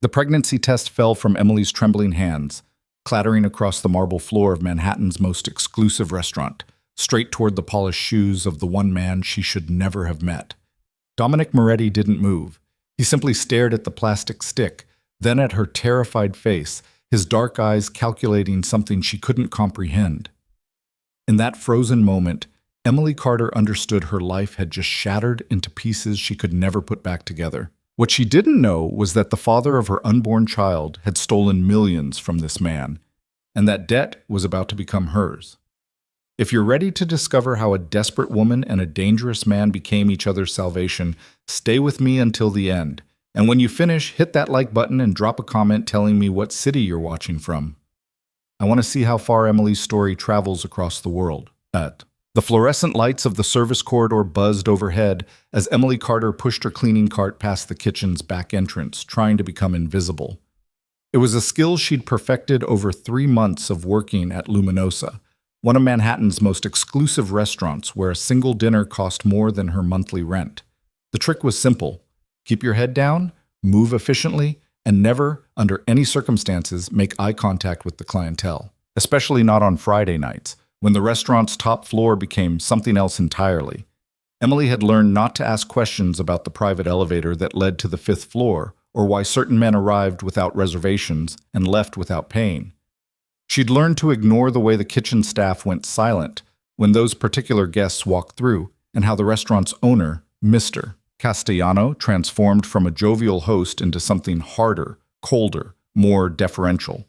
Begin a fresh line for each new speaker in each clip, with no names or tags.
The pregnancy test fell from Emily's trembling hands, clattering across the marble floor of Manhattan's most exclusive restaurant, straight toward the polished shoes of the one man she should never have met. Dominic Moretti didn't move. He simply stared at the plastic stick, then at her terrified face, his dark eyes calculating something she couldn't comprehend. In that frozen moment, Emily Carter understood her life had just shattered into pieces she could never put back together. What she didn't know was that the father of her unborn child had stolen millions from this man, and that debt was about to become hers. If you're ready to discover how a desperate woman and a dangerous man became each other's salvation, stay with me until the end. And when you finish, hit that like button and drop a comment telling me what city you're watching from. I want to see how far Emily's story travels across the world. The fluorescent lights of the service corridor buzzed overhead as Emily Carter pushed her cleaning cart past the kitchen's back entrance, trying to become invisible. It was a skill she'd perfected over 3 months of working at Luminosa, one of Manhattan's most exclusive restaurants where a single dinner cost more than her monthly rent. The trick was simple. Keep your head down, move efficiently, and never, under any circumstances, make eye contact with the clientele, especially not on Friday nights, when the restaurant's top floor became something else entirely. Emily had learned not to ask questions about the private elevator that led to the 5th floor, or why certain men arrived without reservations and left without paying. She'd learned to ignore the way the kitchen staff went silent when those particular guests walked through, and how the restaurant's owner, Mr. Castellano, transformed from a jovial host into something harder, colder, more deferential.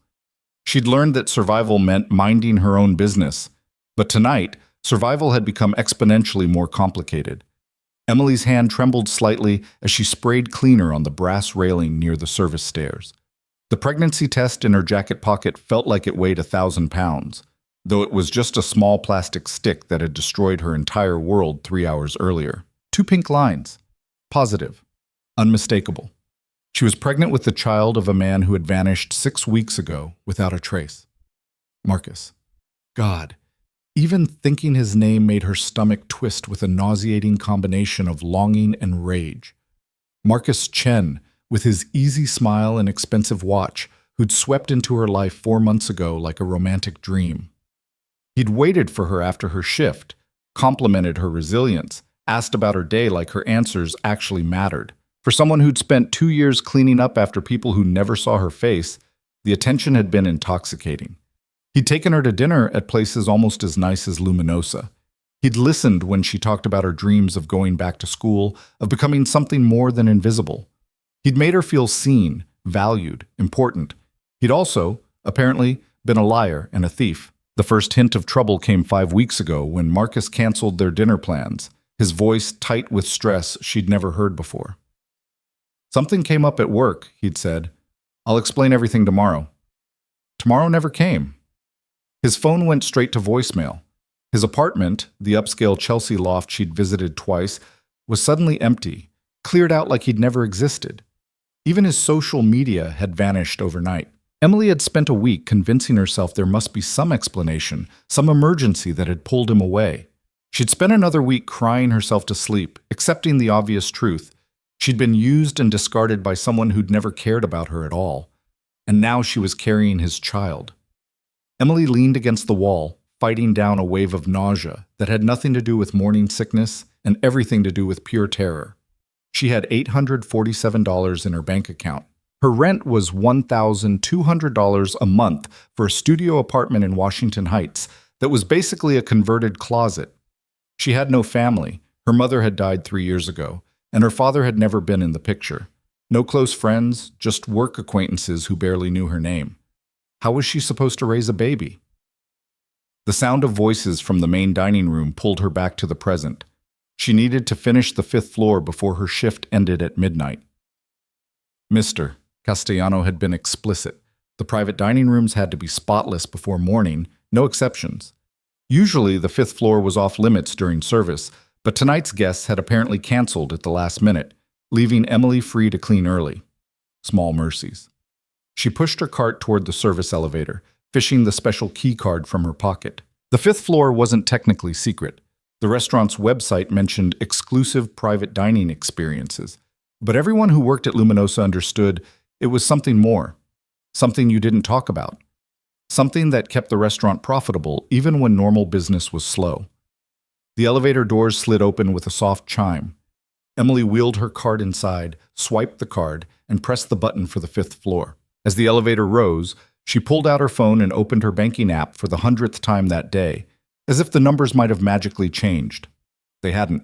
She'd learned that survival meant minding her own business, but tonight, survival had become exponentially more complicated. Emily's hand trembled slightly as she sprayed cleaner on the brass railing near the service stairs. The pregnancy test in her jacket pocket felt like it weighed 1,000 pounds, though it was just a small plastic stick that had destroyed her entire world 3 hours earlier. 2 pink lines. Positive. Unmistakable. She was pregnant with the child of a man who had vanished 6 weeks ago without a trace. Marcus. God. Even thinking his name made her stomach twist with a nauseating combination of longing and rage. Marcus Chen, with his easy smile and expensive watch, who'd swept into her life 4 months ago like a romantic dream. He'd waited for her after her shift, complimented her resilience, asked about her day like her answers actually mattered. For someone who'd spent 2 years cleaning up after people who never saw her face, the attention had been intoxicating. He'd taken her to dinner at places almost as nice as Luminosa. He'd listened when she talked about her dreams of going back to school, of becoming something more than invisible. He'd made her feel seen, valued, important. He'd also, apparently, been a liar and a thief. The first hint of trouble came 5 weeks ago when Marcus canceled their dinner plans, his voice tight with stress she'd never heard before. Something came up at work, he'd said. I'll explain everything tomorrow. Tomorrow never came. His phone went straight to voicemail. His apartment, the upscale Chelsea loft she'd visited twice, was suddenly empty, cleared out like he'd never existed. Even his social media had vanished overnight. Emily had spent a week convincing herself there must be some explanation, some emergency that had pulled him away. She'd spent another week crying herself to sleep, accepting the obvious truth. She'd been used and discarded by someone who'd never cared about her at all. And now she was carrying his child. Emily leaned against the wall, fighting down a wave of nausea that had nothing to do with morning sickness and everything to do with pure terror. She had $847 in her bank account. Her rent was $1,200 a month for a studio apartment in Washington Heights that was basically a converted closet. She had no family. Her mother had died 3 years ago, and her father had never been in the picture. No close friends, just work acquaintances who barely knew her name. How was she supposed to raise a baby? The sound of voices from the main dining room pulled her back to the present. She needed to finish the 5th floor before her shift ended at midnight. Mr. Castellano had been explicit. The private dining rooms had to be spotless before morning, no exceptions. Usually, the 5th floor was off limits during service, but tonight's guests had apparently canceled at the last minute, leaving Emily free to clean early. Small mercies. She pushed her cart toward the service elevator, fishing the special key card from her pocket. The 5th floor wasn't technically secret. The restaurant's website mentioned exclusive private dining experiences. But everyone who worked at Luminosa understood It was something more, something you didn't talk about, something that kept the restaurant profitable even when normal business was slow. The elevator doors slid open with a soft chime. Emily wheeled her cart inside, swiped the card, and pressed the button for the 5th floor. As the elevator rose, she pulled out her phone and opened her banking app for the 100th time that day, as if the numbers might have magically changed. They hadn't.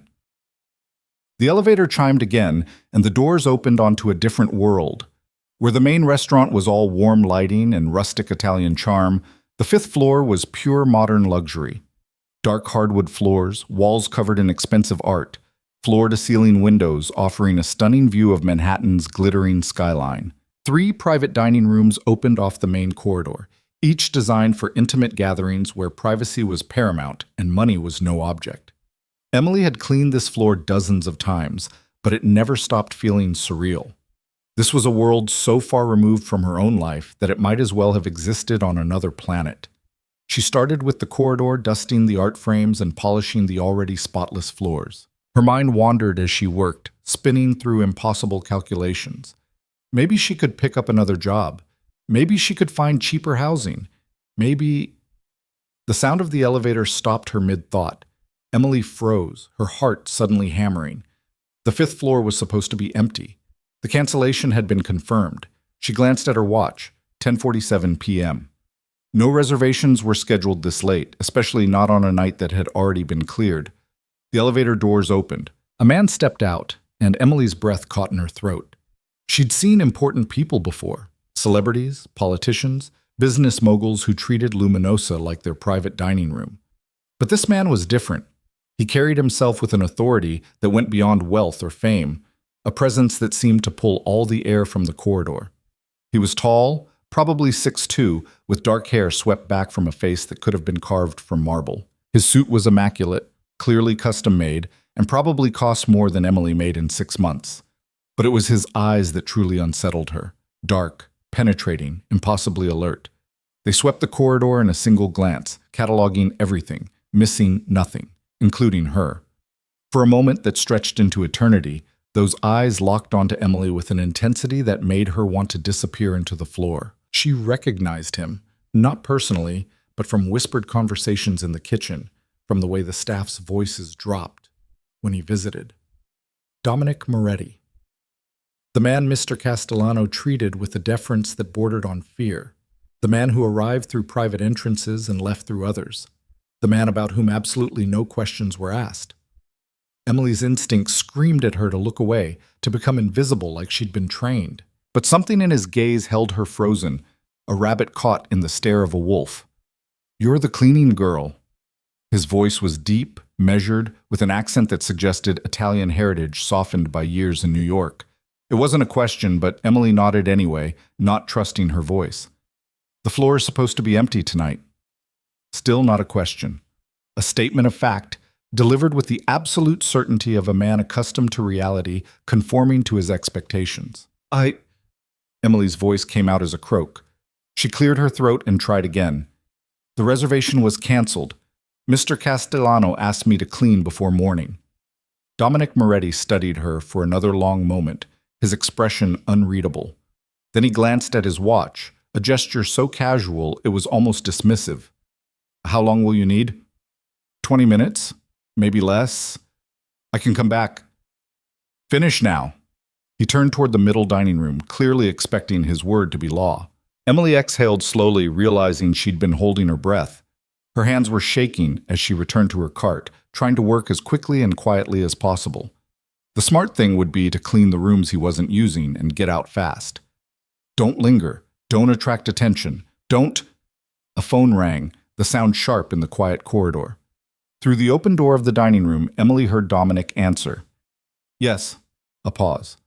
The elevator chimed again, and the doors opened onto a different world. Where the main restaurant was all warm lighting and rustic Italian charm, the 5th floor was pure modern luxury. Dark hardwood floors, walls covered in expensive art, floor-to-ceiling windows offering a stunning view of Manhattan's glittering skyline. 3 private dining rooms opened off the main corridor, each designed for intimate gatherings where privacy was paramount and money was no object. Emily had cleaned this floor dozens of times, but it never stopped feeling surreal. This was a world so far removed from her own life that it might as well have existed on another planet. She started with the corridor, dusting the art frames and polishing the already spotless floors. Her mind wandered as she worked, spinning through impossible calculations. Maybe she could pick up another job. Maybe she could find cheaper housing. Maybe... The sound of the elevator stopped her mid-thought. Emily froze, her heart suddenly hammering. The 5th floor was supposed to be empty. The cancellation had been confirmed. She glanced at her watch, 10:47 p.m. No reservations were scheduled this late, especially not on a night that had already been cleared. The elevator doors opened. A man stepped out, and Emily's breath caught in her throat. She'd seen important people before. Celebrities, politicians, business moguls who treated Luminosa like their private dining room. But this man was different. He carried himself with an authority that went beyond wealth or fame, a presence that seemed to pull all the air from the corridor. He was tall, probably 6'2", with dark hair swept back from a face that could have been carved from marble. His suit was immaculate, clearly custom-made, and probably cost more than Emily made in 6 months. But it was his eyes that truly unsettled her. Dark, penetrating, impossibly alert. They swept the corridor in a single glance, cataloging everything, missing nothing, including her. For a moment that stretched into eternity, those eyes locked onto Emily with an intensity that made her want to disappear into the floor. She recognized him, not personally, but from whispered conversations in the kitchen, from the way the staff's voices dropped when he visited. Dominic Moretti. The man Mr. Castellano treated with a deference that bordered on fear. The man who arrived through private entrances and left through others. The man about whom absolutely no questions were asked. Emily's instinct screamed at her to look away, to become invisible like she'd been trained. But something in his gaze held her frozen, a rabbit caught in the stare of a wolf. "You're the cleaning girl." His voice was deep, measured, with an accent that suggested Italian heritage softened by years in New York. It wasn't a question, but Emily nodded anyway, not trusting her voice. "The floor is supposed to be empty tonight." Still not a question. A statement of fact, delivered with the absolute certainty of a man accustomed to reality, conforming to his expectations. Emily's voice came out as a croak. She cleared her throat and tried again. "The reservation was canceled. Mr. Castellano asked me to clean before morning." Dominic Moretti studied her for another long moment, his expression unreadable. Then he glanced at his watch, a gesture so casual it was almost dismissive. "How long will you need?" 20 minutes? Maybe less? I can come back." "Finish now." He turned toward the middle dining room, clearly expecting his word to be law. Emily exhaled slowly, realizing she'd been holding her breath. Her hands were shaking as she returned to her cart, trying to work as quickly and quietly as possible. The smart thing would be to clean the rooms he wasn't using and get out fast. Don't linger. Don't attract attention. Don't... A phone rang, the sound sharp in the quiet corridor. Through the open door of the dining room, Emily heard Dominic answer. "Yes." A pause.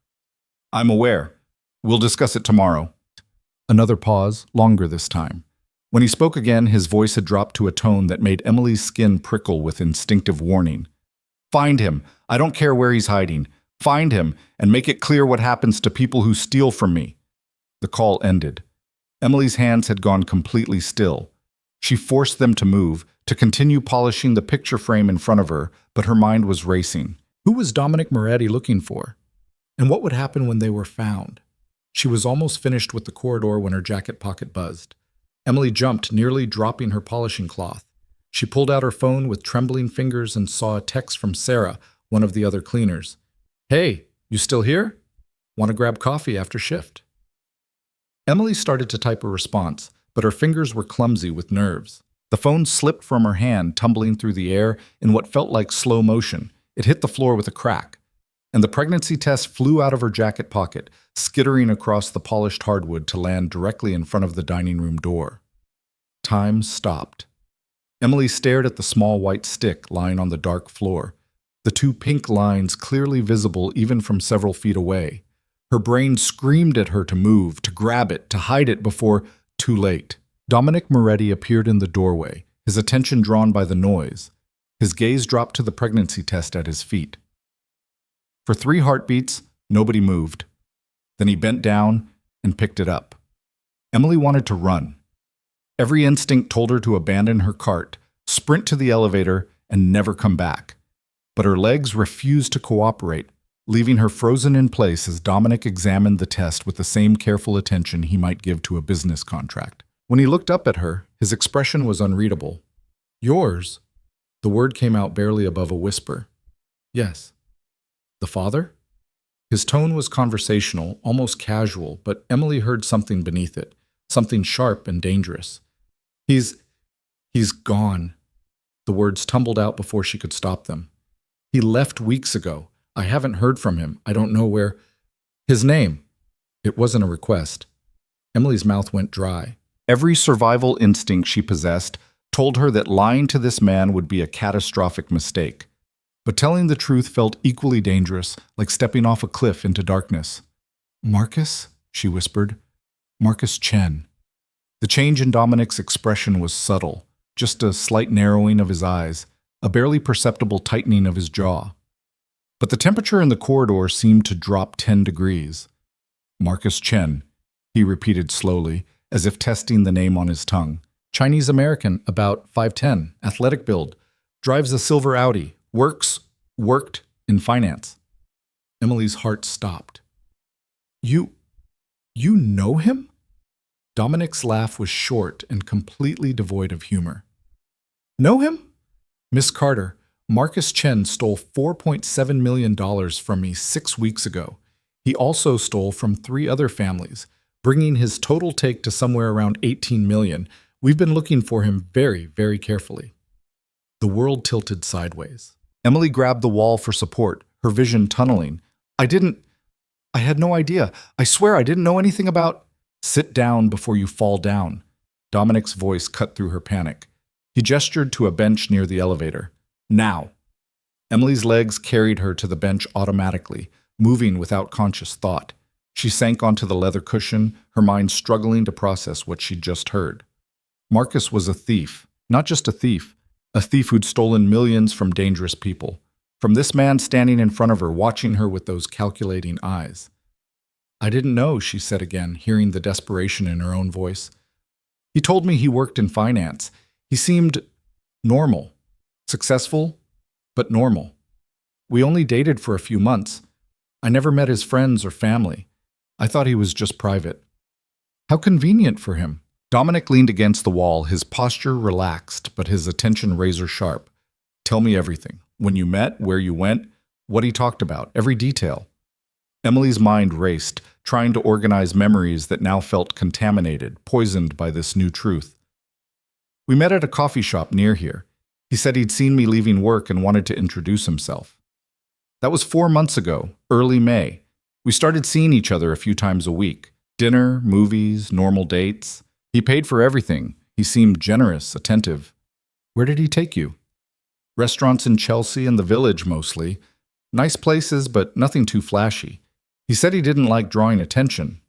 "I'm aware. We'll discuss it tomorrow." Another pause, longer this time. When he spoke again, his voice had dropped to a tone that made Emily's skin prickle with instinctive warning. "Find him. I don't care where he's hiding. Find him, and make it clear what happens to people who steal from me." The call ended. Emily's hands had gone completely still. She forced them to move, to continue polishing the picture frame in front of her, but her mind was racing. Who was Dominic Moretti looking for? And what would happen when they were found? She was almost finished with the corridor when her jacket pocket buzzed. Emily jumped, nearly dropping her polishing cloth. She pulled out her phone with trembling fingers and saw a text from Sarah, one of the other cleaners. "Hey, you still here? Want to grab coffee after shift?" Emily started to type a response, but her fingers were clumsy with nerves. The phone slipped from her hand, tumbling through the air in what felt like slow motion. It hit the floor with a crack, and the pregnancy test flew out of her jacket pocket, skittering across the polished hardwood to land directly in front of the dining room door. Time stopped. Emily stared at the small white stick lying on the dark floor, the two pink lines clearly visible even from several feet away. Her brain screamed at her to move, to grab it, to hide it before too late. Dominic Moretti appeared in the doorway, his attention drawn by the noise. His gaze dropped to the pregnancy test at his feet. For 3 heartbeats, nobody moved. Then he bent down and picked it up. Emily wanted to run. Every instinct told her to abandon her cart, sprint to the elevator, and never come back. But her legs refused to cooperate, leaving her frozen in place as Dominic examined the test with the same careful attention he might give to a business contract. When he looked up at her, his expression was unreadable. "Yours?" The word came out barely above a whisper. "Yes." "The father?" His tone was conversational, almost casual, but Emily heard something beneath it, something sharp and dangerous. He's gone." The words tumbled out before she could stop them. "He left weeks ago. I haven't heard from him. I don't know where." "His name?" It wasn't a request. Emily's mouth went dry. Every survival instinct she possessed told her that lying to this man would be a catastrophic mistake. But telling the truth felt equally dangerous, like stepping off a cliff into darkness. "Marcus?" she whispered. "Marcus Chen." The change in Dominic's expression was subtle, just a slight narrowing of his eyes, a barely perceptible tightening of his jaw. But the temperature in the corridor seemed to drop 10 degrees. "Marcus Chen," he repeated slowly, as if testing the name on his tongue. "Chinese-American, about 5'10", athletic build, drives a silver Audi, worked in finance." Emily's heart stopped. You know him?" Dominic's laugh was short and completely devoid of humor. "Know him? Miss Carter, Marcus Chen stole $4.7 million from me 6 weeks ago. He also stole from 3 other families, bringing his total take to somewhere around 18 million. We've been looking for him very, very carefully." The world tilted sideways. Emily grabbed the wall for support, her vision tunneling. I had no idea. I swear I didn't know anything about—" "Sit down before you fall down." Dominic's voice cut through her panic. He gestured to a bench near the elevator. "Now." Emily's legs carried her to the bench automatically, moving without conscious thought. She sank onto the leather cushion, her mind struggling to process what she'd just heard. Marcus was a thief. Not just a thief who'd stolen millions from dangerous people. From this man standing in front of her, watching her with those calculating eyes. "I didn't know," she said again, hearing the desperation in her own voice. "He told me he worked in finance. He seemed normal. Successful, but normal. We only dated for a few months. I never met his friends or family. I thought he was just private." "How convenient for him." Dominic leaned against the wall, his posture relaxed, but his attention razor-sharp. "Tell me everything. When you met, where you went, what he talked about, every detail." Emily's mind raced, trying to organize memories that now felt contaminated, poisoned by this new truth. "We met at a coffee shop near here. He said he'd seen me leaving work and wanted to introduce himself. That was 4 months ago, early May. We started seeing each other a few times a week. Dinner, movies, normal dates. He paid for everything. He seemed generous, attentive." "Where did he take you?" "Restaurants in Chelsea and the Village mostly. Nice places, but nothing too flashy. He said he didn't like drawing attention."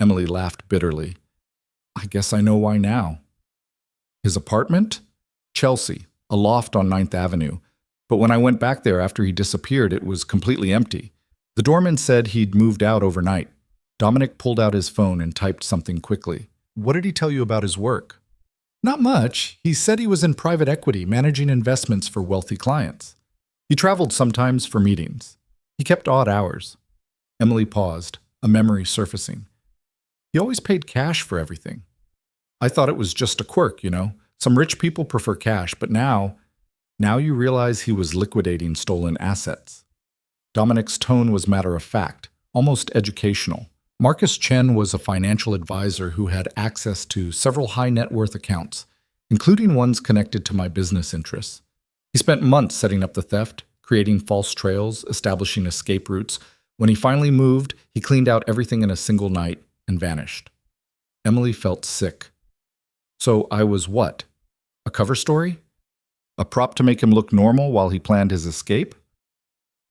Emily laughed bitterly. "I guess I know why now." "His apartment?" "Chelsea, a loft on 9th Avenue. But when I went back there after he disappeared, it was completely empty. The doorman said he'd moved out overnight." Dominic pulled out his phone and typed something quickly. "What did he tell you about his work?" "Not much. He said he was in private equity, managing investments for wealthy clients. He traveled sometimes for meetings. He kept odd hours." Emily paused, a memory surfacing. He always paid cash for everything. I thought it was just a quirk, Some rich people prefer cash, but now you realize he was liquidating stolen assets. Dominic's tone was matter-of-fact, almost educational. Marcus Chen was a financial advisor who had access to several high-net-worth accounts, including ones connected to my business interests. He spent months setting up the theft, creating false trails, establishing escape routes. When he finally moved, he cleaned out everything in a single night and vanished. Emily felt sick. So I was what? A cover story? A prop to make him look normal while he planned his escape?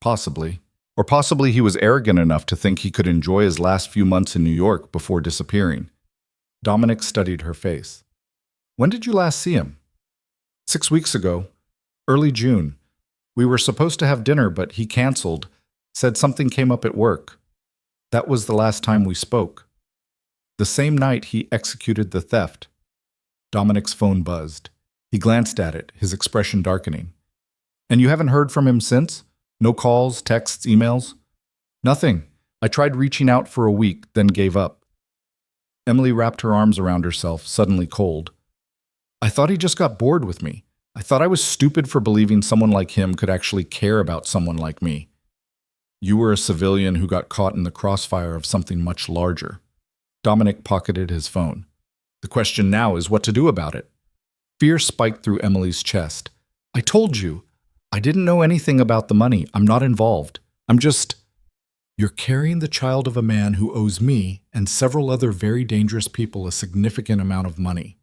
Possibly. Or possibly he was arrogant enough to think he could enjoy his last few months in New York before disappearing. Dominic studied her face. When did you last see him? 6 weeks ago. Early June. We were supposed to have dinner, but he canceled. Said something came up at work. That was the last time we spoke. The same night he executed the theft. Dominic's phone buzzed. He glanced at it, his expression darkening. And you haven't heard from him since? No calls, texts, emails? Nothing. I tried reaching out for a week, then gave up. Emily wrapped her arms around herself, suddenly cold. I thought he just got bored with me. I thought I was stupid for believing someone like him could actually care about someone like me. You were a civilian who got caught in the crossfire of something much larger. Dominic pocketed his phone. The question now is what to do about it. Fear spiked through Emily's chest. I told you. I didn't know anything about the money. I'm not involved. I'm just... You're carrying the child of a man who owes me and several other very dangerous people a significant amount of money.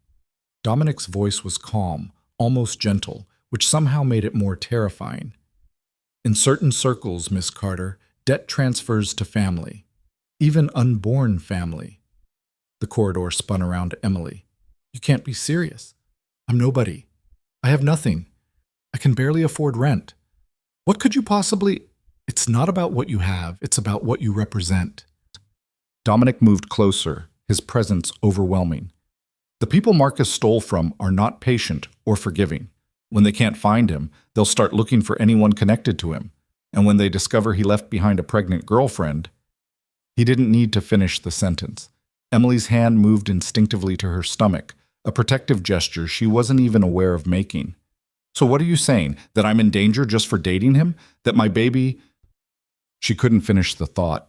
Dominic's voice was calm, almost gentle, which somehow made it more terrifying. In certain circles, Miss Carter, debt transfers to family, even unborn family. The corridor spun around Emily. You can't be serious. I'm nobody. I have nothing. I can barely afford rent. What could you possibly... It's not about what you have, it's about what you represent. Dominic moved closer, his presence overwhelming. The people Marcus stole from are not patient or forgiving. When they can't find him, they'll start looking for anyone connected to him. And when they discover he left behind a pregnant girlfriend... He didn't need to finish the sentence. Emily's hand moved instinctively to her stomach, a protective gesture she wasn't even aware of making. So what are you saying? That I'm in danger just for dating him? That my baby... She couldn't finish the thought.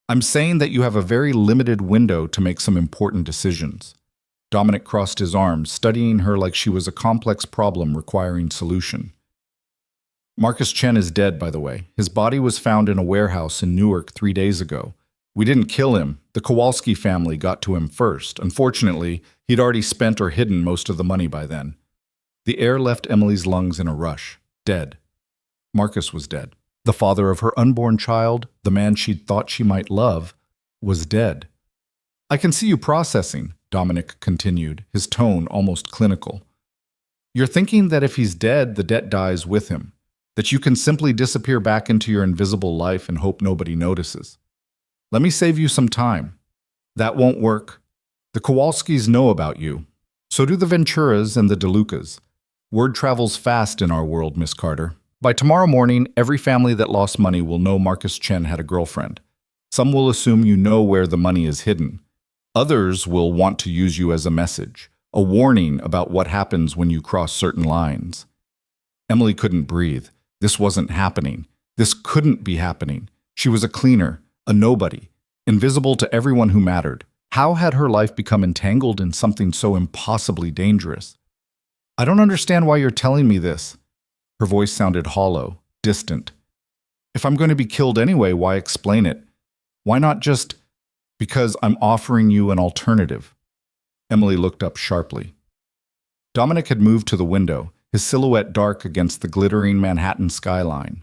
I'm saying that you have a very limited window to make some important decisions. Dominic crossed his arms, studying her like she was a complex problem requiring solution. Marcus Chen is dead, by the way. His body was found in a warehouse in Newark 3 days ago. We didn't kill him. The Kowalski family got to him first. Unfortunately, he'd already spent or hidden most of the money by then. The air left Emily's lungs in a rush. Dead. Marcus was dead. The father of her unborn child, the man she'd thought she might love, was dead. I can see you processing, Dominic continued, his tone almost clinical. You're thinking that if he's dead, the debt dies with him, that you can simply disappear back into your invisible life and hope nobody notices. Let me save you some time. That won't work. The Kowalskis know about you. So do the Venturas and the DeLucas. Word travels fast in our world, Miss Carter. By tomorrow morning, every family that lost money will know Marcus Chen had a girlfriend. Some will assume you know where the money is hidden. Others will want to use you as a message, a warning about what happens when you cross certain lines. Emily couldn't breathe. This wasn't happening. This couldn't be happening. She was a cleaner, a nobody, invisible to everyone who mattered. How had her life become entangled in something so impossibly dangerous? I don't understand why you're telling me this. Her voice sounded hollow, distant. If I'm going to be killed anyway, why explain it? Why not just... Because I'm offering you an alternative. Emily looked up sharply. Dominic had moved to the window, his silhouette dark against the glittering Manhattan skyline.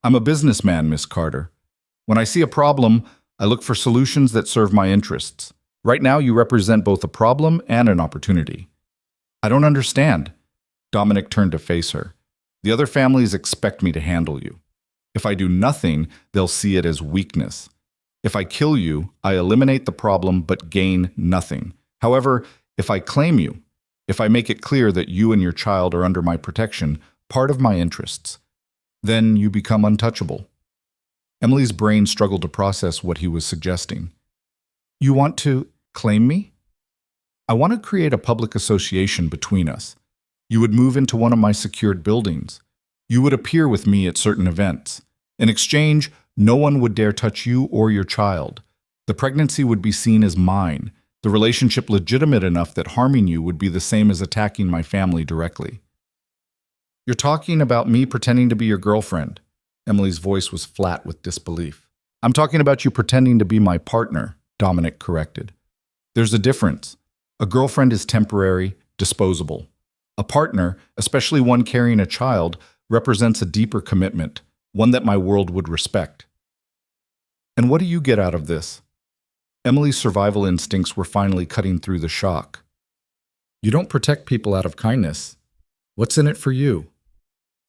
I'm a businessman, Miss Carter. When I see a problem, I look for solutions that serve my interests. Right now, you represent both a problem and an opportunity. I don't understand. Dominic turned to face her. The other families expect me to handle you. If I do nothing, they'll see it as weakness. If I kill you, I eliminate the problem but gain nothing. However, if I claim you, if I make it clear that you and your child are under my protection, part of my interests, then you become untouchable. Emily's brain struggled to process what he was suggesting. You want to claim me? I want to create a public association between us. You would move into one of my secured buildings. You would appear with me at certain events. In exchange, no one would dare touch you or your child. The pregnancy would be seen as mine, the relationship legitimate enough that harming you would be the same as attacking my family directly. You're talking about me pretending to be your girlfriend. Emily's voice was flat with disbelief. I'm talking about you pretending to be my partner, Dominic corrected. There's a difference. A girlfriend is temporary, disposable. A partner, especially one carrying a child, represents a deeper commitment, one that my world would respect. And what do you get out of this? Emily's survival instincts were finally cutting through the shock. You don't protect people out of kindness. What's in it for you?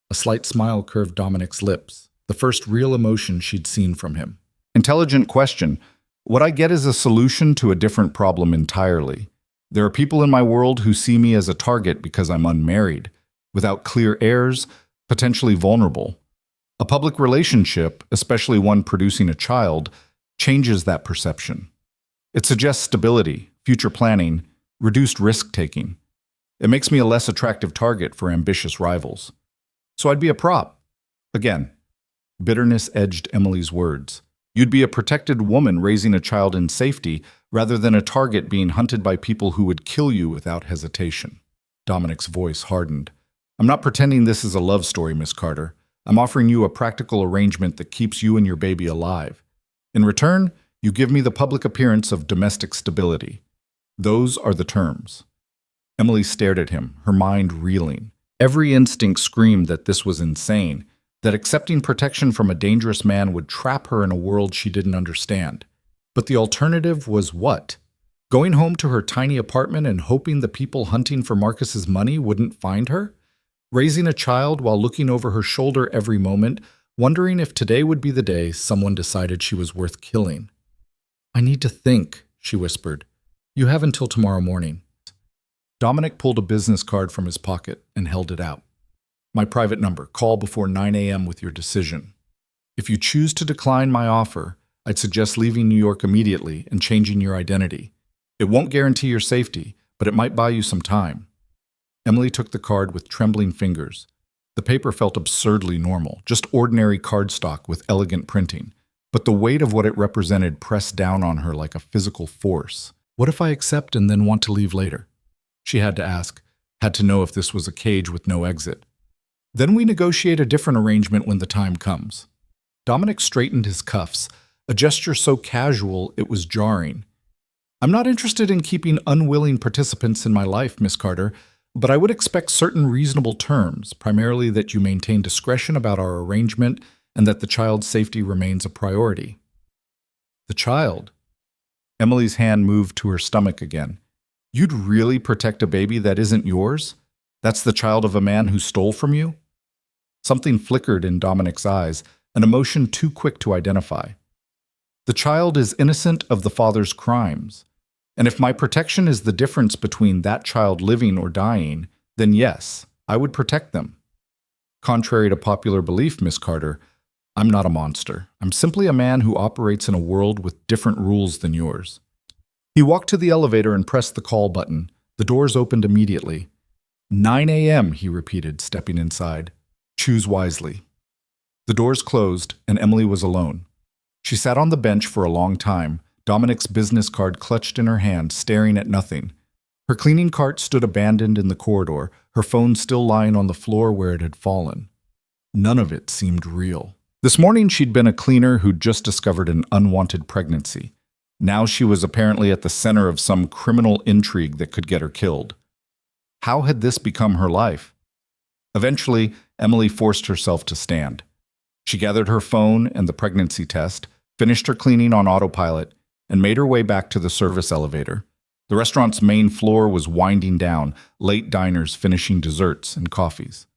A slight smile curved Dominic's lips, the first real emotion she'd seen from him. Intelligent question. What I get is a solution to a different problem entirely. There are people in my world who see me as a target because I'm unmarried, without clear heirs, potentially vulnerable. A public relationship, especially one producing a child, changes that perception. It suggests stability, future planning, reduced risk-taking. It makes me a less attractive target for ambitious rivals. So I'd be a prop. Again, bitterness edged Emily's words. You'd be a protected woman raising a child in safety rather than a target being hunted by people who would kill you without hesitation. Dominic's voice hardened. I'm not pretending this is a love story, Miss Carter. I'm offering you a practical arrangement that keeps you and your baby alive. In return, you give me the public appearance of domestic stability. Those are the terms. Emily stared at him, her mind reeling. Every instinct screamed that this was insane, that accepting protection from a dangerous man would trap her in a world she didn't understand. But the alternative was what? Going home to her tiny apartment and hoping the people hunting for Marcus's money wouldn't find her? Raising a child while looking over her shoulder every moment, wondering if today would be the day someone decided she was worth killing. I need to think, she whispered. You have until tomorrow morning. Dominic pulled a business card from his pocket and held it out. My private number. Call before 9 a.m. with your decision. If you choose to decline my offer, I'd suggest leaving New York immediately and changing your identity. It won't guarantee your safety, but it might buy you some time. Emily took the card with trembling fingers. The paper felt absurdly normal, just ordinary cardstock with elegant printing. But the weight of what it represented pressed down on her like a physical force. What if I accept and then want to leave later? She had to ask, had to know if this was a cage with no exit. Then we negotiate a different arrangement when the time comes. Dominic straightened his cuffs, a gesture so casual it was jarring. I'm not interested in keeping unwilling participants in my life, Miss Carter, but I would expect certain reasonable terms, primarily that you maintain discretion about our arrangement and that the child's safety remains a priority. The child? Emily's hand moved to her stomach again. You'd really protect a baby that isn't yours? That's the child of a man who stole from you? Something flickered in Dominic's eyes, an emotion too quick to identify. The child is innocent of the father's crimes. And if my protection is the difference between that child living or dying, then yes, I would protect them. Contrary to popular belief, Miss Carter, I'm not a monster. I'm simply a man who operates in a world with different rules than yours. He walked to the elevator and pressed the call button. The doors opened immediately. 9 a.m., he repeated, stepping inside. Choose wisely. The doors closed, and Emily was alone. She sat on the bench for a long time, Dominic's business card clutched in her hand, staring at nothing. Her cleaning cart stood abandoned in the corridor, her phone still lying on the floor where it had fallen. None of it seemed real. This morning she'd been a cleaner who'd just discovered an unwanted pregnancy. Now she was apparently at the center of some criminal intrigue that could get her killed. How had this become her life? Eventually, Emily forced herself to stand. She gathered her phone and the pregnancy test, finished her cleaning on autopilot, and made her way back to the service elevator. The restaurant's main floor was winding down, late diners finishing desserts and coffees.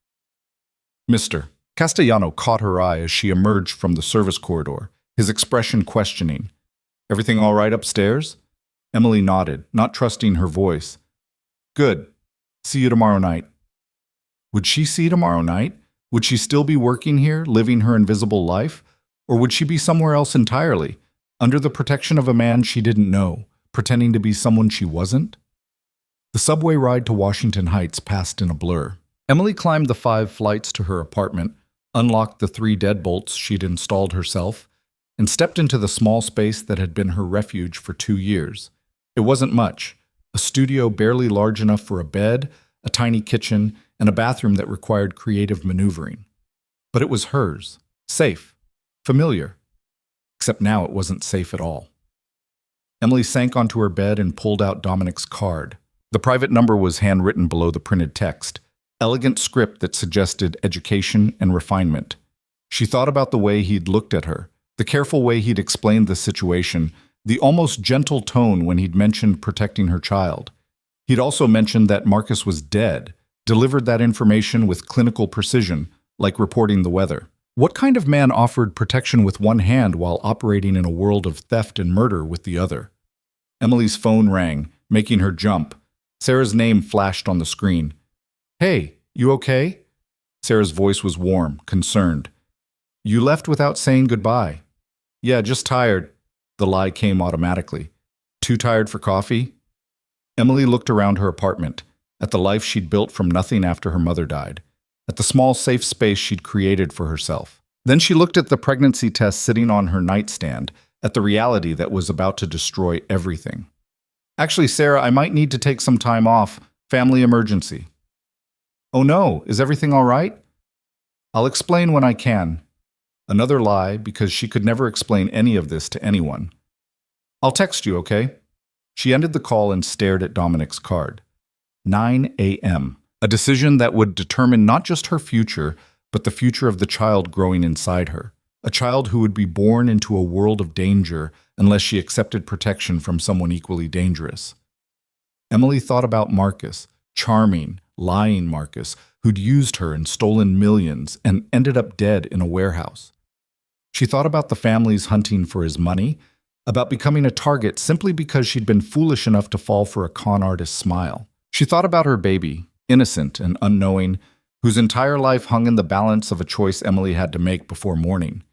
Mr. Castellano caught her eye as she emerged from the service corridor, his expression questioning. Everything all right upstairs? Emily nodded, not trusting her voice. Good. See you tomorrow night. Would she see tomorrow night? Would she still be working here, living her invisible life? Or would she be somewhere else entirely? under the protection of a man she didn't know, pretending to be someone she wasn't? The subway ride to Washington Heights passed in a blur. Emily climbed the 5 flights to her apartment, unlocked the 3 deadbolts she'd installed herself, and stepped into the small space that had been her refuge for 2 years. It wasn't much, a studio barely large enough for a bed, a tiny kitchen, and a bathroom that required creative maneuvering. But it was hers, safe, familiar. Except now it wasn't safe at all. Emily sank onto her bed and pulled out Dominic's card. The private number was handwritten below the printed text, elegant script that suggested education and refinement. She thought about the way he'd looked at her, the careful way he'd explained the situation, the almost gentle tone when he'd mentioned protecting her child. He'd also mentioned that Marcus was dead, delivered that information with clinical precision, like reporting the weather. What kind of man offered protection with one hand while operating in a world of theft and murder with the other? Emily's phone rang, making her jump. Sarah's name flashed on the screen. "Hey, you okay?" Sarah's voice was warm, concerned. "You left without saying goodbye." "Yeah, just tired." The lie came automatically. "Too tired for coffee?" Emily looked around her apartment, at the life she'd built from nothing after her mother died, at the small safe space she'd created for herself. Then she looked at the pregnancy test sitting on her nightstand, at the reality that was about to destroy everything. "Actually, Sarah, I might need to take some time off. Family emergency." "Oh no, is everything all right?" "I'll explain when I can." Another lie, because she could never explain any of this to anyone. "I'll text you, okay?" She ended the call and stared at Dominic's card. 9 a.m. A decision that would determine not just her future, but the future of the child growing inside her. A child who would be born into a world of danger unless she accepted protection from someone equally dangerous. Emily thought about Marcus, charming, lying Marcus, who'd used her and stolen millions and ended up dead in a warehouse. She thought about the families hunting for his money, about becoming a target simply because she'd been foolish enough to fall for a con artist's smile. She thought about her baby, innocent and unknowing, whose entire life hung in the balance of a choice Emily had to make before morning.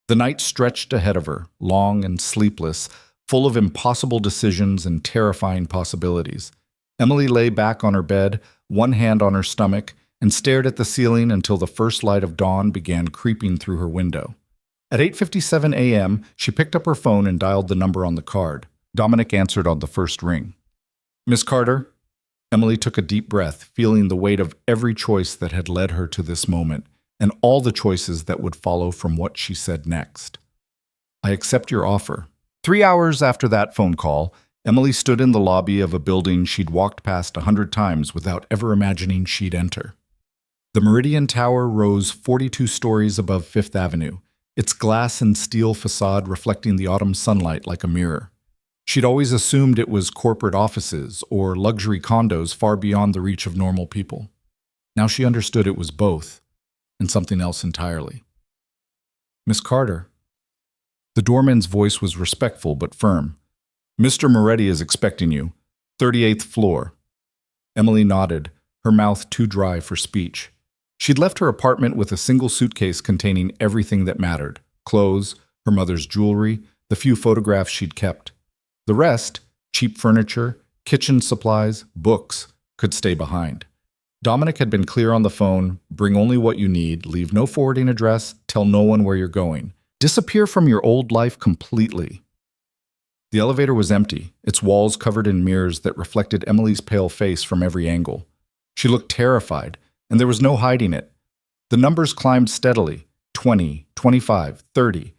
The night stretched ahead of her, long and sleepless, full of impossible decisions and terrifying possibilities. Emily lay back on her bed, one hand on her stomach, and stared at the ceiling until the first light of dawn began creeping through her window. At 8:57 a.m., she picked up her phone and dialed the number on the card. Dominic answered on the first ring. "Miss Carter?" Emily took a deep breath, feeling the weight of every choice that had led her to this moment, and all the choices that would follow from what she said next. "I accept your offer." 3 hours after that phone call, Emily stood in the lobby of a building she'd walked past 100 times without ever imagining she'd enter. The Meridian Tower rose 42 stories above Fifth Avenue, its glass and steel facade reflecting the autumn sunlight like a mirror. She'd always assumed it was corporate offices or luxury condos far beyond the reach of normal people. Now she understood it was both, and something else entirely. "Miss Carter." The doorman's voice was respectful but firm. "Mr. Moretti is expecting you. 38th floor." Emily nodded, her mouth too dry for speech. She'd left her apartment with a single suitcase containing everything that mattered: clothes, her mother's jewelry, the few photographs she'd kept. The rest, cheap furniture, kitchen supplies, books, could stay behind. Dominic had been clear on the phone: bring only what you need, leave no forwarding address, tell no one where you're going. Disappear from your old life completely. The elevator was empty, its walls covered in mirrors that reflected Emily's pale face from every angle. She looked terrified, and there was no hiding it. The numbers climbed steadily: 20, 25, 30,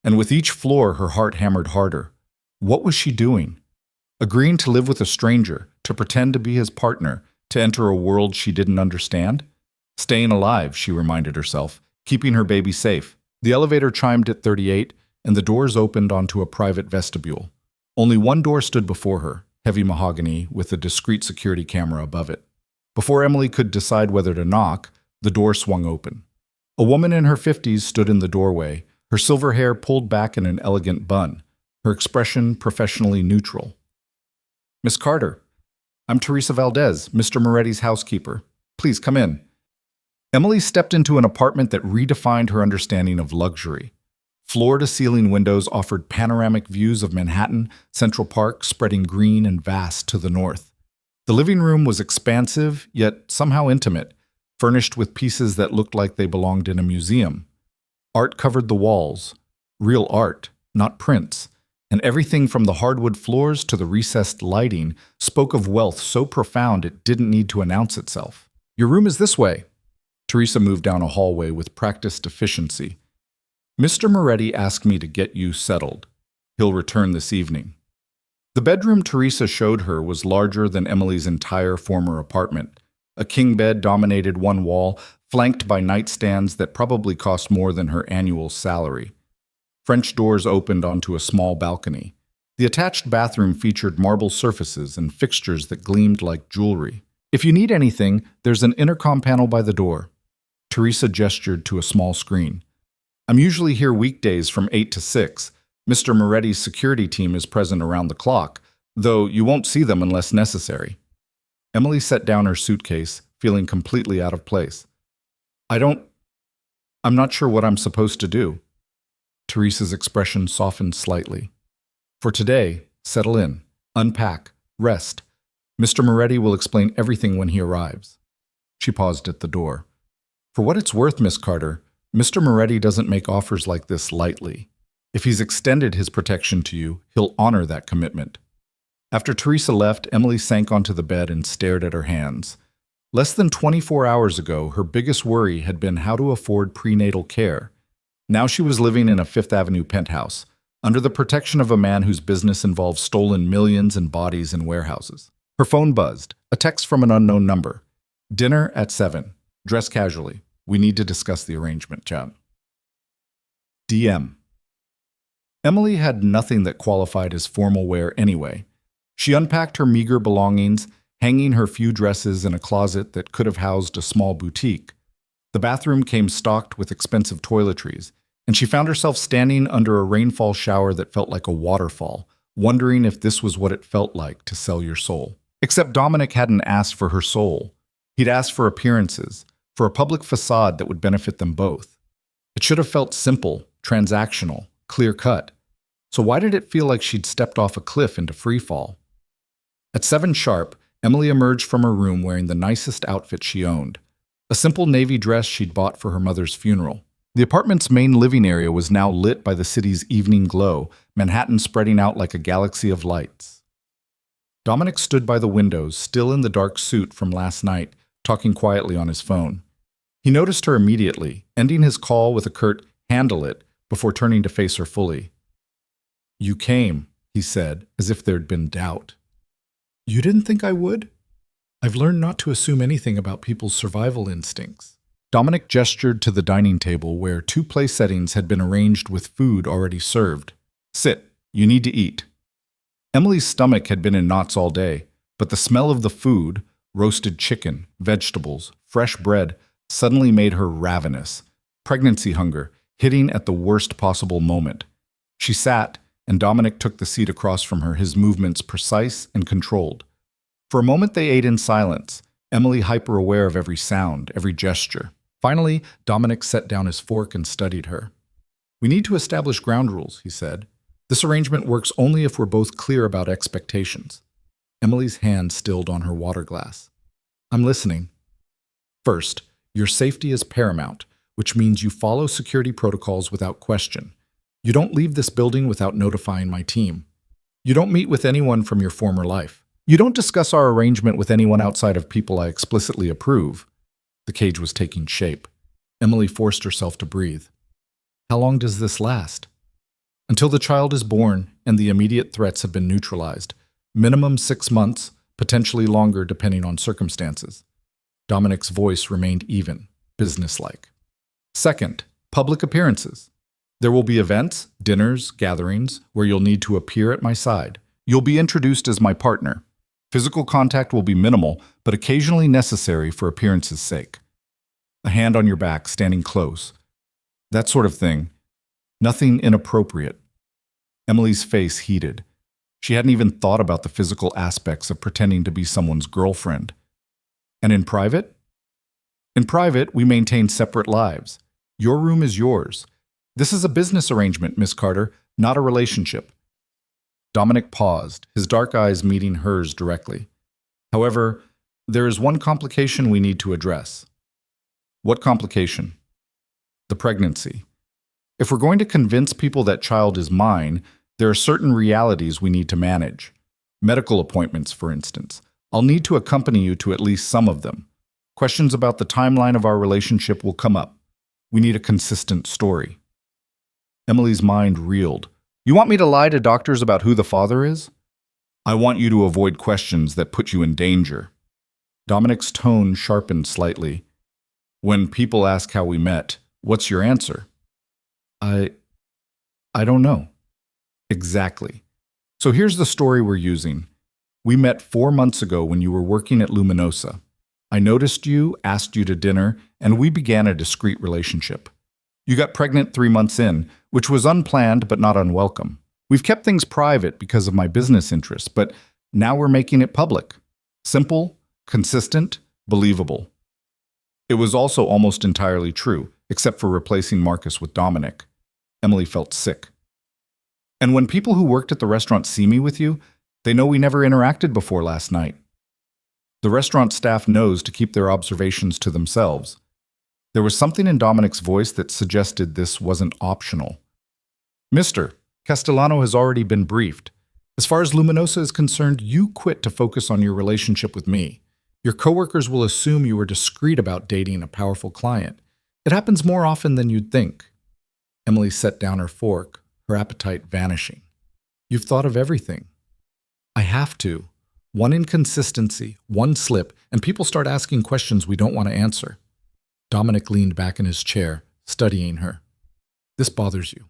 and with each floor her heart hammered harder. What was she doing? Agreeing to live with a stranger, to pretend to be his partner, to enter a world she didn't understand? Staying alive, she reminded herself, keeping her baby safe. The elevator chimed at 38, and the doors opened onto a private vestibule. Only one door stood before her, heavy mahogany, with a discreet security camera above it. Before Emily could decide whether to knock, the door swung open. A woman in her 50s stood in the doorway, her silver hair pulled back in an elegant bun, her expression professionally neutral. "Miss Carter, I'm Teresa Valdez, Mr. Moretti's housekeeper. Please come in." Emily stepped into an apartment that redefined her understanding of luxury. Floor-to-ceiling windows offered panoramic views of Manhattan, Central Park spreading green and vast to the north. The living room was expansive, yet somehow intimate, furnished with pieces that looked like they belonged in a museum. Art covered the walls. Real art, not prints. And everything from the hardwood floors to the recessed lighting spoke of wealth so profound it didn't need to announce itself. "Your room is this way." Teresa moved down a hallway with practiced efficiency. "Mr. Moretti asked me to get you settled. He'll return this evening." The bedroom Teresa showed her was larger than Emily's entire former apartment. A king bed dominated one wall, flanked by nightstands that probably cost more than her annual salary. French doors opened onto a small balcony. The attached bathroom featured marble surfaces and fixtures that gleamed like jewelry. "If you need anything, there's an intercom panel by the door." Teresa gestured to a small screen. "I'm usually here weekdays from 8 to 6. Mr. Moretti's security team is present around the clock, though you won't see them unless necessary." Emily set down her suitcase, feeling completely out of place. I'm not sure what I'm supposed to do." Teresa's expression softened slightly. "For today, settle in, unpack, rest. Mr. Moretti will explain everything when he arrives." She paused at the door. "For what it's worth, Miss Carter, Mr. Moretti doesn't make offers like this lightly. If he's extended his protection to you, he'll honor that commitment." After Teresa left, Emily sank onto the bed and stared at her hands. Less than 24 hours ago, her biggest worry had been how to afford prenatal care. Now she was living in a Fifth Avenue penthouse, under the protection of a man whose business involved stolen millions and bodies in warehouses. Her phone buzzed, a text from an unknown number. "Dinner at 7. Dress casually. We need to discuss the arrangement, Chad." DM. Emily had nothing that qualified as formal wear anyway. She unpacked her meager belongings, hanging her few dresses in a closet that could have housed a small boutique. The bathroom came stocked with expensive toiletries, and she found herself standing under a rainfall shower that felt like a waterfall, wondering if this was what it felt like to sell your soul. Except Dominic hadn't asked for her soul. He'd asked for appearances, for a public facade that would benefit them both. It should have felt simple, transactional, clear-cut. So why did it feel like she'd stepped off a cliff into freefall? At 7 sharp, Emily emerged from her room wearing the nicest outfit she owned, a simple navy dress she'd bought for her mother's funeral. The apartment's main living area was now lit by the city's evening glow, Manhattan spreading out like a galaxy of lights. Dominic stood by the windows, still in the dark suit from last night, talking quietly on his phone. He noticed her immediately, ending his call with a curt, "Handle it," before turning to face her fully. "You came," he said, as if there'd been doubt. "You didn't think I would? I've learned not to assume anything about people's survival instincts." Dominic gestured to the dining table where 2 place settings had been arranged with food already served. "Sit. You need to eat." Emily's stomach had been in knots all day, but the smell of the food, roasted chicken, vegetables, fresh bread, suddenly made her ravenous. Pregnancy hunger, hitting at the worst possible moment. She sat, and Dominic took the seat across from her, his movements precise and controlled. For a moment they ate in silence, Emily hyper-aware of every sound, every gesture. Finally, Dominic set down his fork and studied her. "We need to establish ground rules," he said. "This arrangement works only if we're both clear about expectations." Emily's hand stilled on her water glass. "I'm listening." "First, your safety is paramount, which means you follow security protocols without question. You don't leave this building without notifying my team. You don't meet with anyone from your former life. You don't discuss our arrangement with anyone outside of people I explicitly approve." The cage was taking shape. Emily forced herself to breathe. "How long does this last?" "Until the child is born and the immediate threats have been neutralized. Minimum 6 months, potentially longer depending on circumstances." Dominic's voice remained even, businesslike. "Second, public appearances. There will be events, dinners, gatherings, where you'll need to appear at my side. You'll be introduced as my partner. Physical contact will be minimal, but occasionally necessary for appearance's sake. A hand on your back, standing close. That sort of thing. Nothing inappropriate." Emily's face heated. She hadn't even thought about the physical aspects of pretending to be someone's girlfriend. "And in private?" "In private, we maintain separate lives. Your room is yours. This is a business arrangement, Miss Carter, not a relationship. Dominic paused, his dark eyes meeting hers directly. However, there is one complication we need to address. What complication? The pregnancy. If we're going to convince people that child is mine, there are certain realities we need to manage. Medical appointments, for instance. I'll need to accompany you to at least some of them. Questions about the timeline of our relationship will come up. We need a consistent story. Emily's mind reeled. You want me to lie to doctors about who the father is? I want you to avoid questions that put you in danger. Dominic's tone sharpened slightly. When people ask how we met, what's your answer? I don't know. Exactly. So here's the story we're using. We met 4 months ago when you were working at Luminosa. I noticed you, asked you to dinner, and we began a discreet relationship. You got pregnant 3 months in, which was unplanned but not unwelcome. We've kept things private because of my business interests, but now we're making it public. Simple, consistent, believable. It was also almost entirely true, except for replacing Marcus with Dominic. Emily felt sick. And when people who worked at the restaurant see me with you, they know we never interacted before last night. The restaurant staff knows to keep their observations to themselves. There was something in Dominic's voice that suggested this wasn't optional. Mr. Castellano has already been briefed. As far as Luminosa is concerned, you quit to focus on your relationship with me. Your coworkers will assume you were discreet about dating a powerful client. It happens more often than you'd think. Emily set down her fork, her appetite vanishing. You've thought of everything. I have to. One inconsistency, one slip, and people start asking questions we don't want to answer. Dominic leaned back in his chair, studying her. This bothers you.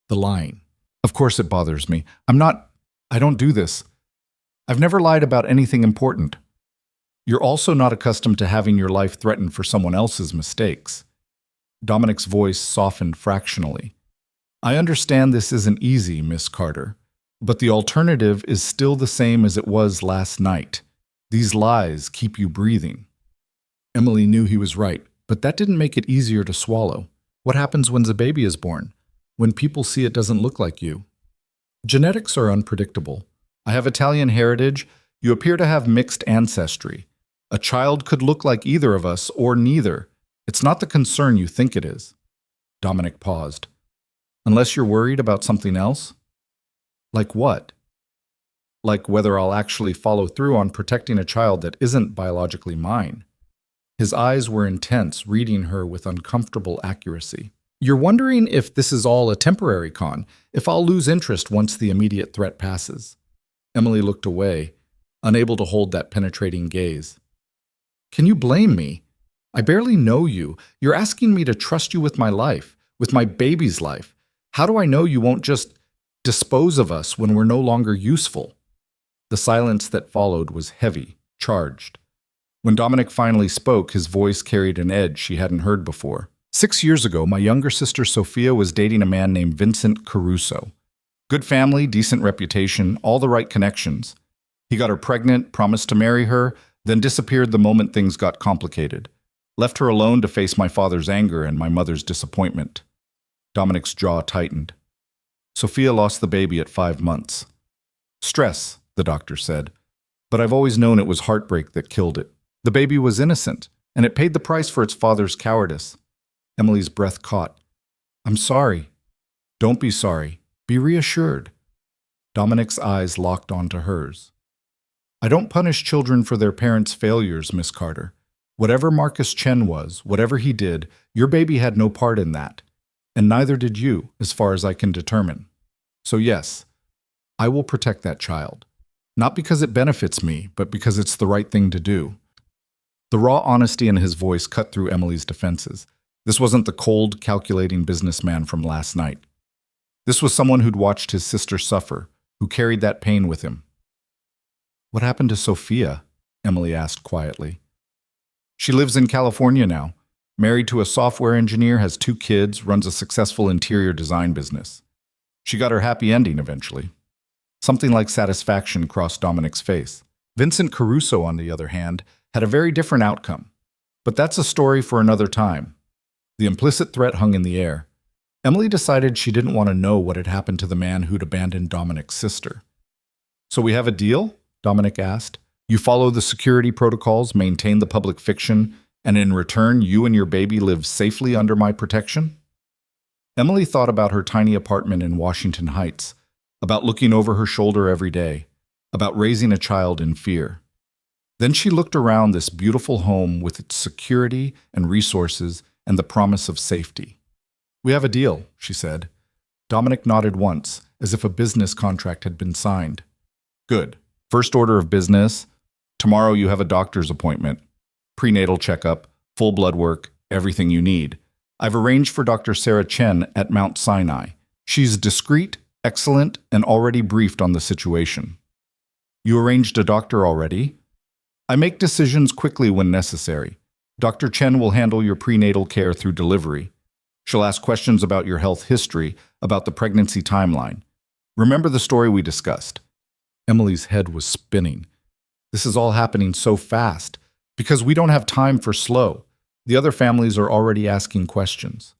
The lying. Of course it bothers me. I don't do this. I've never lied about anything important. You're also not accustomed to having your life threatened for someone else's mistakes. Dominic's voice softened fractionally. I understand this isn't easy, Miss Carter, but the alternative is still the same as it was last night. These lies keep you breathing. Emily knew he was right, but that didn't make it easier to swallow. What happens when the baby is born? When people see it doesn't look like you? Genetics are unpredictable. I have Italian heritage. You appear to have mixed ancestry. A child could look like either of us or neither. It's not the concern you think it is. Dominic paused. Unless you're worried about something else? Like what? Like whether I'll actually follow through on protecting a child that isn't biologically mine. His eyes were intense, reading her with uncomfortable accuracy. You're wondering if this is all a temporary con, if I'll lose interest once the immediate threat passes. Emily looked away, unable to hold that penetrating gaze. Can you blame me? I barely know you. You're asking me to trust you with my life, with my baby's life. How do I know you won't just dispose of us when we're no longer useful? The silence that followed was heavy, charged. When Dominic finally spoke, his voice carried an edge she hadn't heard before. 6 years ago, my younger sister Sophia was dating a man named Vincent Caruso. Good family, decent reputation, all the right connections. He got her pregnant, promised to marry her, then disappeared the moment things got complicated. Left her alone to face my father's anger and my mother's disappointment. Dominic's jaw tightened. Sophia lost the baby at 5 months. Stress, the doctor said. But I've always known it was heartbreak that killed it. The baby was innocent, and it paid the price for its father's cowardice. Emily's breath caught. I'm sorry. Don't be sorry. Be reassured. Dominic's eyes locked onto hers. I don't punish children for their parents' failures, Miss Carter. Whatever Marcus Chen was, whatever he did, your baby had no part in that. And neither did you, as far as I can determine. So yes, I will protect that child. Not because it benefits me, but because it's the right thing to do. The raw honesty in his voice cut through Emily's defenses. This wasn't the cold, calculating businessman from last night. This was someone who'd watched his sister suffer, who carried that pain with him. What happened to Sophia? Emily asked quietly. She lives in California now. Married to a software engineer, has 2 kids, runs a successful interior design business. She got her happy ending eventually. Something like satisfaction crossed Dominic's face. Vincent Caruso, on the other hand, had a very different outcome. But that's a story for another time. The implicit threat hung in the air. Emily decided she didn't want to know what had happened to the man who'd abandoned Dominic's sister. "So we have a deal?" Dominic asked. "You follow the security protocols, maintain the public fiction, and in return, you and your baby live safely under my protection?" Emily thought about her tiny apartment in Washington Heights, about looking over her shoulder every day, about raising a child in fear. Then she looked around this beautiful home with its security and resources and the promise of safety. "We have a deal," she said. Dominic nodded once, as if a business contract had been signed. "Good. First order of business. Tomorrow you have a doctor's appointment. Prenatal checkup, full blood work, everything you need. I've arranged for Dr. Sarah Chen at Mount Sinai. She's discreet, excellent, and already briefed on the situation." "You arranged a doctor already?" "I make decisions quickly when necessary. Dr. Chen will handle your prenatal care through delivery. She'll ask questions about your health history, about the pregnancy timeline. Remember the story we discussed?" Emily's head was spinning. This is all happening so fast, because we don't have time for slow. The other families are already asking questions.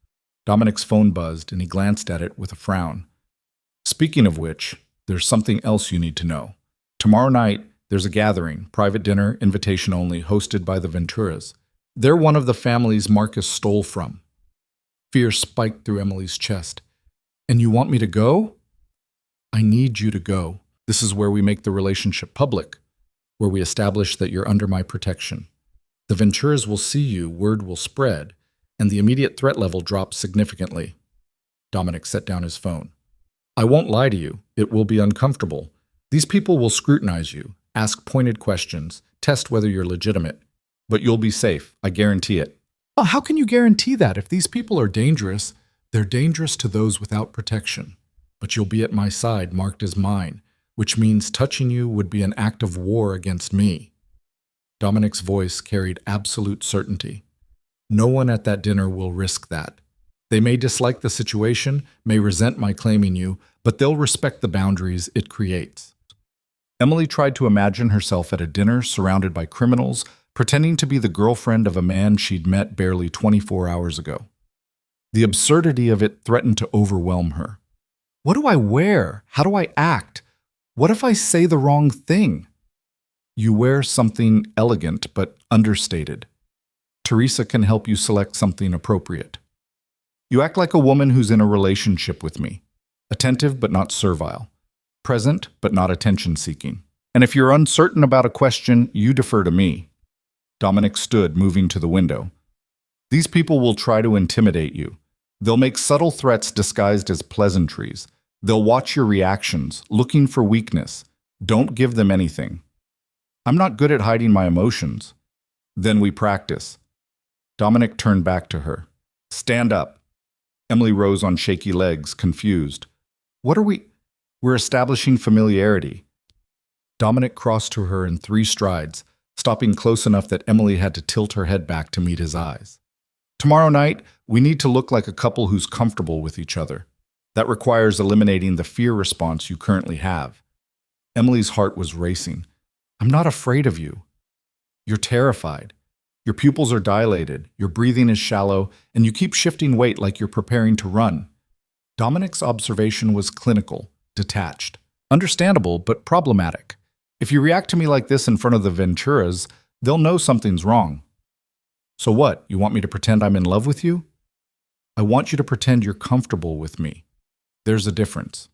Dominic's phone buzzed, and he glanced at it with a frown. "Speaking of which, there's something else you need to know. Tomorrow night, there's a gathering, private dinner, invitation only, hosted by the Venturas. They're one of the families Marcus stole from." Fear spiked through Emily's chest. "And you want me to go?" "I need you to go. This is where we make the relationship public, where we establish that you're under my protection. The Venturas will see you, word will spread, and the immediate threat level drops significantly." Dominic set down his phone. "I won't lie to you. It will be uncomfortable. These people will scrutinize you, ask pointed questions, test whether you're legitimate. But you'll be safe. I guarantee it." "Well, how can you guarantee that? If these people are dangerous, they're dangerous to those without protection. But you'll be at my side, marked as mine, which means touching you would be an act of war against me." Dominic's voice carried absolute certainty. "No one at that dinner will risk that. They may dislike the situation, may resent my claiming you, but they'll respect the boundaries it creates." Emily tried to imagine herself at a dinner surrounded by criminals, pretending to be the girlfriend of a man she'd met barely 24 hours ago. The absurdity of it threatened to overwhelm her. What do I wear? How do I act? What if I say the wrong thing? You wear something elegant but understated. Teresa can help you select something appropriate. You act like a woman who's in a relationship with me, attentive but not servile, present but not attention-seeking. And if you're uncertain about a question, you defer to me. Dominic stood, moving to the window. "These people will try to intimidate you. They'll make subtle threats disguised as pleasantries. They'll watch your reactions, looking for weakness. Don't give them anything." "I'm not good at hiding my emotions." "Then we practice." Dominic turned back to her. "Stand up." Emily rose on shaky legs, confused. "What are we—" "We're establishing familiarity." Dominic crossed to her in 3 strides, stopping close enough that Emily had to tilt her head back to meet his eyes. "Tomorrow night, we need to look like a couple who's comfortable with each other. That requires eliminating the fear response you currently have." Emily's heart was racing. "I'm not afraid of you." "You're terrified. Your pupils are dilated, your breathing is shallow, and you keep shifting weight like you're preparing to run." Dominic's observation was clinical, detached. Understandable, but problematic. "If you react to me like this in front of the Venturas, they'll know something's wrong." "So what? You want me to pretend I'm in love with you?" "I want you to pretend you're comfortable with me. There's a difference."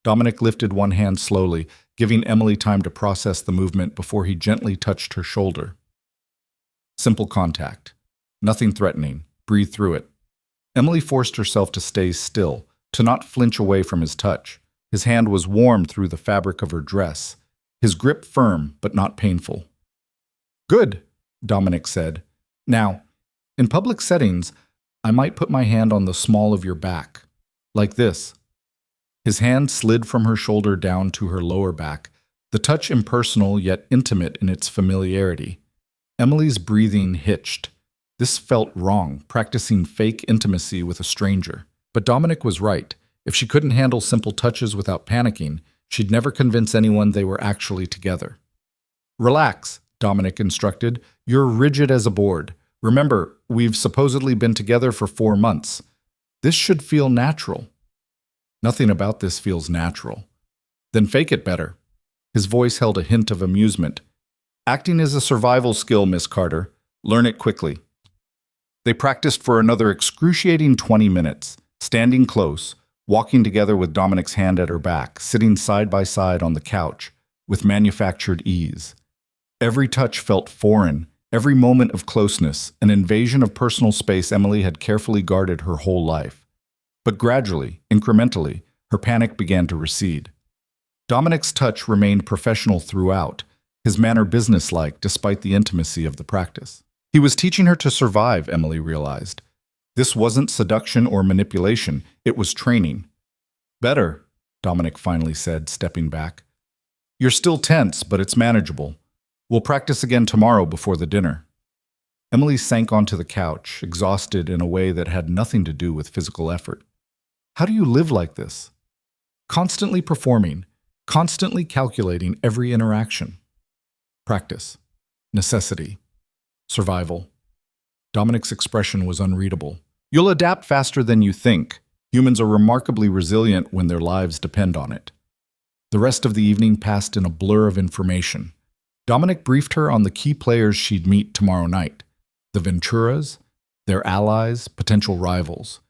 Dominic lifted one hand slowly, giving Emily time to process the movement before he gently touched her shoulder. Simple contact. Nothing threatening. Breathe through it. Emily forced herself to stay still, to not flinch away from his touch. His hand was warm through the fabric of her dress, his grip firm but not painful. "Good," Dominic said. "Now, in public settings, I might put my hand on the small of your back, like this." His hand slid from her shoulder down to her lower back, the touch impersonal yet intimate in its familiarity. Emily's breathing hitched. This felt wrong, practicing fake intimacy with a stranger. But Dominic was right. If she couldn't handle simple touches without panicking, she'd never convince anyone they were actually together. "Relax," Dominic instructed. "You're rigid as a board. Remember, we've supposedly been together for 4 months. This should feel natural. Nothing about this feels natural. Then fake it better. His voice held a hint of amusement. Acting is a survival skill, Miss Carter. Learn it quickly. They practiced for another excruciating 20 minutes, standing close, walking together with Dominic's hand at her back, sitting side by side on the couch, with manufactured ease. Every touch felt foreign, every moment of closeness, an invasion of personal space Emily had carefully guarded her whole life. But gradually, incrementally, her panic began to recede. Dominic's touch remained professional throughout, his manner businesslike despite the intimacy of the practice. He was teaching her to survive, Emily realized. This wasn't seduction or manipulation, it was training. Better, Dominic finally said, stepping back. You're still tense, but it's manageable. We'll practice again tomorrow before the dinner. Emily sank onto the couch, exhausted in a way that had nothing to do with physical effort. How do you live like this? Constantly performing, constantly calculating every interaction. Practice. Necessity. Survival. Dominic's expression was unreadable. You'll adapt faster than you think. Humans are remarkably resilient when their lives depend on it. The rest of the evening passed in a blur of information. Dominic briefed her on the key players she'd meet tomorrow night. The Venturas, their allies, potential rivals.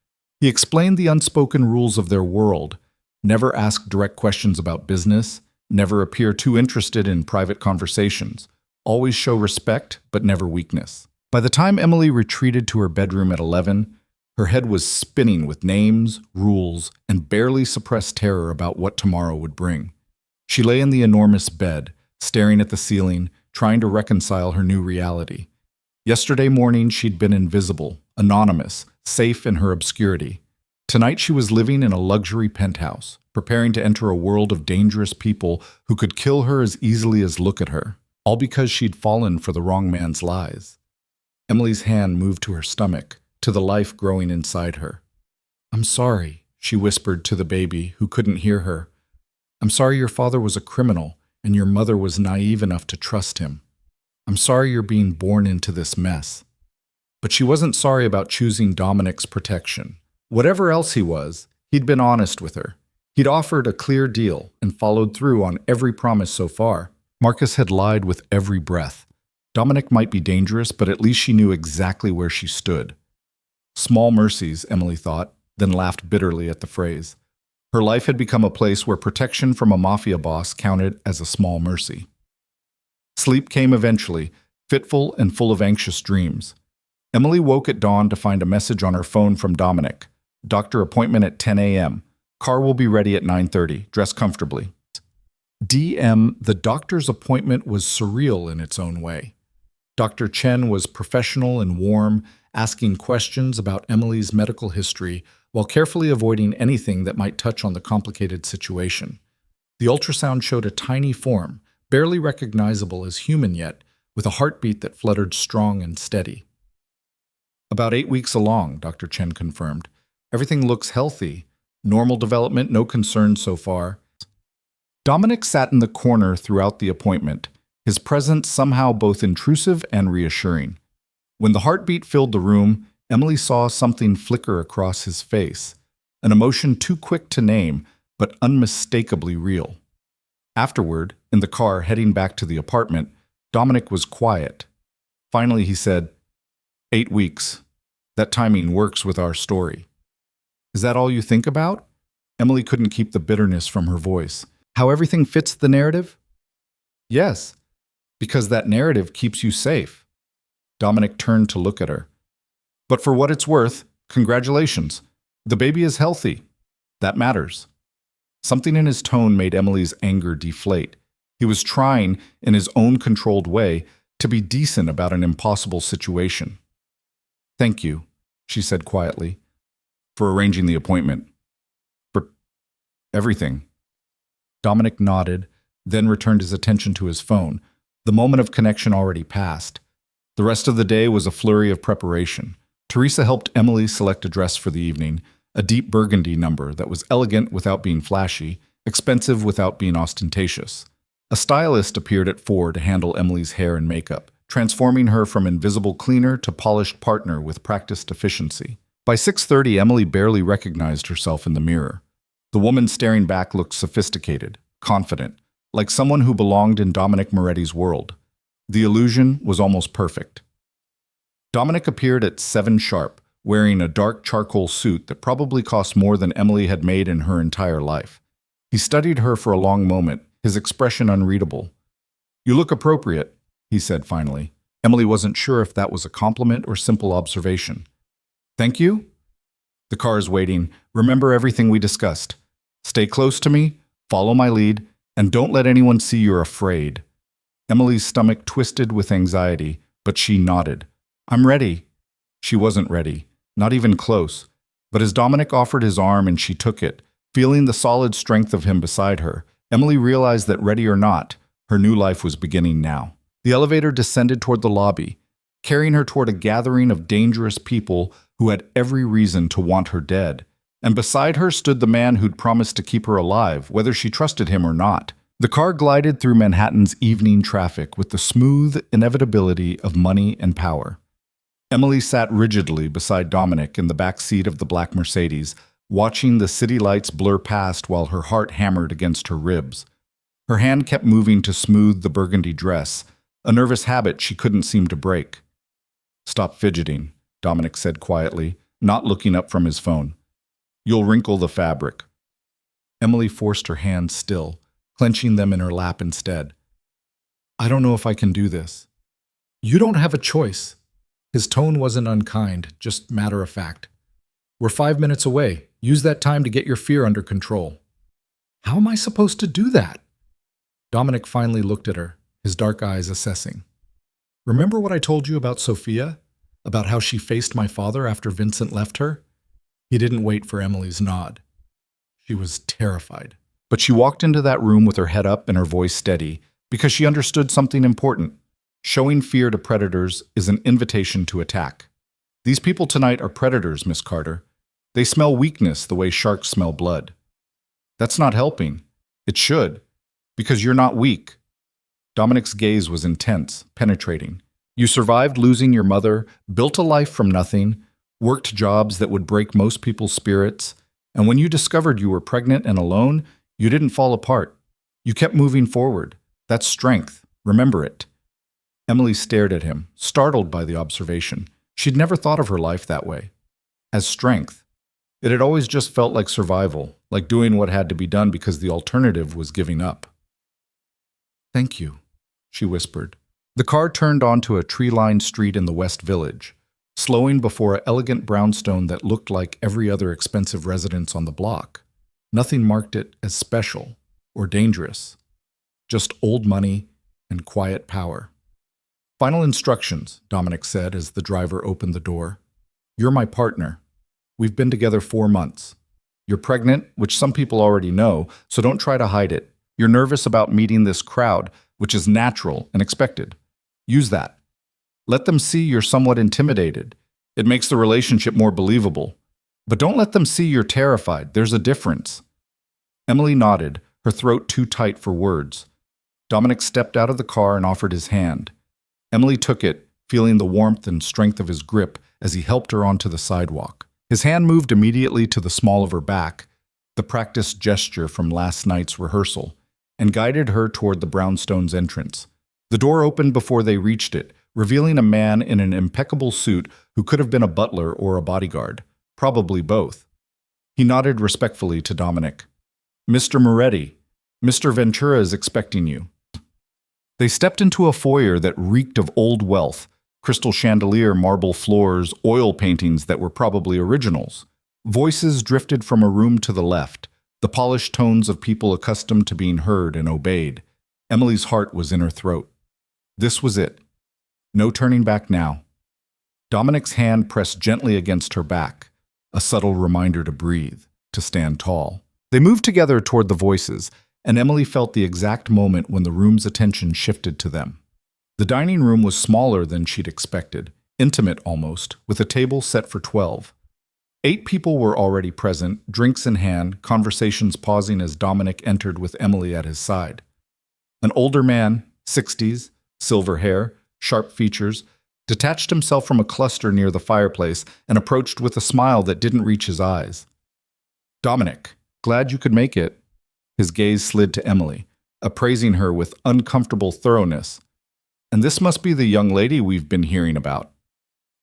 He explained the unspoken rules of their world. Never ask direct questions about business. Never appear too interested in private conversations. Always show respect, but never weakness. By the time Emily retreated to her bedroom at 11, her head was spinning with names, rules, and barely suppressed terror about what tomorrow would bring. She lay in the enormous bed, staring at the ceiling, trying to reconcile her new reality. Yesterday morning, she'd been invisible, anonymous, safe in her obscurity. Tonight, she was living in a luxury penthouse, preparing to enter a world of dangerous people who could kill her as easily as look at her, all because she'd fallen for the wrong man's lies. Emily's hand moved to her stomach, to the life growing inside her. I'm sorry, she whispered to the baby, who couldn't hear her. I'm sorry your father was a criminal, and your mother was naive enough to trust him. I'm sorry you're being born into this mess. But she wasn't sorry about choosing Dominic's protection. Whatever else he was, he'd been honest with her. He'd offered a clear deal and followed through on every promise so far. Marcus had lied with every breath. Dominic might be dangerous, but at least she knew exactly where she stood. Small mercies, Emily thought, then laughed bitterly at the phrase. Her life had become a place where protection from a mafia boss counted as a small mercy. Sleep came eventually, fitful and full of anxious dreams. Emily woke at dawn to find a message on her phone from Dominic. Doctor appointment at 10 a.m. Car will be ready at 9:30. Dress comfortably. DM, the doctor's appointment was surreal in its own way. Dr. Chen was professional and warm, asking questions about Emily's medical history while carefully avoiding anything that might touch on the complicated situation. The ultrasound showed a tiny form, barely recognizable as human yet, with a heartbeat that fluttered strong and steady. About 8 weeks along, Dr. Chen confirmed. Everything looks healthy. Normal development, no concerns so far. Dominic sat in the corner throughout the appointment, his presence somehow both intrusive and reassuring. When the heartbeat filled the room, Emily saw something flicker across his face, an emotion too quick to name, but unmistakably real. Afterward, in the car heading back to the apartment, Dominic was quiet. Finally, he said, 8 weeks. That timing works with our story. Is that all you think about? Emily couldn't keep the bitterness from her voice. How everything fits the narrative? Yes, because that narrative keeps you safe. Dominic turned to look at her. But for what it's worth, congratulations. The baby is healthy. That matters. Something in his tone made Emily's anger deflate. He was trying, in his own controlled way, to be decent about an impossible situation. Thank you, she said quietly, for arranging the appointment. For everything. Dominic nodded, then returned his attention to his phone. The moment of connection already passed. The rest of the day was a flurry of preparation. Teresa helped Emily select a dress for the evening, a deep burgundy number that was elegant without being flashy, expensive without being ostentatious. A stylist appeared at 4 to handle Emily's hair and makeup, transforming her from invisible cleaner to polished partner with practiced efficiency. By 6:30, Emily barely recognized herself in the mirror. The woman staring back looked sophisticated, confident, like someone who belonged in Dominic Moretti's world. The illusion was almost perfect. Dominic appeared at 7 sharp, wearing a dark charcoal suit that probably cost more than Emily had made in her entire life. He studied her for a long moment, his expression unreadable. "You look appropriate," he said finally. Emily wasn't sure if that was a compliment or simple observation. "Thank you?" "The car is waiting. Remember everything we discussed. Stay close to me, follow my lead, and don't let anyone see you're afraid." Emily's stomach twisted with anxiety, but she nodded. "I'm ready." She wasn't ready, not even close. But as Dominic offered his arm and she took it, feeling the solid strength of him beside her, Emily realized that ready or not, her new life was beginning now. The elevator descended toward the lobby, carrying her toward a gathering of dangerous people who had every reason to want her dead. And beside her stood the man who'd promised to keep her alive, whether she trusted him or not. The car glided through Manhattan's evening traffic with the smooth inevitability of money and power. Emily sat rigidly beside Dominic in the back seat of the black Mercedes, watching the city lights blur past while her heart hammered against her ribs. Her hand kept moving to smooth the burgundy dress, a nervous habit she couldn't seem to break. "Stop fidgeting," Dominic said quietly, not looking up from his phone. "You'll wrinkle the fabric." Emily forced her hands still, clenching them in her lap instead. "I don't know if I can do this." "You don't have a choice." His tone wasn't unkind, just matter of fact. "We're 5 minutes away. Use that time to get your fear under control." "How am I supposed to do that?" Dominic finally looked at her, his dark eyes assessing. "Remember what I told you about Sophia? About how she faced my father after Vincent left her?" He didn't wait for Emily's nod. She was terrified. But she walked into that room with her head up and her voice steady, because she understood something important. Showing fear to predators is an invitation to attack. These people tonight are predators, Miss Carter. They smell weakness the way sharks smell blood. That's not helping. It should, because you're not weak. Dominic's gaze was intense, penetrating. You survived losing your mother, built a life from nothing, worked jobs that would break most people's spirits, and when you discovered you were pregnant and alone, you didn't fall apart. You kept moving forward. That's strength. Remember it. Emily stared at him, startled by the observation. She'd never thought of her life that way. As strength. It had always just felt like survival, like doing what had to be done because the alternative was giving up. "Thank you," she whispered. The car turned onto a tree-lined street in the West Village, slowing before an elegant brownstone that looked like every other expensive residence on the block. Nothing marked it as special or dangerous, just old money and quiet power. "Final instructions," Dominic said as the driver opened the door. "You're my partner. We've been together 4 months. You're pregnant, which some people already know, so don't try to hide it. You're nervous about meeting this crowd, which is natural and expected. Use that. Let them see you're somewhat intimidated. It makes the relationship more believable. But don't let them see you're terrified. There's a difference." Emily nodded, her throat too tight for words. Dominic stepped out of the car and offered his hand. Emily took it, feeling the warmth and strength of his grip as he helped her onto the sidewalk. His hand moved immediately to the small of her back, the practiced gesture from last night's rehearsal, and guided her toward the brownstone's entrance. The door opened before they reached it, revealing a man in an impeccable suit who could have been a butler or a bodyguard, probably both. He nodded respectfully to Dominic. "Mr. Moretti, Mr. Ventura is expecting you." They stepped into a foyer that reeked of old wealth, crystal chandelier, marble floors, oil paintings that were probably originals. Voices drifted from a room to the left, the polished tones of people accustomed to being heard and obeyed. Emily's heart was in her throat. This was it. No turning back now. Dominic's hand pressed gently against her back, a subtle reminder to breathe, to stand tall. They moved together toward the voices, and Emily felt the exact moment when the room's attention shifted to them. The dining room was smaller than she'd expected, intimate almost, with a table set for 12. 8 people were already present, drinks in hand, conversations pausing as Dominic entered with Emily at his side. An older man, 60s, silver hair, sharp features, detached himself from a cluster near the fireplace, and approached with a smile that didn't reach his eyes. "Dominic, glad you could make it." His gaze slid to Emily, appraising her with uncomfortable thoroughness. "And this must be the young lady we've been hearing about."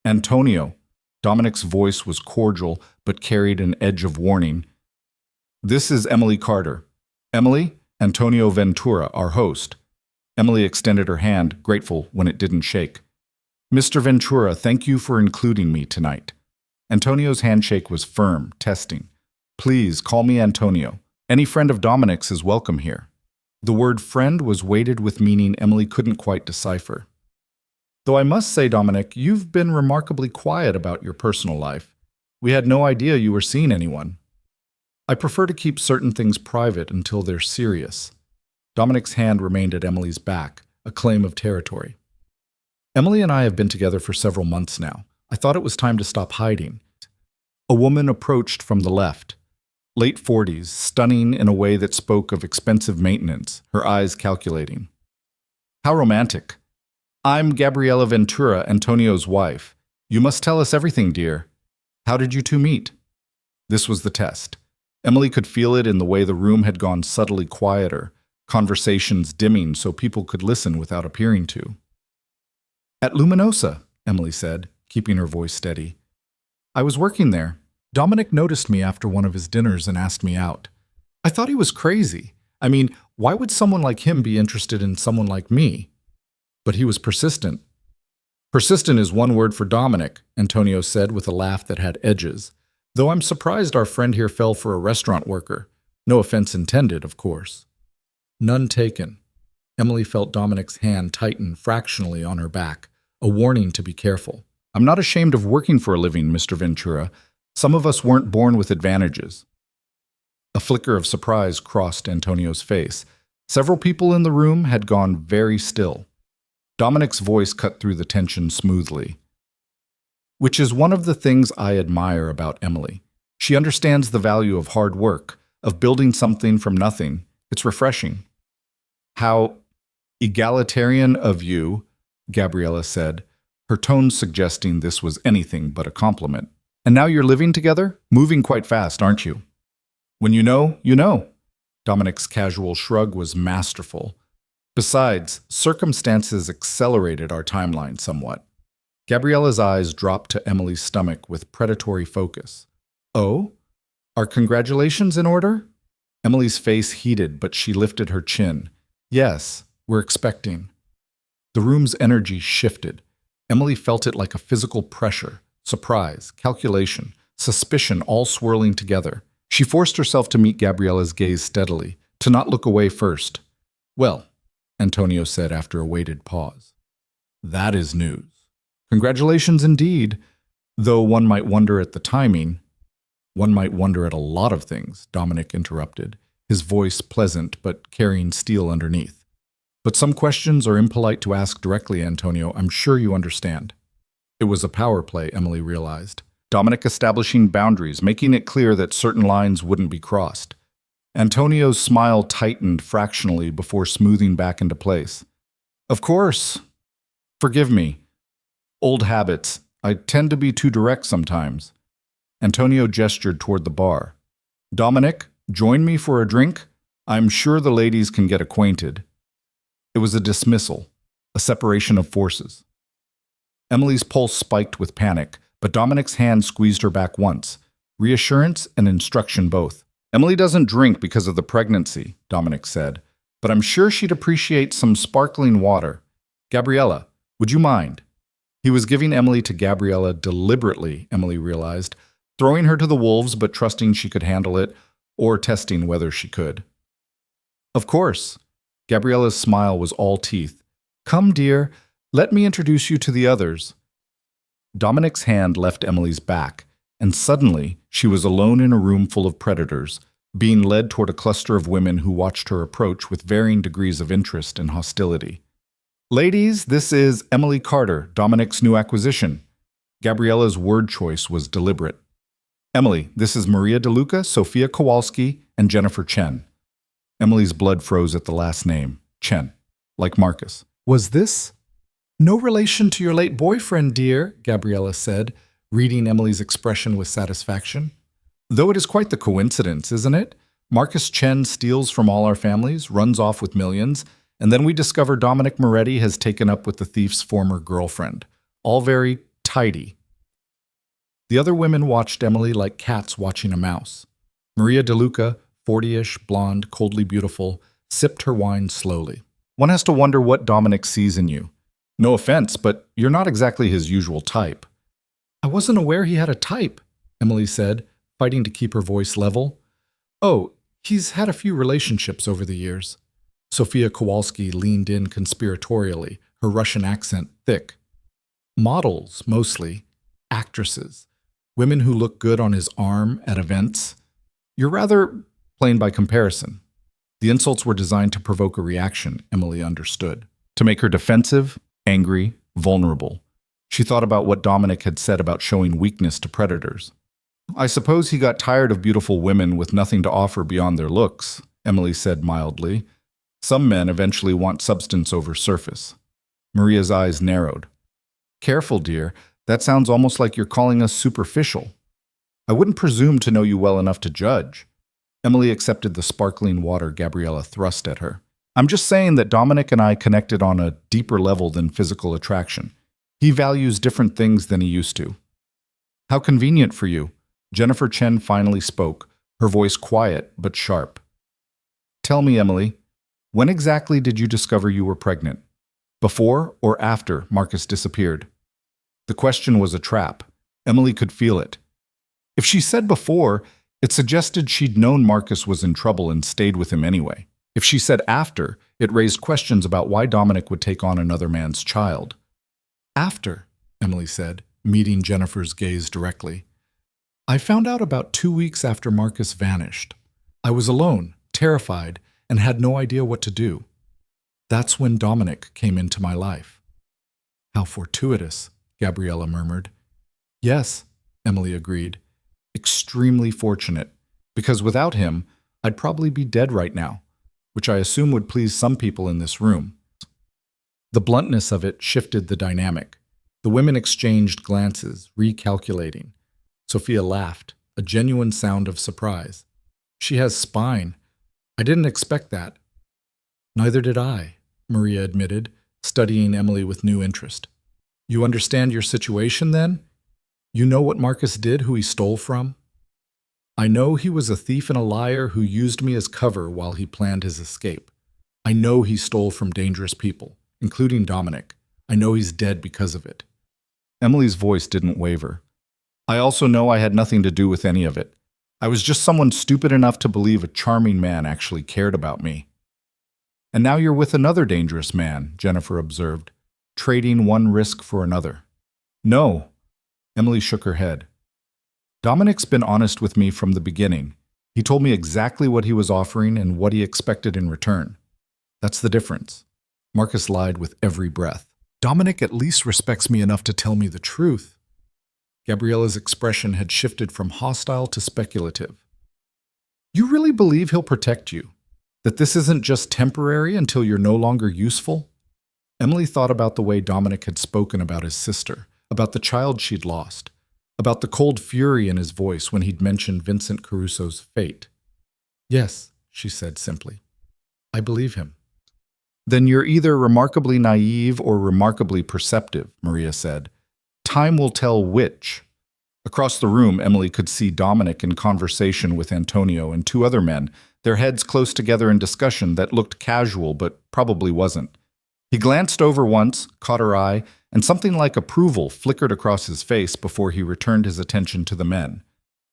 "Antonio." Dominic's voice was cordial, but carried an edge of warning. "This is Emily Carter. Emily, Antonio Ventura, our host." Emily extended her hand, grateful when it didn't shake. "Mr. Ventura, thank you for including me tonight." Antonio's handshake was firm, testing. "Please, call me Antonio. Any friend of Dominic's is welcome here." The word friend was weighted with meaning Emily couldn't quite decipher. "Though I must say, Dominic, you've been remarkably quiet about your personal life. We had no idea you were seeing anyone." "I prefer to keep certain things private until they're serious." Dominic's hand remained at Emily's back, a claim of territory. "Emily and I have been together for several months now. I thought it was time to stop hiding." A woman approached from the left. Late 40s, stunning in a way that spoke of expensive maintenance, her eyes calculating. "How romantic. I'm Gabriela Ventura, Antonio's wife. You must tell us everything, dear. How did you two meet?" This was the test. Emily could feel it in the way the room had gone subtly quieter, conversations dimming so people could listen without appearing to. "At Luminosa," Emily said, keeping her voice steady. "I was working there. Dominic noticed me after one of his dinners and asked me out. I thought he was crazy. I mean, why would someone like him be interested in someone like me? But he was persistent." "Persistent is one word for Dominic," Antonio said with a laugh that had edges. "Though I'm surprised our friend here fell for a restaurant worker. No offense intended, of course." "None taken." Emily felt Dominic's hand tighten fractionally on her back, a warning to be careful. "I'm not ashamed of working for a living, Mr. Ventura. Some of us weren't born with advantages." A flicker of surprise crossed Antonio's face. Several people in the room had gone very still. Dominic's voice cut through the tension smoothly. "Which is one of the things I admire about Emily. She understands the value of hard work, of building something from nothing. It's refreshing." "How egalitarian of you," Gabriela said, her tone suggesting this was anything but a compliment. "And now you're living together? Moving quite fast, aren't you?" "When you know, you know." Dominic's casual shrug was masterful. "Besides, circumstances accelerated our timeline somewhat." Gabriela's eyes dropped to Emily's stomach with predatory focus. "Oh? Are congratulations in order?" Emily's face heated, but she lifted her chin. "Yes, we're expecting." The room's energy shifted. Emily felt it like a physical pressure. Surprise, calculation, suspicion all swirling together. She forced herself to meet Gabriela's gaze steadily, to not look away first. "Well," Antonio said after a weighted pause, "that is news." "Congratulations indeed, though one might wonder at the timing." "One might wonder at a lot of things," Dominic interrupted, his voice pleasant but carrying steel underneath. "But some questions are impolite to ask directly, Antonio. I'm sure you understand." It was a power play, Emily realized. Dominic establishing boundaries, making it clear that certain lines wouldn't be crossed. Antonio's smile tightened fractionally before smoothing back into place. "Of course. Forgive me. Old habits. I tend to be too direct sometimes." Antonio gestured toward the bar. "Dominic, join me for a drink? I'm sure the ladies can get acquainted." It was a dismissal, a separation of forces. Emily's pulse spiked with panic, but Dominic's hand squeezed her back once. Reassurance and instruction both. "Emily doesn't drink because of the pregnancy," Dominic said, "but I'm sure she'd appreciate some sparkling water. Gabriela, would you mind?" He was giving Emily to Gabriela deliberately, Emily realized, throwing her to the wolves but trusting she could handle it, or testing whether she could. "Of course." Gabriela's smile was all teeth. "Come, dear. Let me introduce you to the others." Dominic's hand left Emily's back, and suddenly she was alone in a room full of predators, being led toward a cluster of women who watched her approach with varying degrees of interest and hostility. "Ladies, this is Emily Carter, Dominic's new acquisition." Gabriela's word choice was deliberate. "Emily, this is Maria DeLuca, Sophia Kowalski, and Jennifer Chen." Emily's blood froze at the last name, Chen, like Marcus. Was this? No relation to your late boyfriend, dear, Gabriella said, reading Emily's expression with satisfaction. Though it is quite the coincidence, isn't it? Marcus Chen steals from all our families, runs off with millions, and then we discover Dominic Moretti has taken up with the thief's former girlfriend. All very tidy. The other women watched Emily like cats watching a mouse. Maria DeLuca, 40-ish, blonde, coldly beautiful, sipped her wine slowly. One has to wonder what Dominic sees in you. No offense, but you're not exactly his usual type. I wasn't aware he had a type, Emily said, fighting to keep her voice level. Oh, he's had a few relationships over the years. Sophia Kowalski leaned in conspiratorially, her Russian accent thick. Models, mostly. Actresses. Women who look good on his arm at events. You're rather plain by comparison. The insults were designed to provoke a reaction, Emily understood. To make her defensive, angry, vulnerable. She thought about what Dominic had said about showing weakness to predators. I suppose he got tired of beautiful women with nothing to offer beyond their looks, Emily said mildly. Some men eventually want substance over surface. Maria's eyes narrowed. Careful, dear. That sounds almost like you're calling us superficial. I wouldn't presume to know you well enough to judge. Emily accepted the sparkling water Gabriella thrust at her. I'm just saying that Dominic and I connected on a deeper level than physical attraction. He values different things than he used to. How convenient for you. Jennifer Chen finally spoke, her voice quiet but sharp. Tell me, Emily, when exactly did you discover you were pregnant? Before or after Marcus disappeared? The question was a trap. Emily could feel it. If she said before, it suggested she'd known Marcus was in trouble and stayed with him anyway. If she said after, it raised questions about why Dominic would take on another man's child. After, Emily said, meeting Jennifer's gaze directly. I found out about 2 weeks after Marcus vanished. I was alone, terrified, and had no idea what to do. That's when Dominic came into my life. How fortuitous, Gabriella murmured. Yes, Emily agreed. Extremely fortunate, because without him, I'd probably be dead right now, which I assume would please some people in this room. The bluntness of it shifted the dynamic. The women exchanged glances, recalculating. Sophia laughed, a genuine sound of surprise. She has spine. I didn't expect that. Neither did I, Maria admitted, studying Emily with new interest. You understand your situation, then? You know what Marcus did, who he stole from? I know he was a thief and a liar who used me as cover while he planned his escape. I know he stole from dangerous people, including Dominic. I know he's dead because of it. Emily's voice didn't waver. I also know I had nothing to do with any of it. I was just someone stupid enough to believe a charming man actually cared about me. And now you're with another dangerous man, Jennifer observed, trading one risk for another. No. Emily shook her head. Dominic's been honest with me from the beginning. He told me exactly what he was offering and what he expected in return. That's the difference. Marcus lied with every breath. Dominic at least respects me enough to tell me the truth. Gabriella's expression had shifted from hostile to speculative. You really believe he'll protect you? That this isn't just temporary until you're no longer useful? Emily thought about the way Dominic had spoken about his sister, about the child she'd lost, about the cold fury in his voice when he'd mentioned Vincent Caruso's fate. Yes, she said simply. I believe him. Then you're either remarkably naive or remarkably perceptive, Maria said. Time will tell which. Across the room, Emily could see Dominic in conversation with Antonio and two other men, their heads close together in discussion that looked casual but probably wasn't. He glanced over once, caught her eye, and something like approval flickered across his face before he returned his attention to the men.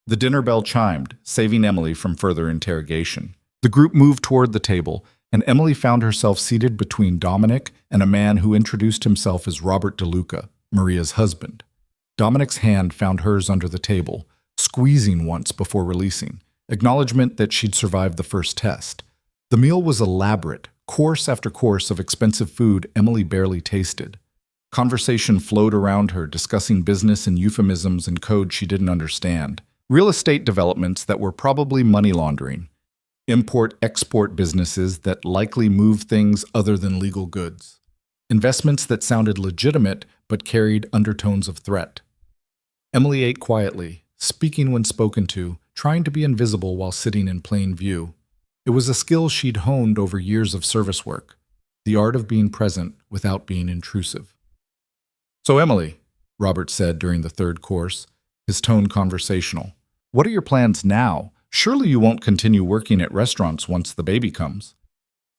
The dinner bell chimed, saving Emily from further interrogation. The group moved toward the table, and Emily found herself seated between Dominic and a man who introduced himself as Robert DeLuca, Maria's husband. Dominic's hand found hers under the table, squeezing once before releasing, acknowledgement that she'd survived the first test. The meal was elaborate, course after course of expensive food Emily barely tasted. Conversation flowed around her, discussing business and euphemisms and code she didn't understand. Real estate developments that were probably money laundering. Import-export businesses that likely moved things other than legal goods. investments that sounded legitimate but carried undertones of threat. Emily ate quietly, speaking when spoken to, trying to be invisible while sitting in plain view. It was a skill she'd honed over years of service work, the art of being present without being intrusive. "So, Emily," Robert said during the third course, his tone conversational, "what are your plans now? Surely you won't continue working at restaurants once the baby comes."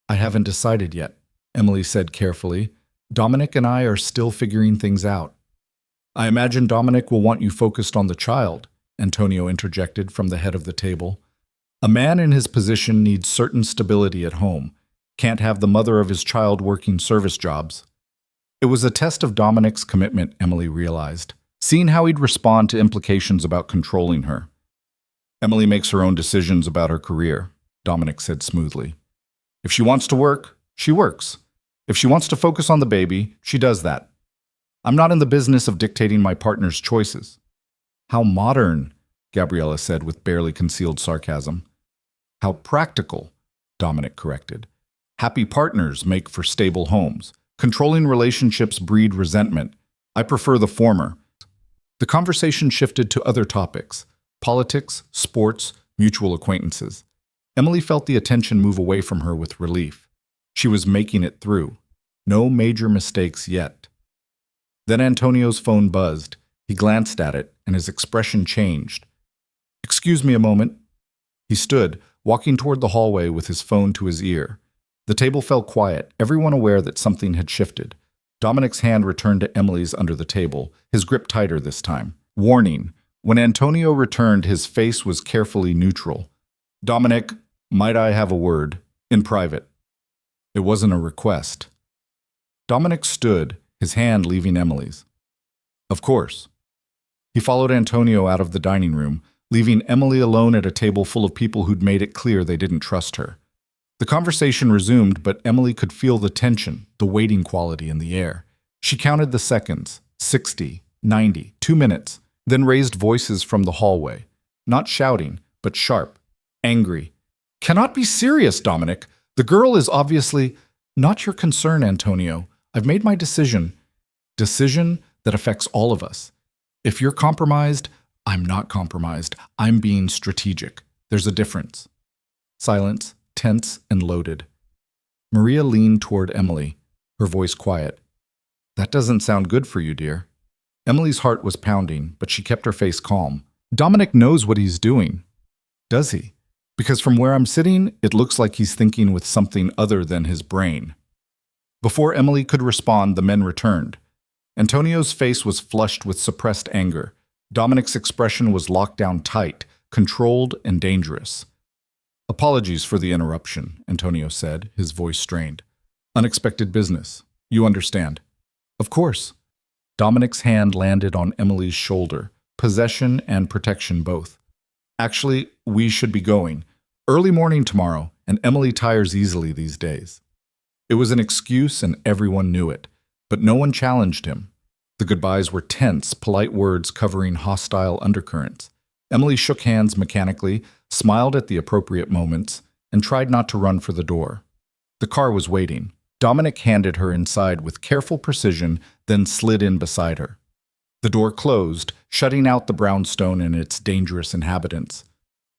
"I haven't decided yet," Emily said carefully. "Dominic and I are still figuring things out." "I imagine Dominic will want you focused on the child," Antonio interjected from the head of the table. "A man in his position needs certain stability at home. Can't have the mother of his child working service jobs." It was a test of Dominic's commitment, Emily realized, seeing how he'd respond to implications about controlling her. "Emily makes her own decisions about her career," Dominic said smoothly. "If she wants to work, she works. If she wants to focus on the baby, she does that. I'm not in the business of dictating my partner's choices." "How modern," Gabriella said with barely concealed sarcasm. "How practical," Dominic corrected. "Happy partners make for stable homes. Controlling relationships breed resentment. I prefer the former." The conversation shifted to other topics: politics, sports, mutual acquaintances. Emily felt the attention move away from her with relief. She was making it through. No major mistakes yet. Then Antonio's phone buzzed. He glanced at it, and his expression changed. "Excuse me a moment." He stood, walking toward the hallway with his phone to his ear. The table fell quiet, everyone aware that something had shifted. Dominic's hand returned to Emily's under the table, his grip tighter this time. Warning. When Antonio returned, his face was carefully neutral. "Dominic, might I have a word? In private." It wasn't a request. Dominic stood, his hand leaving Emily's. "Of course." He followed Antonio out of the dining room, leaving Emily alone at a table full of people who'd made it clear they didn't trust her. The conversation resumed, but Emily could feel the tension, the waiting quality in the air. She counted the seconds: 60, 90, 2 minutes, then raised voices from the hallway. Not shouting, but sharp, angry. "Cannot be serious, Dominic. The girl is obviously—" "Not your concern, Antonio. I've made my decision. Decision that affects all of us. If you're compromised, I'm not compromised. I'm being strategic. There's a difference." Silence, tense and loaded. Maria leaned toward Emily, her voice quiet. "That doesn't sound good for you, dear." Emily's heart was pounding, but she kept her face calm. "Dominic knows what he's doing." "Does he?" "Because from where I'm sitting, it looks like he's thinking with something other than his brain." Before Emily could respond, the men returned. Antonio's face was flushed with suppressed anger. Dominic's expression was locked down tight, controlled and dangerous. "Apologies for the interruption," Antonio said, his voice strained. "Unexpected business. You understand." "Of course." Dominic's hand landed on Emily's shoulder, possession and protection both. "Actually, we should be going. Early morning tomorrow, and Emily tires easily these days." It was an excuse and everyone knew it, but no one challenged him. The goodbyes were tense, polite words covering hostile undercurrents. Emily shook hands mechanically, smiled at the appropriate moments, and tried not to run for the door. The car was waiting. Dominic handed her inside with careful precision, then slid in beside her. The door closed, shutting out the brownstone and its dangerous inhabitants.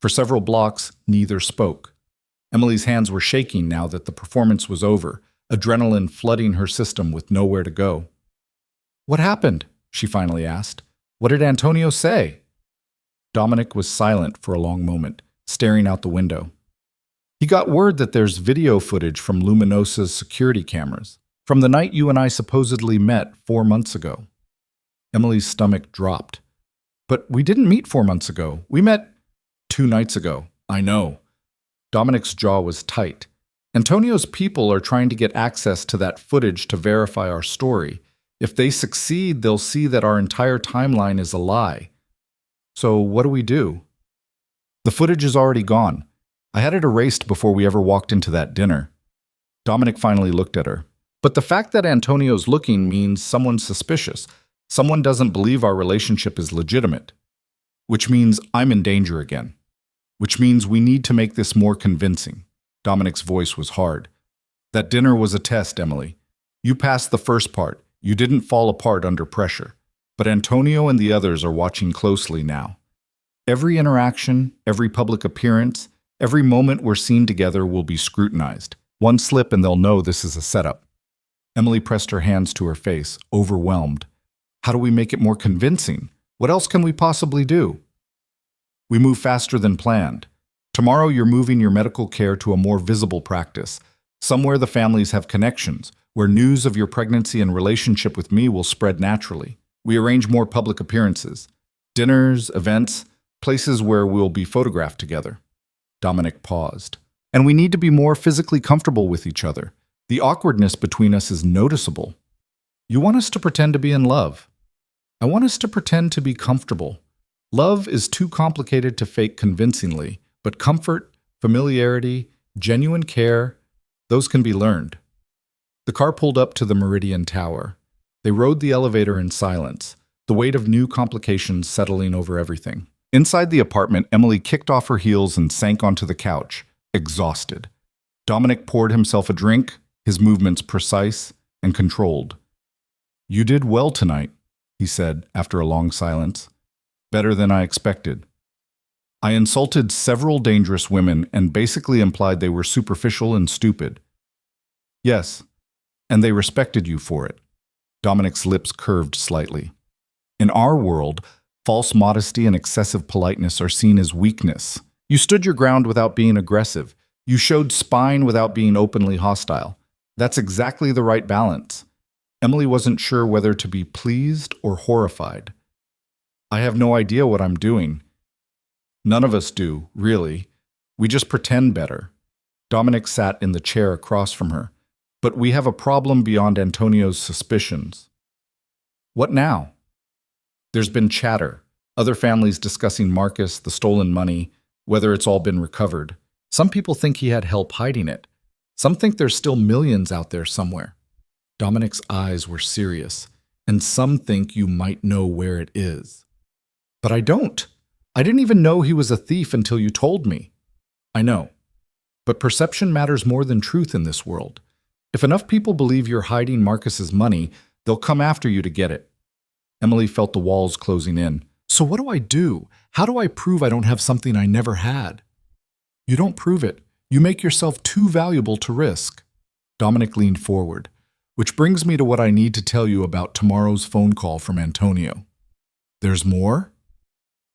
For several blocks, neither spoke. Emily's hands were shaking now that the performance was over, adrenaline flooding her system with nowhere to go. "What happened?" she finally asked. "What did Antonio say?" Dominic was silent for a long moment, staring out the window. "He got word that there's video footage from Luminosa's security cameras, from the night you and I supposedly met 4 months ago." Emily's stomach dropped. "But we didn't meet 4 months ago. We met 2 nights ago." "I know." Dominic's jaw was tight. "Antonio's people are trying to get access to that footage to verify our story. If they succeed, they'll see that our entire timeline is a lie. So what do we do?" "The footage is already gone. I had it erased before we ever walked into that dinner." Dominic finally looked at her. "But the fact that Antonio's looking means someone's suspicious. Someone doesn't believe our relationship is legitimate. Which means I'm in danger again. Which means we need to make this more convincing." Dominic's voice was hard. "That dinner was a test, Emily. You passed the first part. You didn't fall apart under pressure. But Antonio and the others are watching closely now. Every interaction, every public appearance, every moment we're seen together will be scrutinized. One slip and they'll know this is a setup. Emily pressed her hands to her face, overwhelmed. How do we make it more convincing? What else can we possibly do? We move faster than planned. Tomorrow you're moving your medical care to a more visible practice, somewhere the families have connections, where news of your pregnancy and relationship with me will spread naturally. We arrange more public appearances, dinners, events, places where we'll be photographed together. Dominic paused. And we need to be more physically comfortable with each other. The awkwardness between us is noticeable. You want us to pretend to be in love. I want us to pretend to be comfortable. Love is too complicated to fake convincingly, but comfort, familiarity, genuine care, those can be learned. The car pulled up to the Meridian Tower. They rode the elevator in silence, the weight of new complications settling over everything. Inside the apartment, Emily kicked off her heels and sank onto the couch, exhausted. Dominic poured himself a drink, his movements precise and controlled. You did well tonight, he said after a long silence. Better than I expected. I insulted several dangerous women and basically implied they were superficial and stupid. Yes, and they respected you for it. Dominic's lips curved slightly. In our world, false modesty and excessive politeness are seen as weakness. You stood your ground without being aggressive. You showed spine without being openly hostile. That's exactly the right balance. Emily wasn't sure whether to be pleased or horrified. I have no idea what I'm doing. None of us do, really. We just pretend better. Dominic sat in the chair across from her. But we have a problem beyond Antonio's suspicions. What now? There's been chatter. Other families discussing Marcus, the stolen money, whether it's all been recovered. Some people think he had help hiding it. Some think there's still millions out there somewhere. Dominic's eyes were serious, and some think you might know where it is. But I don't. I didn't even know he was a thief until you told me. I know. But perception matters more than truth in this world. If enough people believe you're hiding Marcus's money, they'll come after you to get it. Emily felt the walls closing in. So what do I do? How do I prove I don't have something I never had? You don't prove it. You make yourself too valuable to risk. Dominic leaned forward, which brings me to what I need to tell you about tomorrow's phone call from Antonio. There's more?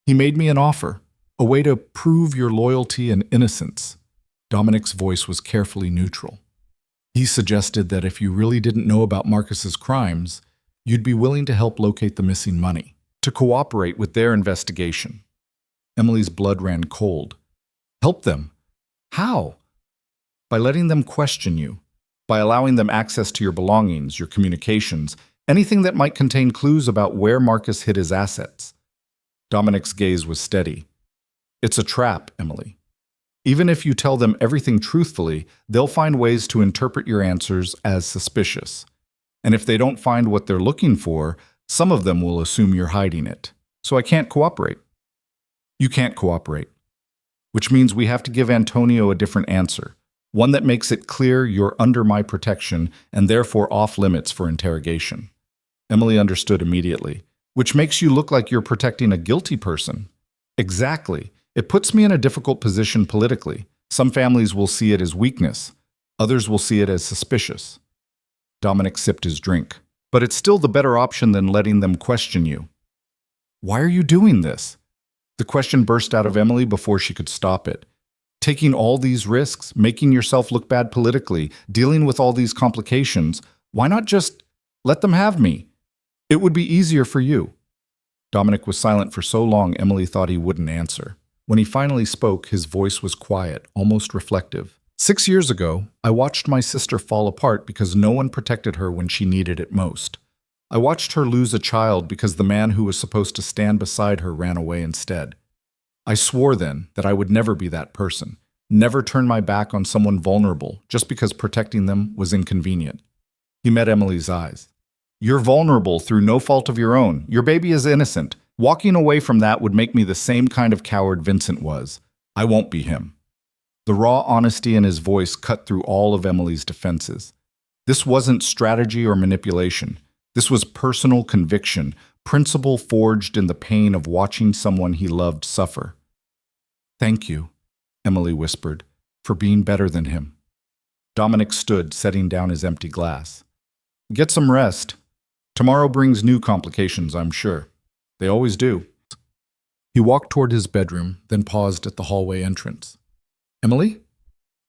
He made me an offer, a way to prove your loyalty and innocence. Dominic's voice was carefully neutral. He suggested that if you really didn't know about Marcus's crimes, you'd be willing to help locate the missing money, to cooperate with their investigation. Emily's blood ran cold. Help them? How? By letting them question you, by allowing them access to your belongings, your communications, anything that might contain clues about where Marcus hid his assets. Dominic's gaze was steady. It's a trap, Emily. Even if you tell them everything truthfully, they'll find ways to interpret your answers as suspicious. And if they don't find what they're looking for, some of them will assume you're hiding it. So I can't cooperate. You can't cooperate. Which means we have to give Antonio a different answer, one that makes it clear you're under my protection and therefore off limits for interrogation. Emily understood immediately. Which makes you look like you're protecting a guilty person. Exactly. It puts me in a difficult position politically. Some families will see it as weakness. Others will see it as suspicious. Dominic sipped his drink. But it's still the better option than letting them question you. Why are you doing this? The question burst out of Emily before she could stop it. Taking all these risks, making yourself look bad politically, dealing with all these complications, why not just let them have me? It would be easier for you. Dominic was silent for so long Emily thought he wouldn't answer. When he finally spoke, his voice was quiet, almost reflective. 6 years ago, I watched my sister fall apart because no one protected her when she needed it most. I watched her lose a child because the man who was supposed to stand beside her ran away instead. I swore then that I would never be that person, never turn my back on someone vulnerable just because protecting them was inconvenient. He met Emily's eyes. You're vulnerable through no fault of your own. Your baby is innocent. Walking away from that would make me the same kind of coward Vincent was. I won't be him. The raw honesty in his voice cut through all of Emily's defenses. This wasn't strategy or manipulation. This was personal conviction, principle forged in the pain of watching someone he loved suffer. "Thank you," Emily whispered, "for being better than him." Dominic stood, setting down his empty glass. "Get some rest. Tomorrow brings new complications, I'm sure. They always do." He walked toward his bedroom, then paused at the hallway entrance. "Emily?"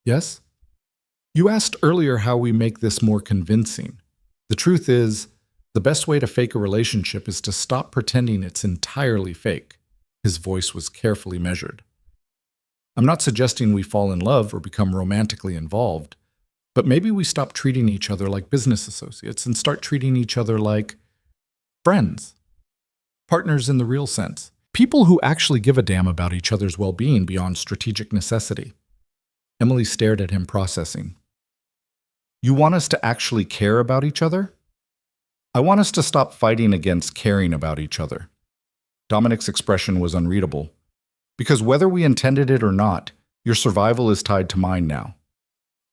"Yes?" "You asked earlier how we make this more convincing. The truth is, the best way to fake a relationship is to stop pretending it's entirely fake." His voice was carefully measured. "I'm not suggesting we fall in love or become romantically involved, but maybe we stop treating each other like business associates and start treating each other like friends. Partners in the real sense. People who actually give a damn about each other's well-being beyond strategic necessity." Emily stared at him, processing. "You want us to actually care about each other?" "I want us to stop fighting against caring about each other." Dominic's expression was unreadable. "Because whether we intended it or not, your survival is tied to mine now.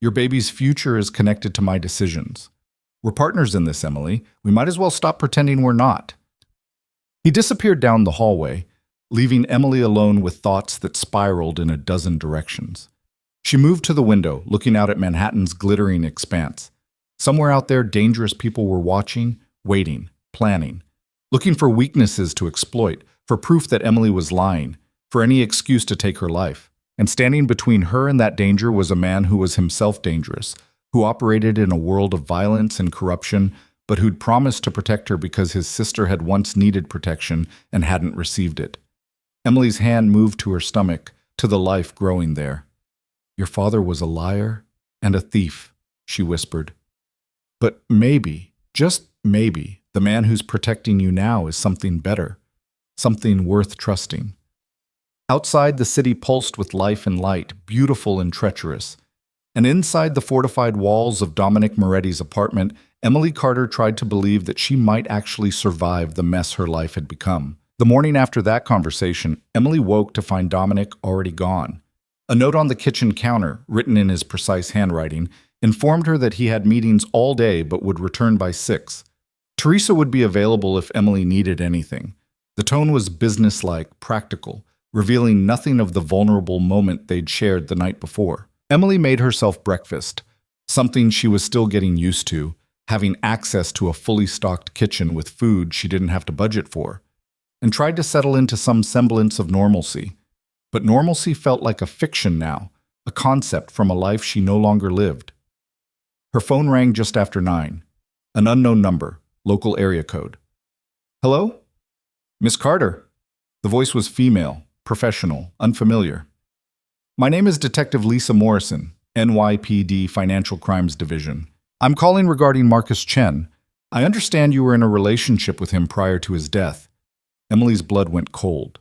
Your baby's future is connected to my decisions. We're partners in this, Emily. We might as well stop pretending we're not." He disappeared down the hallway, leaving Emily alone with thoughts that spiraled in a dozen directions. She moved to the window, looking out at Manhattan's glittering expanse. Somewhere out there, dangerous people were watching, waiting, planning, looking for weaknesses to exploit, for proof that Emily was lying, for any excuse to take her life. And standing between her and that danger was a man who was himself dangerous, who operated in a world of violence and corruption, but who'd promised to protect her because his sister had once needed protection and hadn't received it. Emily's hand moved to her stomach, to the life growing there. "Your father was a liar and a thief," she whispered. "But maybe, just maybe, the man who's protecting you now is something better, something worth trusting." Outside, the city pulsed with life and light, beautiful and treacherous. And inside the fortified walls of Dominic Moretti's apartment, Emily Carter tried to believe that she might actually survive the mess her life had become. The morning after that conversation, Emily woke to find Dominic already gone. A note on the kitchen counter, written in his precise handwriting, informed her that he had meetings all day but would return by 6. Teresa would be available if Emily needed anything. The tone was businesslike, practical, revealing nothing of the vulnerable moment they'd shared the night before. Emily made herself breakfast, something she was still getting used to, having access to a fully stocked kitchen with food she didn't have to budget for, and tried to settle into some semblance of normalcy. But normalcy felt like a fiction now, a concept from a life she no longer lived. Her phone rang just after 9. An unknown number, local area code. "Hello? Miss Carter." The voice was female, professional, unfamiliar. "My name is Detective Lisa Morrison, NYPD Financial Crimes Division. I'm calling regarding Marcus Chen. I understand you were in a relationship with him prior to his death." Emily's blood went cold.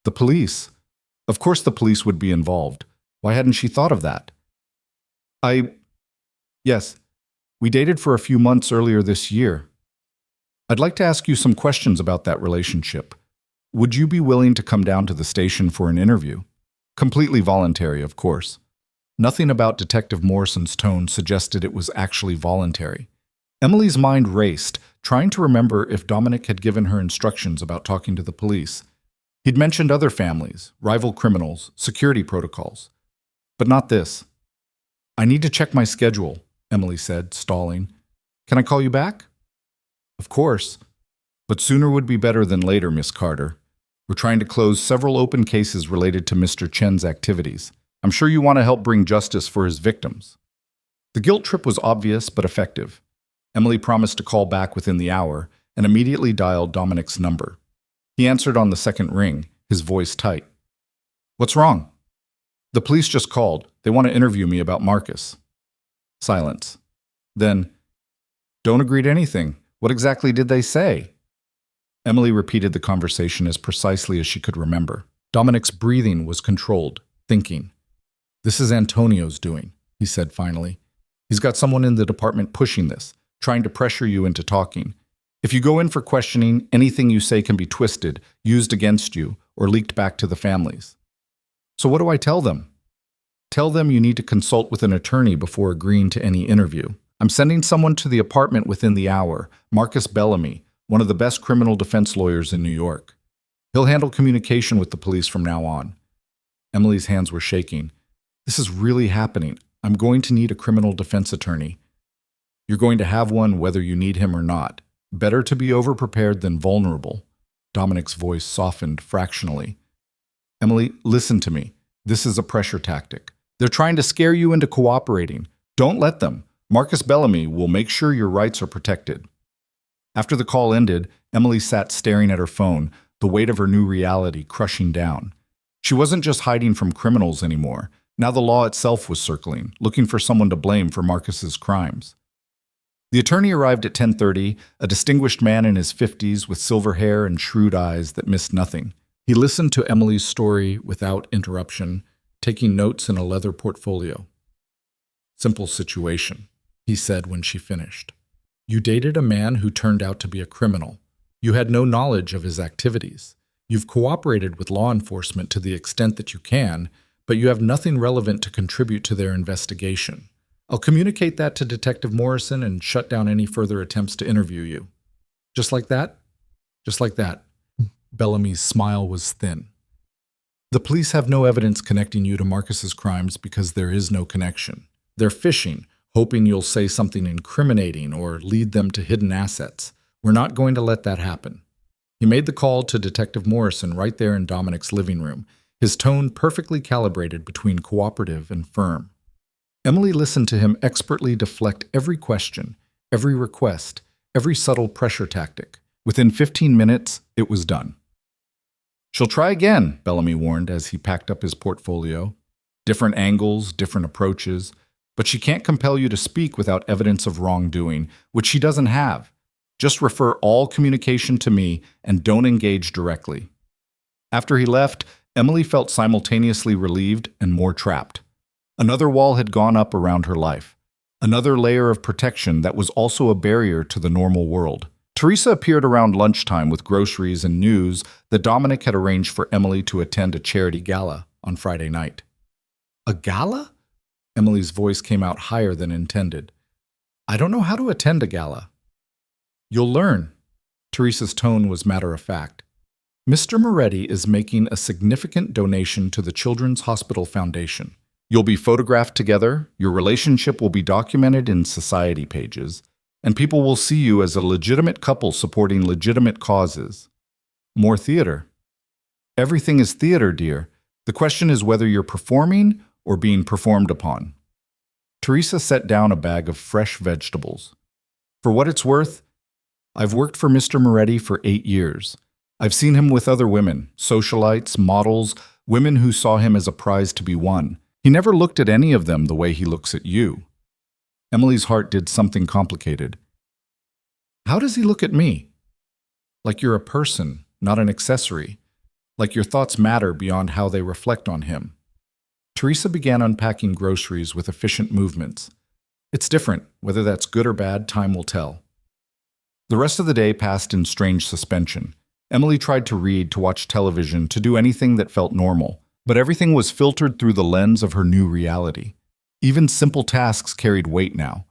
The police? Of course the police would be involved. Why hadn't she thought of that? Yes, we dated for a few months earlier this year. I'd like to ask you some questions about that relationship. Would you be willing to come down to the station for an interview? Completely voluntary, of course. Nothing about Detective Morrison's tone suggested it was actually voluntary. Emily's mind raced, trying to remember if Dominic had given her instructions about talking to the police. He'd mentioned other families, rival criminals, security protocols. But not this. "I need to check my schedule," Emily said, stalling. "Can I call you back?" "Of course. But sooner would be better than later, Miss Carter. We're trying to close several open cases related to Mr. Chen's activities. I'm sure you want to help bring justice for his victims." The guilt trip was obvious but effective. Emily promised to call back within the hour and immediately dialed Dominic's number. He answered on the second ring, his voice tight. "What's wrong?" "The police just called. They want to interview me about Marcus." Silence. Then, "Don't agree to anything. What exactly did they say?" Emily repeated the conversation as precisely as she could remember. Dominic's breathing was controlled, thinking. "This is Antonio's doing," he said finally. "He's got someone in the department pushing this, trying to pressure you into talking. If you go in for questioning, anything you say can be twisted, used against you, or leaked back to the families." "So what do I tell them?" "Tell them you need to consult with an attorney before agreeing to any interview. I'm sending someone to the apartment within the hour, Marcus Bellamy, one of the best criminal defense lawyers in New York. He'll handle communication with the police from now on. Emily's hands were shaking. This is really happening. I'm going to need a criminal defense attorney. You're going to have one whether you need him or not. Better to be overprepared than vulnerable. Dominic's voice softened fractionally. Emily, listen to me. This is a pressure tactic. They're trying to scare you into cooperating. Don't let them. Marcus Bellamy will make sure your rights are protected. After the call ended, Emily sat staring at her phone, the weight of her new reality crushing down. She wasn't just hiding from criminals anymore. Now the law itself was circling, looking for someone to blame for Marcus's crimes. The attorney arrived at 10:30, a distinguished man in his 50s with silver hair and shrewd eyes that missed nothing. He listened to Emily's story without interruption, taking notes in a leather portfolio. Simple situation, he said when she finished. You dated a man who turned out to be a criminal. You had no knowledge of his activities. You've cooperated with law enforcement to the extent that you can, but you have nothing relevant to contribute to their investigation. I'll communicate that to Detective Morrison and shut down any further attempts to interview you. Just like that? Just like that. Bellamy's smile was thin. The police have no evidence connecting you to Marcus's crimes because there is no connection. They're fishing, hoping you'll say something incriminating or lead them to hidden assets. We're not going to let that happen. He made the call to Detective Morrison right there in Dominic's living room, his tone perfectly calibrated between cooperative and firm. Emily listened to him expertly deflect every question, every request, every subtle pressure tactic. Within 15 minutes, it was done. She'll try again, Bellamy warned as he packed up his portfolio. Different angles, different approaches, but she can't compel you to speak without evidence of wrongdoing, which she doesn't have. Just refer all communication to me and don't engage directly. After he left, Emily felt simultaneously relieved and more trapped. Another wall had gone up around her life. Another layer of protection that was also a barrier to the normal world. Teresa appeared around lunchtime with groceries and news that Dominic had arranged for Emily to attend a charity gala on Friday night. A gala? Emily's voice came out higher than intended. I don't know how to attend a gala. You'll learn. Teresa's tone was matter-of-fact. Mr. Moretti is making a significant donation to the Children's Hospital Foundation. You'll be photographed together, your relationship will be documented in society pages, and people will see you as a legitimate couple supporting legitimate causes. More theater. Everything is theater, dear. The question is whether you're performing or being performed upon. Teresa set down a bag of fresh vegetables. For what it's worth, I've worked for Mr. Moretti for 8 years. I've seen him with other women, socialites, models, women who saw him as a prize to be won. He never looked at any of them the way he looks at you. Emily's heart did something complicated. How does he look at me? Like you're a person, not an accessory. Like your thoughts matter beyond how they reflect on him. Teresa began unpacking groceries with efficient movements. It's different. Whether that's good or bad, time will tell. The rest of the day passed in strange suspension. Emily tried to read, to watch television, to do anything that felt normal, but everything was filtered through the lens of her new reality. Even simple tasks carried weight now.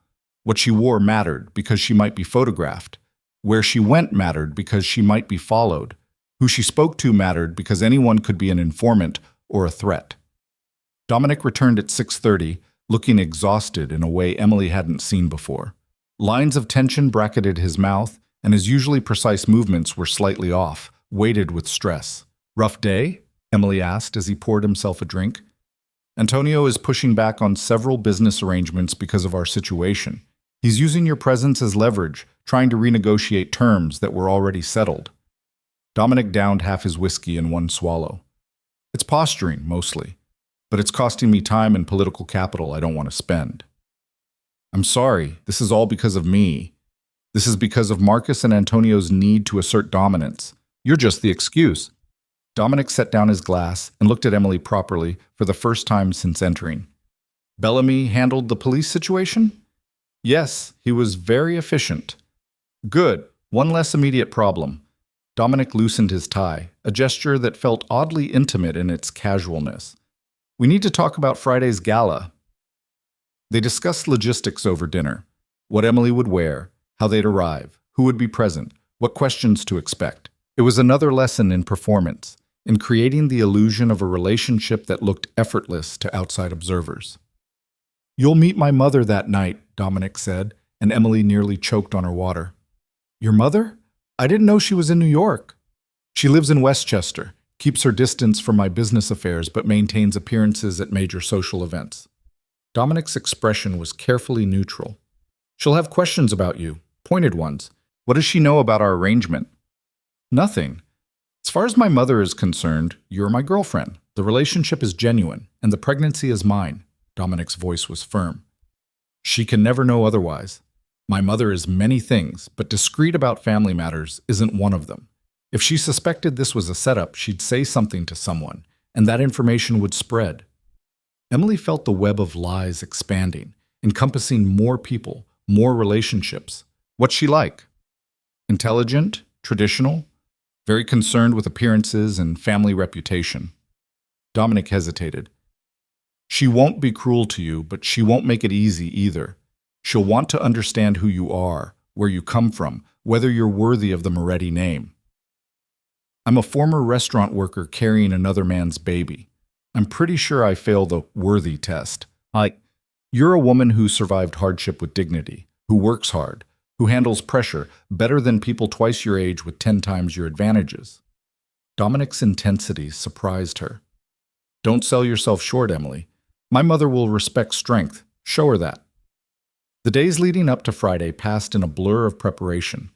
What she wore mattered because she might be photographed. Where she went mattered because she might be followed. Who she spoke to mattered because anyone could be an informant or a threat. Dominic returned at 6:30, looking exhausted in a way Emily hadn't seen before. Lines of tension bracketed his mouth, and his usually precise movements were slightly off, weighted with stress. Rough day? Emily asked as he poured himself a drink. Antonio is pushing back on several business arrangements because of our situation. He's using your presence as leverage, trying to renegotiate terms that were already settled. Dominic downed half his whiskey in one swallow. It's posturing, mostly, but it's costing me time and political capital I don't want to spend. I'm sorry, this is all because of me. This is because of Marcus and Antonio's need to assert dominance. You're just the excuse. Dominic set down his glass and looked at Emily properly for the first time since entering. Bellamy handled the police situation? Yes, he was very efficient. Good, one less immediate problem. Dominic loosened his tie, a gesture that felt oddly intimate in its casualness. We need to talk about Friday's gala. They discussed logistics over dinner. what Emily would wear, how they'd arrive, who would be present, what questions to expect. It was another lesson in performance, in creating the illusion of a relationship that looked effortless to outside observers. "You'll meet my mother that night," Dominic said, and Emily nearly choked on her water. "Your mother? I didn't know she was in New York." "She lives in Westchester, keeps her distance from my business affairs, but maintains appearances at major social events." Dominic's expression was carefully neutral. "She'll have questions about you, pointed ones. What does she know about our arrangement?" "Nothing. As far as my mother is concerned, you're my girlfriend. The relationship is genuine, and the pregnancy is mine." Dominic's voice was firm. "She can never know otherwise. My mother is many things, but discreet about family matters isn't one of them. If she suspected this was a setup, she'd say something to someone, and that information would spread." Emily felt the web of lies expanding, encompassing more people, more relationships. What's she like? Intelligent? Traditional? Very concerned with appearances and family reputation? Dominic hesitated. "She won't be cruel to you, but she won't make it easy either. She'll want to understand who you are, where you come from, whether you're worthy of the Moretti name." "I'm a former restaurant worker carrying another man's baby. I'm pretty sure I failed the worthy test. You're a woman who survived hardship with dignity, who works hard, who handles pressure better than people twice your age with 10 times your advantages." Dominic's intensity surprised her. "Don't sell yourself short, Emily. My mother will respect strength. Show her that." The days leading up to Friday passed in a blur of preparation.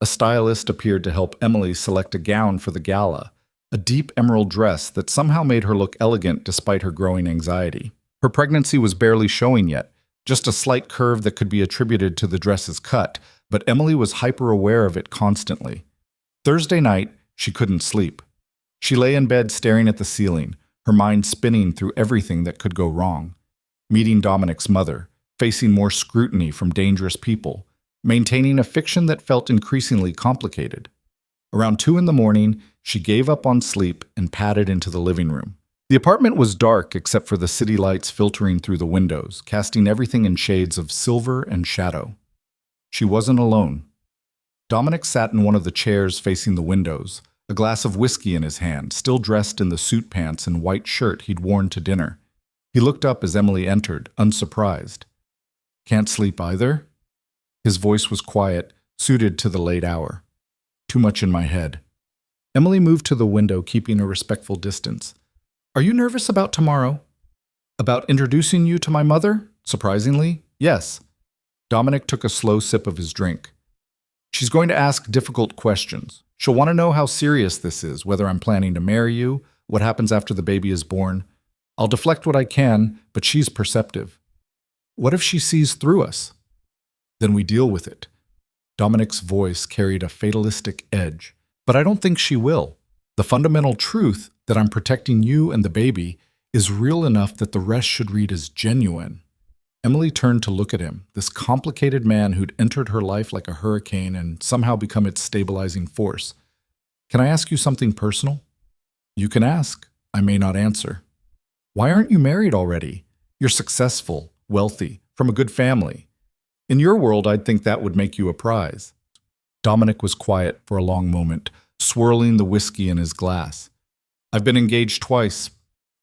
A stylist appeared to help Emily select a gown for the gala, a deep emerald dress that somehow made her look elegant despite her growing anxiety. Her pregnancy was barely showing yet, just a slight curve that could be attributed to the dress's cut, but Emily was hyper-aware of it constantly. Thursday night, she couldn't sleep. She lay in bed staring at the ceiling, her mind spinning through everything that could go wrong. Meeting Dominic's mother, facing more scrutiny from dangerous people, maintaining a fiction that felt increasingly complicated. Around 2 in the morning, she gave up on sleep and padded into the living room. The apartment was dark except for the city lights filtering through the windows, casting everything in shades of silver and shadow. She wasn't alone. Dominic sat in one of the chairs facing the windows, a glass of whiskey in his hand, still dressed in the suit pants and white shirt he'd worn to dinner. He looked up as Emily entered, unsurprised. "Can't sleep either?" His voice was quiet, suited to the late hour. "Too much in my head." Emily moved to the window, keeping a respectful distance. "Are you nervous about tomorrow?" "About introducing you to my mother? Surprisingly, yes." Dominic took a slow sip of his drink. "She's going to ask difficult questions. She'll want to know how serious this is, whether I'm planning to marry you, what happens after the baby is born. I'll deflect what I can, but she's perceptive. What if she sees through us? Then we deal with it." Dominic's voice carried a fatalistic edge. "But I don't think she will. The fundamental truth that I'm protecting you and the baby is real enough that the rest should read as genuine." Emily turned to look at him, this complicated man who'd entered her life like a hurricane and somehow become its stabilizing force. "Can I ask you something personal?" "You can ask. I may not answer." "Why aren't you married already? You're successful, wealthy, from a good family. In your world, I'd think that would make you a prize." Dominic was quiet for a long moment, swirling the whiskey in his glass. "I've been engaged twice,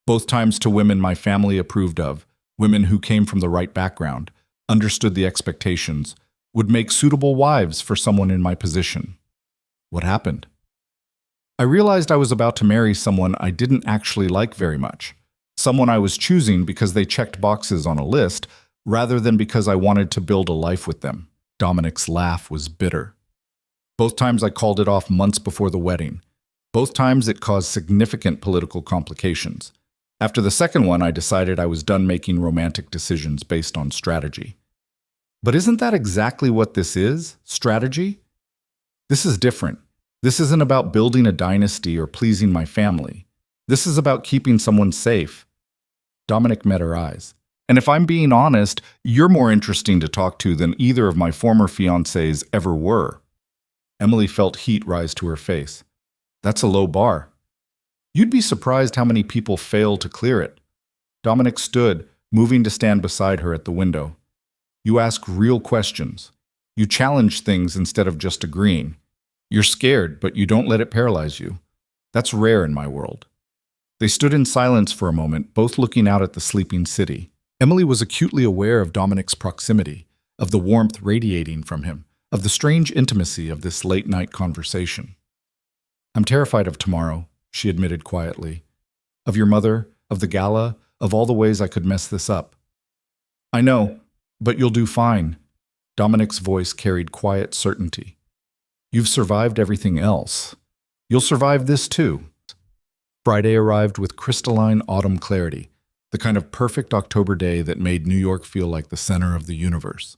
both times to women my family approved of, women who came from the right background, understood the expectations, would make suitable wives for someone in my position." "What happened?" "I realized I was about to marry someone I didn't actually like very much, someone I was choosing because they checked boxes on a list, rather than because I wanted to build a life with them." Dominic's laugh was bitter. "Both times I called it off months before the wedding. Both times it caused significant political complications. After the second one, I decided I was done making romantic decisions based on strategy." "But isn't that exactly what this is? Strategy?" "This is different. This isn't about building a dynasty or pleasing my family. This is about keeping someone safe." Dominic met her eyes. "And if I'm being honest, you're more interesting to talk to than either of my former fiancés ever were." Emily felt heat rise to her face. "That's a low bar." "You'd be surprised how many people fail to clear it." Dominic stood, moving to stand beside her at the window. You ask real questions. You challenge things instead of just agreeing. You're scared, but you don't let it paralyze you. That's rare in my world. They stood in silence for a moment, both looking out at the sleeping city. Emily was acutely aware of Dominic's proximity, of the warmth radiating from him, of the strange intimacy of this late-night conversation. "I'm terrified of tomorrow," she admitted quietly. "Of your mother, of the gala, of all the ways I could mess this up." "I know, but you'll do fine." Dominic's voice carried quiet certainty. "You've survived everything else. You'll survive this too." Friday arrived with crystalline autumn clarity, the kind of perfect October day that made New York feel like the center of the universe.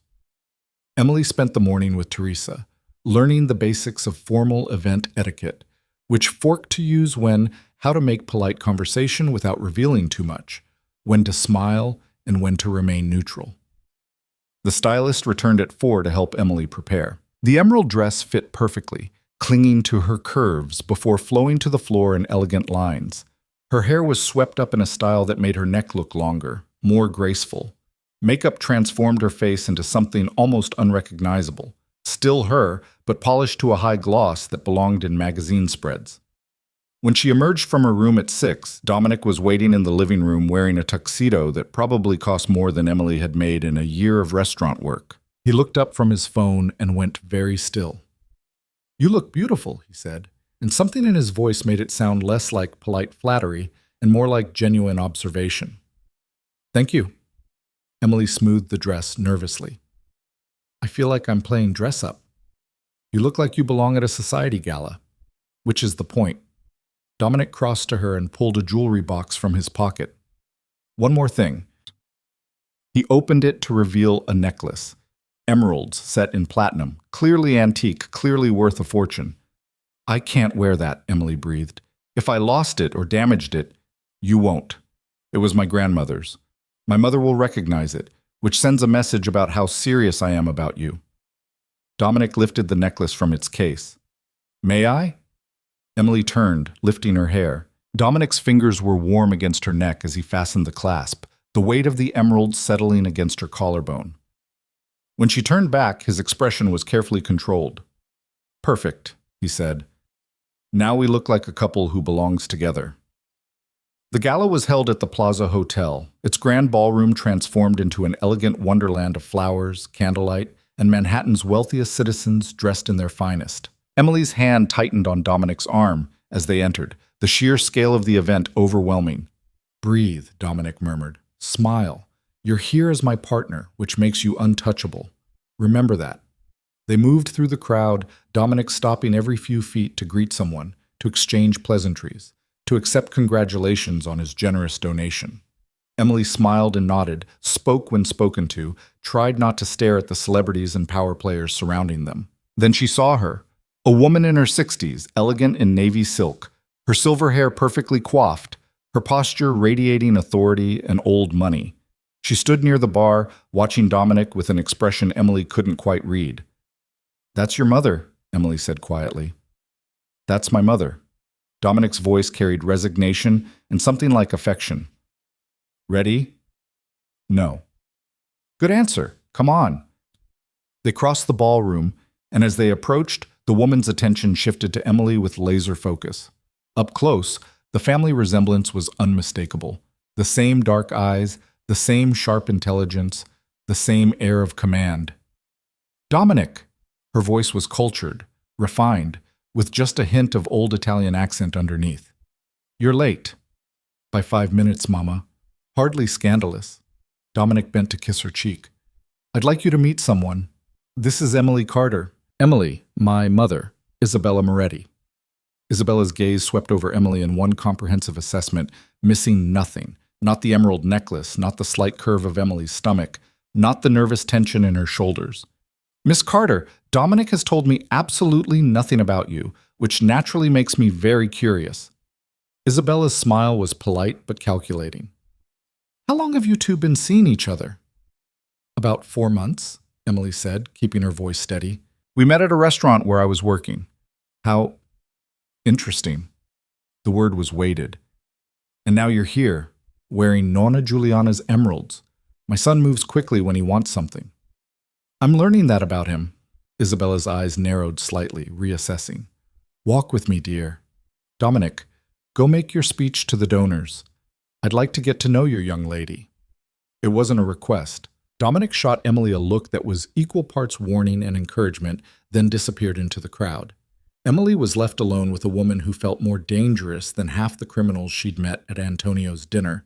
Emily spent the morning with Teresa, learning the basics of formal event etiquette, which fork to use when, how to make polite conversation without revealing too much, when to smile and when to remain neutral. The stylist returned at 4 to help Emily prepare. The emerald dress fit perfectly, clinging to her curves before flowing to the floor in elegant lines. Her hair was swept up in a style that made her neck look longer, more graceful. Makeup transformed her face into something almost unrecognizable. Still her, but polished to a high gloss that belonged in magazine spreads. When she emerged from her room at 6, Dominic was waiting in the living room wearing a tuxedo that probably cost more than Emily had made in a year of restaurant work. He looked up from his phone and went very still. "You look beautiful," he said, and something in his voice made it sound less like polite flattery and more like genuine observation. "Thank you." Emily smoothed the dress nervously. "I feel like I'm playing dress-up. You look like you belong at a society gala." "Which is the point." Dominic crossed to her and pulled a jewelry box from his pocket. "One more thing." He opened it to reveal a necklace. Emeralds set in platinum, clearly antique, clearly worth a fortune. "I can't wear that," Emily breathed. "If I lost it or damaged it, you won't. It was my grandmother's. My mother will recognize it, which sends a message about how serious I am about you." Dominic lifted the necklace from its case. "May I?" Emily turned, lifting her hair. Dominic's fingers were warm against her neck as he fastened the clasp, the weight of the emerald settling against her collarbone. When she turned back, his expression was carefully controlled. "Perfect," he said. "Now we look like a couple who belongs together." The gala was held at the Plaza Hotel, its grand ballroom transformed into an elegant wonderland of flowers, candlelight, and Manhattan's wealthiest citizens dressed in their finest. Emily's hand tightened on Dominic's arm as they entered, the sheer scale of the event overwhelming. "Breathe," Dominic murmured. "Smile. You're here as my partner, which makes you untouchable. Remember that." They moved through the crowd, Dominic stopping every few feet to greet someone, to exchange pleasantries, to accept congratulations on his generous donation. Emily smiled and nodded, spoke when spoken to, tried not to stare at the celebrities and power players surrounding them. Then she saw her, a woman in her 60s, elegant in navy silk, her silver hair perfectly coiffed, her posture radiating authority and old money. She stood near the bar, watching Dominic with an expression Emily couldn't quite read. "That's your mother," Emily said quietly. "That's my mother." Dominic's voice carried resignation and something like affection. "Ready?" "No." "Good answer. Come on." They crossed the ballroom, and as they approached, the woman's attention shifted to Emily with laser focus. Up close, the family resemblance was unmistakable. The same dark eyes, the same sharp intelligence, the same air of command. "Dominic!" Her voice was cultured, refined, with just a hint of old Italian accent underneath. "You're late." "By 5 minutes, Mama." Hardly scandalous. Dominic bent to kiss her cheek. "I'd like you to meet someone. This is Emily Carter." "Emily, my mother, Isabella Moretti." Isabella's gaze swept over Emily in one comprehensive assessment, missing nothing. Not the emerald necklace, not the slight curve of Emily's stomach, not the nervous tension in her shoulders. "Miss Carter, Dominic has told me absolutely nothing about you, which naturally makes me very curious." Isabella's smile was polite but calculating. "How long have you two been seeing each other?" "About 4 months," Emily said, keeping her voice steady. "We met at a restaurant where I was working." "How interesting." The word was weighted. "And now you're here, wearing Nonna Giuliana's emeralds. My son moves quickly when he wants something." I'm learning that about him. Isabella's eyes narrowed slightly, reassessing. Walk with me, dear. Dominic, go make your speech to the donors. I'd like to get to know your young lady. It wasn't a request. Dominic shot Emily a look that was equal parts warning and encouragement, then disappeared into the crowd. Emily was left alone with a woman who felt more dangerous than half the criminals she'd met at Antonio's dinner.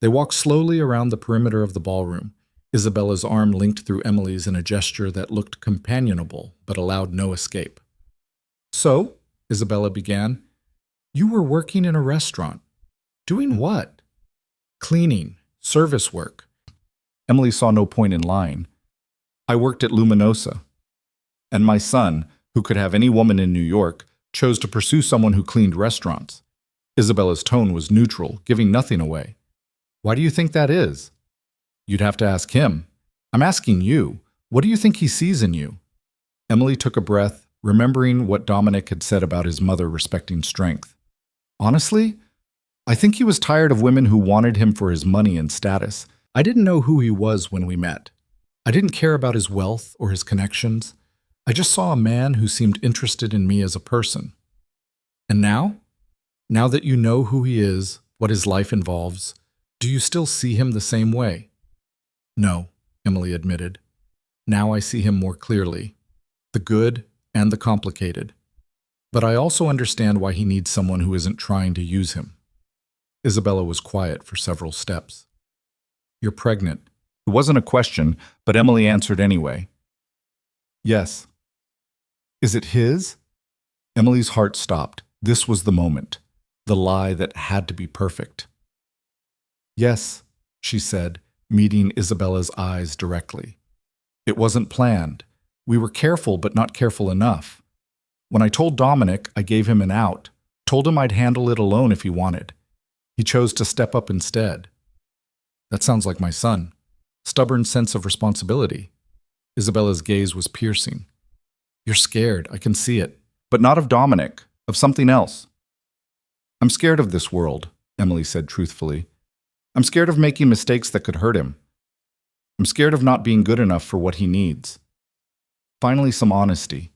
They walked slowly around the perimeter of the ballroom, Isabella's arm linked through Emily's in a gesture that looked companionable but allowed no escape. So, Isabella began, you were working in a restaurant. Doing what? Cleaning, service work. Emily saw no point in lying. I worked at Luminosa. And my son, who could have any woman in New York, chose to pursue someone who cleaned restaurants. Isabella's tone was neutral, giving nothing away. Why do you think that is? You'd have to ask him. I'm asking you. What do you think he sees in you? Emily took a breath, remembering what Dominic had said about his mother respecting strength. Honestly, I think he was tired of women who wanted him for his money and status. I didn't know who he was when we met. I didn't care about his wealth or his connections. I just saw a man who seemed interested in me as a person. And now? Now that you know who he is, what his life involves, do you still see him the same way? No, Emily admitted. Now I see him more clearly. The good and the complicated. But I also understand why he needs someone who isn't trying to use him. Isabella was quiet for several steps. You're pregnant. It wasn't a question, but Emily answered anyway. Yes. Is it his? Emily's heart stopped. This was the moment. The lie that had to be perfect. Yes, she said, meeting Isabella's eyes directly. It wasn't planned. We were careful, but not careful enough. When I told Dominic, I gave him an out, told him I'd handle it alone if he wanted. He chose to step up instead. That sounds like my son. Stubborn sense of responsibility. Isabella's gaze was piercing. You're scared, I can see it. But not of Dominic, of something else. I'm scared of this world, Emily said truthfully. I'm scared of making mistakes that could hurt him. I'm scared of not being good enough for what he needs. Finally, some honesty.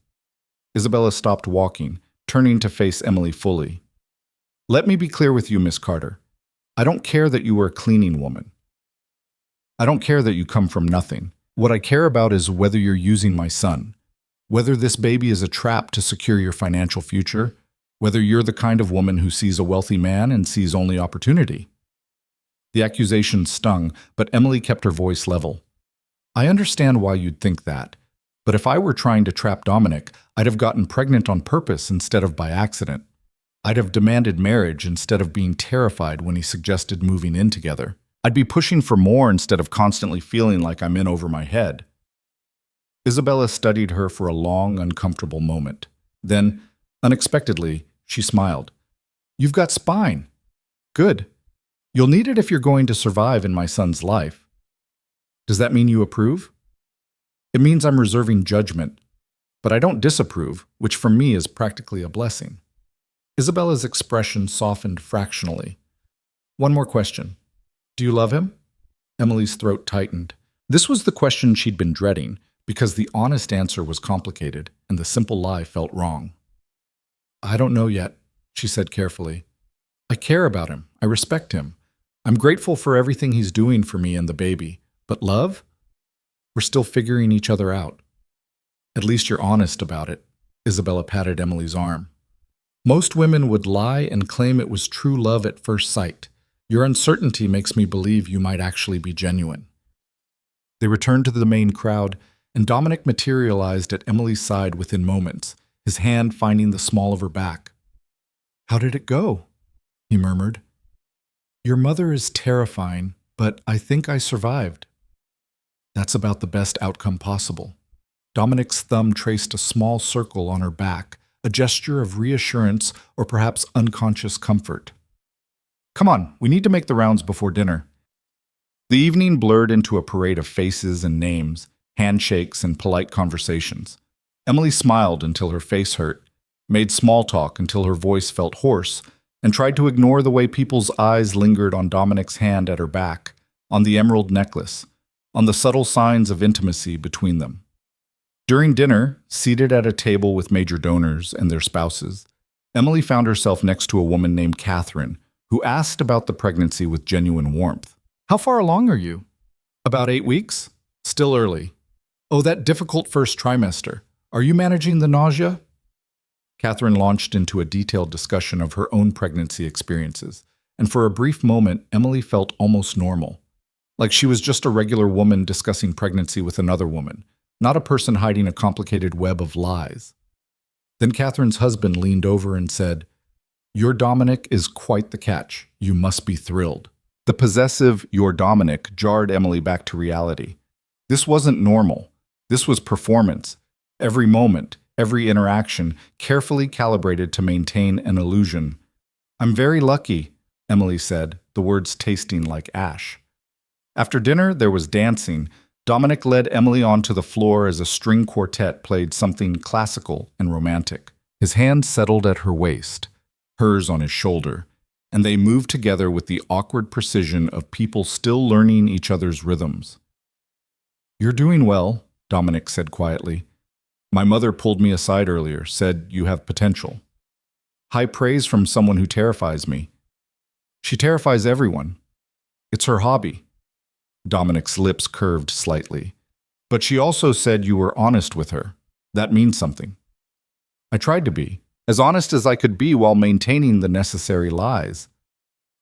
Isabella stopped walking, turning to face Emily fully. Let me be clear with you, Miss Carter. I don't care that you are a cleaning woman. I don't care that you come from nothing. What I care about is whether you're using my son, whether this baby is a trap to secure your financial future, whether you're the kind of woman who sees a wealthy man and sees only opportunity. The accusation stung, but Emily kept her voice level. I understand why you'd think that, but if I were trying to trap Dominic, I'd have gotten pregnant on purpose instead of by accident. I'd have demanded marriage instead of being terrified when he suggested moving in together. I'd be pushing for more instead of constantly feeling like I'm in over my head. Isabella studied her for a long, uncomfortable moment. Then, unexpectedly, she smiled. You've got spine. Good. You'll need it if you're going to survive in my son's life. Does that mean you approve? It means I'm reserving judgment, but I don't disapprove, which for me is practically a blessing. Isabella's expression softened fractionally. One more question. Do you love him? Emily's throat tightened. This was the question she'd been dreading, because the honest answer was complicated and the simple lie felt wrong. I don't know yet, she said carefully. I care about him. I respect him. I'm grateful for everything he's doing for me and the baby. But love? We're still figuring each other out. At least you're honest about it. Isabella patted Emily's arm. Most women would lie and claim it was true love at first sight. Your uncertainty makes me believe you might actually be genuine. They returned to the main crowd, and Dominic materialized at Emily's side within moments, his hand finding the small of her back. How did it go? He murmured. Your mother is terrifying, but I think I survived. That's about the best outcome possible. Dominic's thumb traced a small circle on her back, a gesture of reassurance or perhaps unconscious comfort. Come on, we need to make the rounds before dinner. The evening blurred into a parade of faces and names, handshakes and polite conversations. Emily smiled until her face hurt, made small talk until her voice felt hoarse, and tried to ignore the way people's eyes lingered on Dominic's hand at her back, on the emerald necklace, on the subtle signs of intimacy between them. During dinner, seated at a table with major donors and their spouses, Emily found herself next to a woman named Catherine, who asked about the pregnancy with genuine warmth. "How far along are you?" "About 8 weeks. Still early." "Oh, that difficult first trimester. Are you managing the nausea?" Catherine launched into a detailed discussion of her own pregnancy experiences, and for a brief moment, Emily felt almost normal, like she was just a regular woman discussing pregnancy with another woman, not a person hiding a complicated web of lies. Then Catherine's husband leaned over and said, "Your Dominic is quite the catch. You must be thrilled." The possessive "your Dominic" jarred Emily back to reality. This wasn't normal. This was performance. Every moment, every interaction, carefully calibrated to maintain an illusion. "I'm very lucky," Emily said, the words tasting like ash. After dinner, there was dancing. Dominic led Emily onto the floor as a string quartet played something classical and romantic. His hand settled at her waist, hers on his shoulder, and they moved together with the awkward precision of people still learning each other's rhythms. "You're doing well," Dominic said quietly. "My mother pulled me aside earlier, said you have potential." High praise from someone who terrifies me. "She terrifies everyone. It's her hobby." Dominic's lips curved slightly. "But she also said you were honest with her. That means something." "I tried to be, as honest as I could be while maintaining the necessary lies.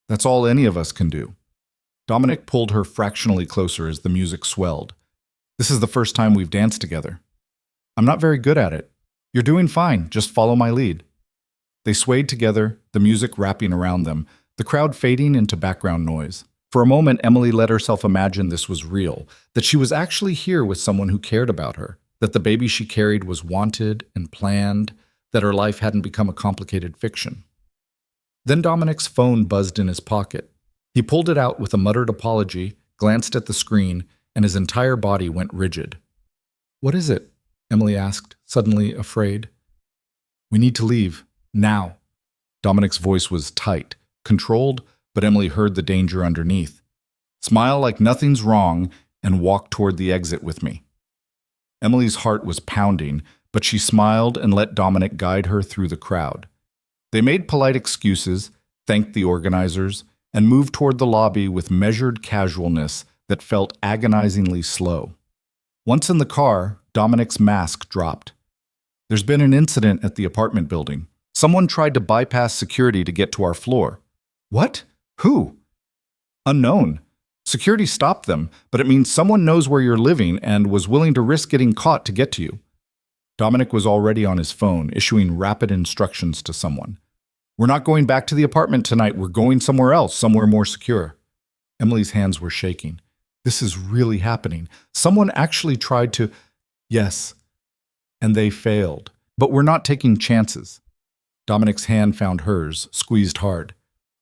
That's all any of us can do." Dominic pulled her fractionally closer as the music swelled. "This is the first time we've danced together. I'm not very good at it. You're doing fine, just follow my lead." They swayed together, the music wrapping around them, the crowd fading into background noise. For a moment, Emily let herself imagine this was real, that she was actually here with someone who cared about her, that the baby she carried was wanted and planned, that her life hadn't become a complicated fiction. Then Dominic's phone buzzed in his pocket. He pulled it out with a muttered apology, glanced at the screen, and his entire body went rigid. "What is it?" Emily asked, suddenly afraid. "We need to leave. Now." Dominic's voice was tight, controlled, but Emily heard the danger underneath. "Smile like nothing's wrong and walk toward the exit with me." Emily's heart was pounding, but she smiled and let Dominic guide her through the crowd. They made polite excuses, thanked the organizers, and moved toward the lobby with measured casualness that felt agonizingly slow. Once in the car, Dominic's mask dropped. "There's been an incident at the apartment building. Someone tried to bypass security to get to our floor." "What? Who?" "Unknown. Security stopped them, but it means someone knows where you're living and was willing to risk getting caught to get to you." Dominic was already on his phone, issuing rapid instructions to someone. "We're not going back to the apartment tonight. We're going somewhere else, somewhere more secure." Emily's hands were shaking. This is really happening. Someone actually tried to... Yes. And they failed. But we're not taking chances. Dominic's hand found hers, squeezed hard.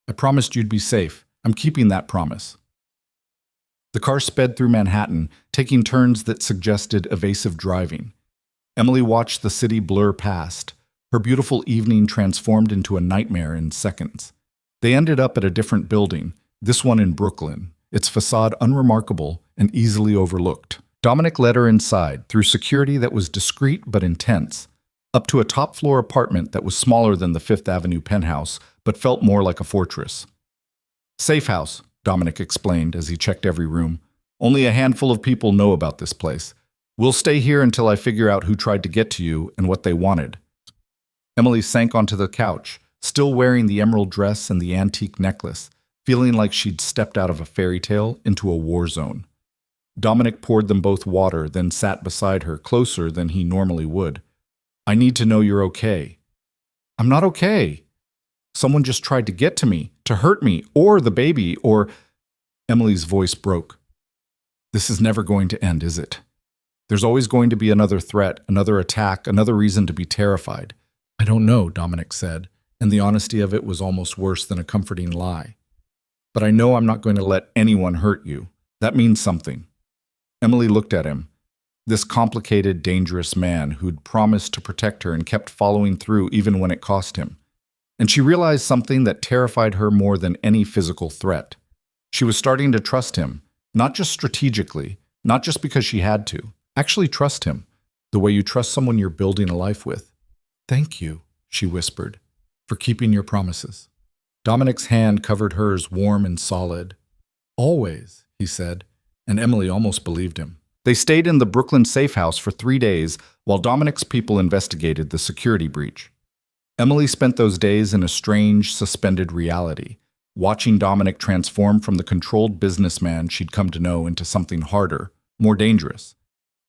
"I promised you'd be safe. I'm keeping that promise." The car sped through Manhattan, taking turns that suggested evasive driving. Emily watched the city blur past. Her beautiful evening transformed into a nightmare in seconds. They ended up at a different building, this one in Brooklyn, its facade unremarkable and easily overlooked. Dominic led her inside, through security that was discreet but intense, up to a top-floor apartment that was smaller than the Fifth Avenue penthouse, but felt more like a fortress. "Safe house," Dominic explained as he checked every room. "Only a handful of people know about this place. We'll stay here until I figure out who tried to get to you and what they wanted." Emily sank onto the couch, still wearing the emerald dress and the antique necklace, feeling like she'd stepped out of a fairy tale into a war zone. Dominic poured them both water, then sat beside her, closer than he normally would. "I need to know you're okay." "I'm not okay. Someone just tried to get to me, to hurt me, or the baby, or..." Emily's voice broke. "This is never going to end, is it? There's always going to be another threat, another attack, another reason to be terrified." "I don't know," Dominic said, and the honesty of it was almost worse than a comforting lie. "But I know I'm not going to let anyone hurt you. That means something." Emily looked at him, this complicated, dangerous man who'd promised to protect her and kept following through even when it cost him. And she realized something that terrified her more than any physical threat. She was starting to trust him, not just strategically, not just because she had to. Actually trust him, the way you trust someone you're building a life with. Thank you, she whispered, for keeping your promises. Dominic's hand covered hers, warm and solid. Always, he said, and Emily almost believed him. They stayed in the Brooklyn safe house for 3 days while Dominic's people investigated the security breach. Emily spent those days in a strange, suspended reality, watching Dominic transform from the controlled businessman she'd come to know into something harder, more dangerous.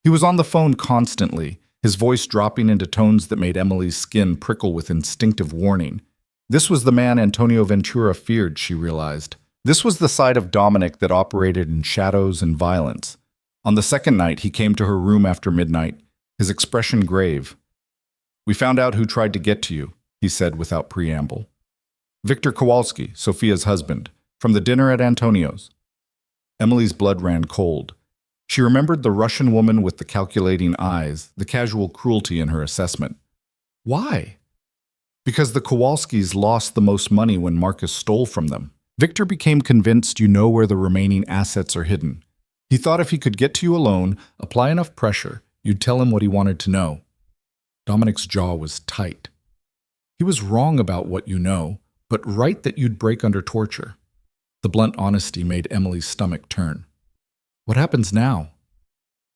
He was on the phone constantly, his voice dropping into tones that made Emily's skin prickle with instinctive warning. This was the man Antonio Ventura feared, she realized. This was the side of Dominic that operated in shadows and violence. On the second night, he came to her room after midnight, his expression grave. "We found out who tried to get to you," he said without preamble. "Victor Kowalski, Sophia's husband, from the dinner at Antonio's." Emily's blood ran cold. She remembered the Russian woman with the calculating eyes, the casual cruelty in her assessment. Why? Because the Kowalskis lost the most money when Marcus stole from them. Victor became convinced you know where the remaining assets are hidden. He thought if he could get to you alone, apply enough pressure, you'd tell him what he wanted to know. Dominic's jaw was tight. He was wrong about what you know, but right that you'd break under torture. The blunt honesty made Emily's stomach turn. What happens now?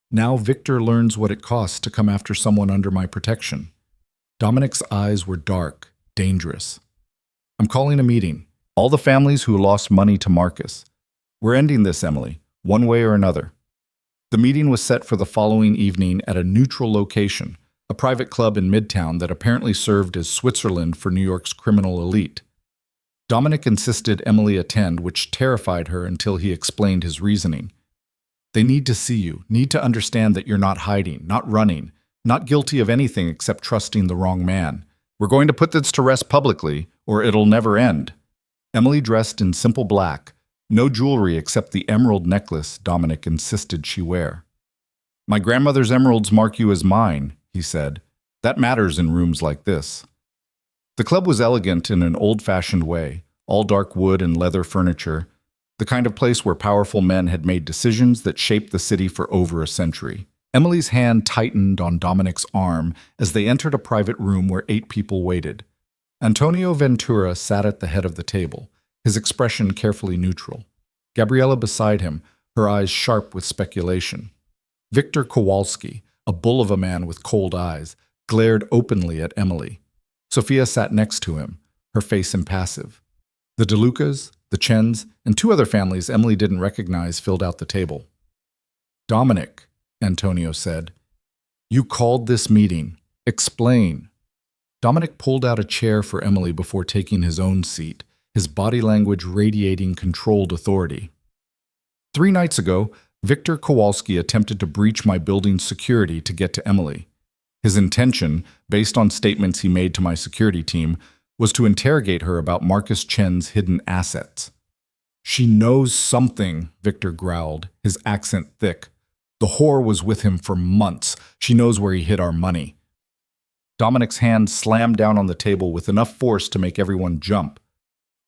Now Victor learns what it costs to come after someone under my protection. Dominic's eyes were dark, dangerous. I'm calling a meeting. All the families who lost money to Marcus. We're ending this, Emily, one way or another. The meeting was set for the following evening at a neutral location, a private club in Midtown that apparently served as Switzerland for New York's criminal elite. Dominic insisted Emily attend, which terrified her until he explained his reasoning. They need to see you, need to understand that you're not hiding, not running, not guilty of anything except trusting the wrong man. We're going to put this to rest publicly, or it'll never end. Emily dressed in simple black, no jewelry except the emerald necklace Dominic insisted she wear. My grandmother's emeralds mark you as mine, he said. That matters in rooms like this. The club was elegant in an old-fashioned way, all dark wood and leather furniture, the kind of place where powerful men had made decisions that shaped the city for over a century. Emily's hand tightened on Dominic's arm as they entered a private room where 8 people waited. Antonio Ventura sat at the head of the table, his expression carefully neutral. Gabriella beside him, her eyes sharp with speculation. Victor Kowalski, a bull of a man with cold eyes, glared openly at Emily. Sophia sat next to him, her face impassive. The DeLucas, the Chens, and 2 other families Emily didn't recognize filled out the table. Dominic, Antonio said, you called this meeting. Explain. Dominic pulled out a chair for Emily before taking his own seat, his body language radiating controlled authority. 3 nights ago, Victor Kowalski attempted to breach my building's security to get to Emily. His intention, based on statements he made to my security team, was to interrogate her about Marcus Chen's hidden assets. She knows something, Victor growled, his accent thick. The whore was with him for months. She knows where he hid our money. Dominic's hand slammed down on the table with enough force to make everyone jump.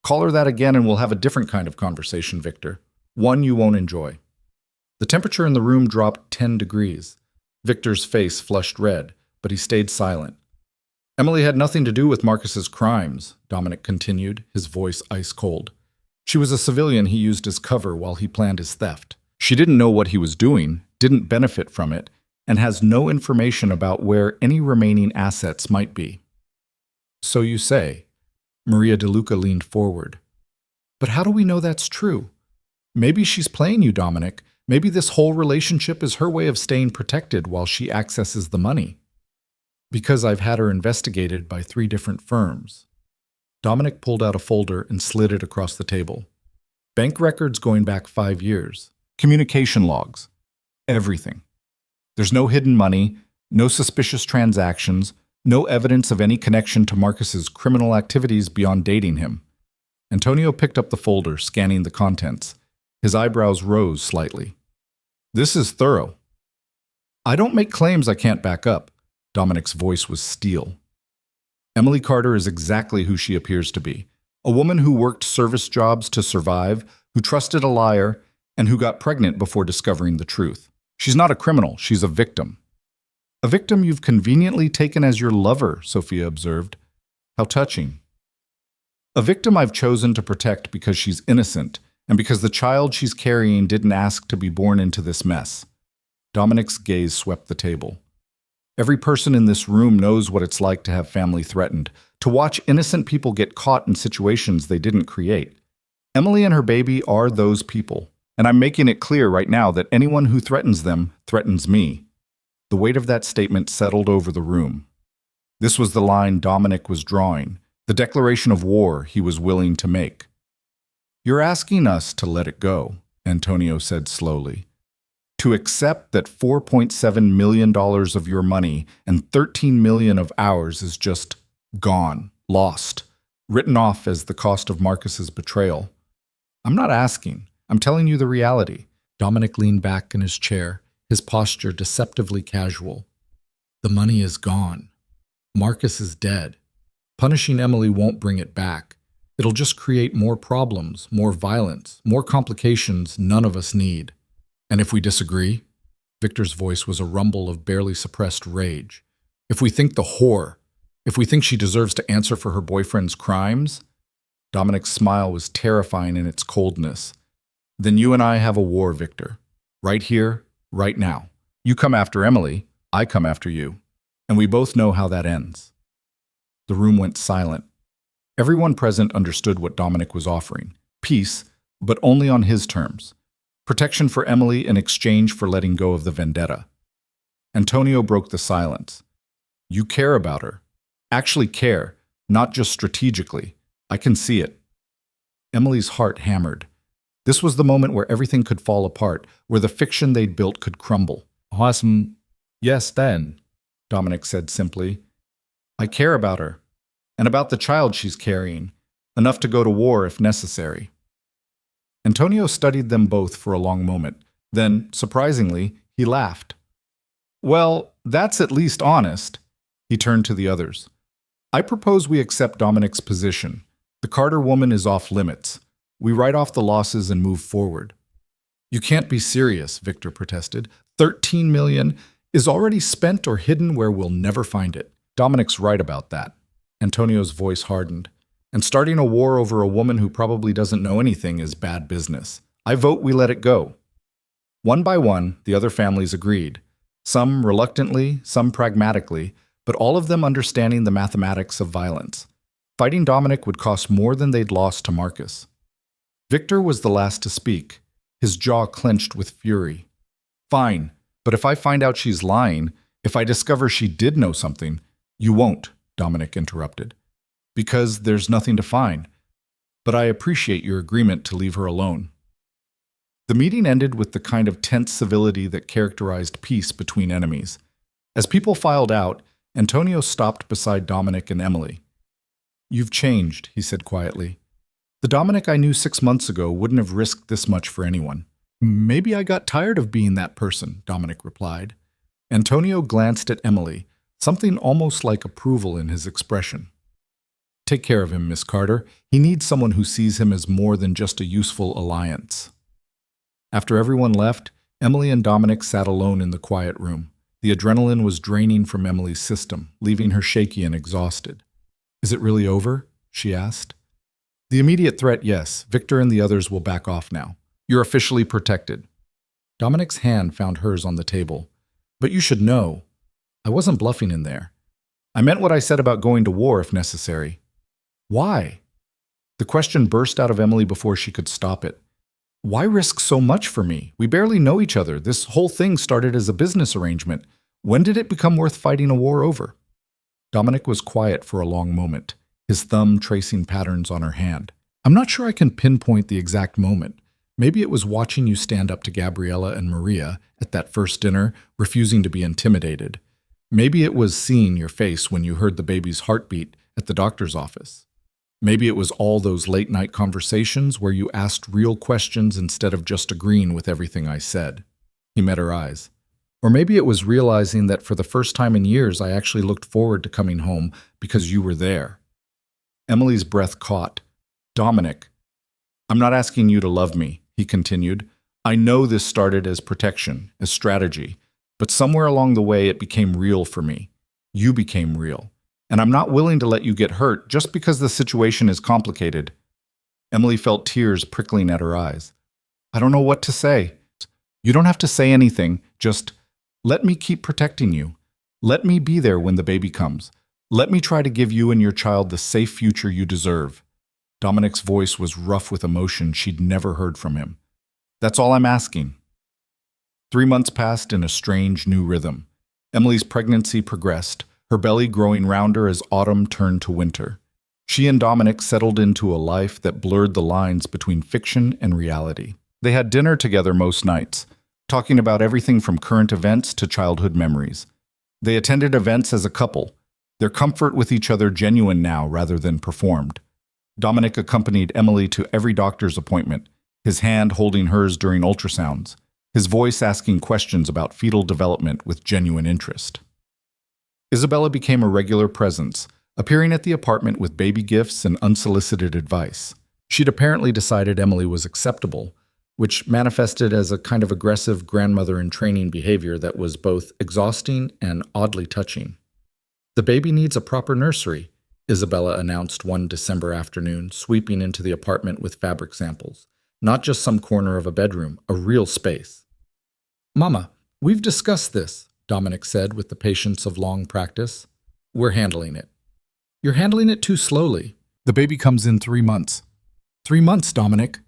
Call her that again and we'll have a different kind of conversation, Victor. One you won't enjoy. The temperature in the room dropped 10 degrees. Victor's face flushed red, but he stayed silent. Emily had nothing to do with Marcus's crimes, Dominic continued, his voice ice cold. She was a civilian he used as cover while he planned his theft. She didn't know what he was doing, didn't benefit from it, and has no information about where any remaining assets might be. So you say. Maria DeLuca leaned forward. But how do we know that's true? Maybe she's playing you, Dominic. Maybe this whole relationship is her way of staying protected while she accesses the money. Because I've had her investigated by 3 different firms. Dominic pulled out a folder and slid it across the table. Bank records going back 5 years. Communication logs. Everything. There's no hidden money, no suspicious transactions, no evidence of any connection to Marcus's criminal activities beyond dating him. Antonio picked up the folder, scanning the contents. His eyebrows rose slightly. This is thorough. I don't make claims I can't back up. Dominic's voice was steel. Emily Carter is exactly who she appears to be. A woman who worked service jobs to survive, who trusted a liar, and who got pregnant before discovering the truth. She's not a criminal, she's a victim. A victim you've conveniently taken as your lover, Sophia observed. How touching. A victim I've chosen to protect because she's innocent, and because the child she's carrying didn't ask to be born into this mess. Dominic's gaze swept the table. Every person in this room knows what it's like to have family threatened, to watch innocent people get caught in situations they didn't create. Emily and her baby are those people, and I'm making it clear right now that anyone who threatens them threatens me. The weight of that statement settled over the room. This was the line Dominic was drawing, the declaration of war he was willing to make. You're asking us to let it go, Antonio said slowly. To accept that $4.7 million of your money and $13 million of ours is just gone, lost, written off as the cost of Marcus's betrayal. I'm not asking. I'm telling you the reality. Dominic leaned back in his chair, his posture deceptively casual. The money is gone. Marcus is dead. Punishing Emily won't bring it back. It'll just create more problems, more violence, more complications none of us need. And if we disagree? Victor's voice was a rumble of barely suppressed rage. If we think if we think she deserves to answer for her boyfriend's crimes? Dominic's smile was terrifying in its coldness. Then you and I have a war, Victor. Right here, right now. You come after Emily, I come after you. And we both know how that ends. The room went silent. Everyone present understood what Dominic was offering. Peace, but only on his terms. Protection for Emily in exchange for letting go of the vendetta. Antonio broke the silence. You care about her. Actually care, not just strategically. I can see it. Emily's heart hammered. This was the moment where everything could fall apart, where the fiction they'd built could crumble. Awesome. Yes, then, Dominic said simply. I care about her, and about the child she's carrying, enough to go to war if necessary. Antonio studied them both for a long moment. Then, surprisingly, he laughed. Well, that's at least honest. He turned to the others. I propose we accept Dominic's position. The Carter woman is off limits. We write off the losses and move forward. You can't be serious, Victor protested. 13 million is already spent or hidden where we'll never find it. Dominic's right about that. Antonio's voice hardened. And starting a war over a woman who probably doesn't know anything is bad business. I vote we let it go. One by one, the other families agreed. Some reluctantly, some pragmatically, but all of them understanding the mathematics of violence. Fighting Dominic would cost more than they'd lost to Marcus. Victor was the last to speak, his jaw clenched with fury. Fine, but if I find out she's lying, if I discover she did know something, you won't, Dominic interrupted. Because there's nothing to find. But I appreciate your agreement to leave her alone. The meeting ended with the kind of tense civility that characterized peace between enemies. As people filed out, Antonio stopped beside Dominic and Emily. You've changed, he said quietly. The Dominic I knew 6 months ago wouldn't have risked this much for anyone. Maybe I got tired of being that person, Dominic replied. Antonio glanced at Emily, something almost like approval in his expression. Take care of him, Miss Carter. He needs someone who sees him as more than just a useful alliance. After everyone left, Emily and Dominic sat alone in the quiet room. The adrenaline was draining from Emily's system, leaving her shaky and exhausted. Is it really over? She asked. The immediate threat, yes. Victor and the others will back off now. You're officially protected. Dominic's hand found hers on the table. But you should know. I wasn't bluffing in there. I meant what I said about going to war if necessary. Why? The question burst out of Emily before she could stop it. Why risk so much for me? We barely know each other. This whole thing started as a business arrangement. When did it become worth fighting a war over? Dominic was quiet for a long moment, his thumb tracing patterns on her hand. I'm not sure I can pinpoint the exact moment. Maybe it was watching you stand up to Gabriella and Maria at that first dinner, refusing to be intimidated. Maybe it was seeing your face when you heard the baby's heartbeat at the doctor's office. Maybe it was all those late-night conversations where you asked real questions instead of just agreeing with everything I said. He met her eyes. Or maybe it was realizing that for the first time in years I actually looked forward to coming home because you were there. Emily's breath caught. Dominic, I'm not asking you to love me, he continued. I know this started as protection, as strategy, but somewhere along the way it became real for me. You became real. And I'm not willing to let you get hurt just because the situation is complicated. Emily felt tears prickling at her eyes. I don't know what to say. You don't have to say anything. Just let me keep protecting you. Let me be there when the baby comes. Let me try to give you and your child the safe future you deserve. Dominic's voice was rough with emotion she'd never heard from him. That's all I'm asking. 3 months passed in a strange new rhythm. Emily's pregnancy progressed, her belly growing rounder as autumn turned to winter. She and Dominic settled into a life that blurred the lines between fiction and reality. They had dinner together most nights, talking about everything from current events to childhood memories. They attended events as a couple, their comfort with each other genuine now rather than performed. Dominic accompanied Emily to every doctor's appointment, his hand holding hers during ultrasounds, his voice asking questions about fetal development with genuine interest. Isabella became a regular presence, appearing at the apartment with baby gifts and unsolicited advice. She'd apparently decided Emily was acceptable, which manifested as a kind of aggressive grandmother-in-training behavior that was both exhausting and oddly touching. The baby needs a proper nursery, Isabella announced one December afternoon, sweeping into the apartment with fabric samples. Not just some corner of a bedroom, a real space. Mama, we've discussed this, Dominic said with the patience of long practice. We're handling it. You're handling it too slowly. The baby comes in 3 months. 3 months, Dominic.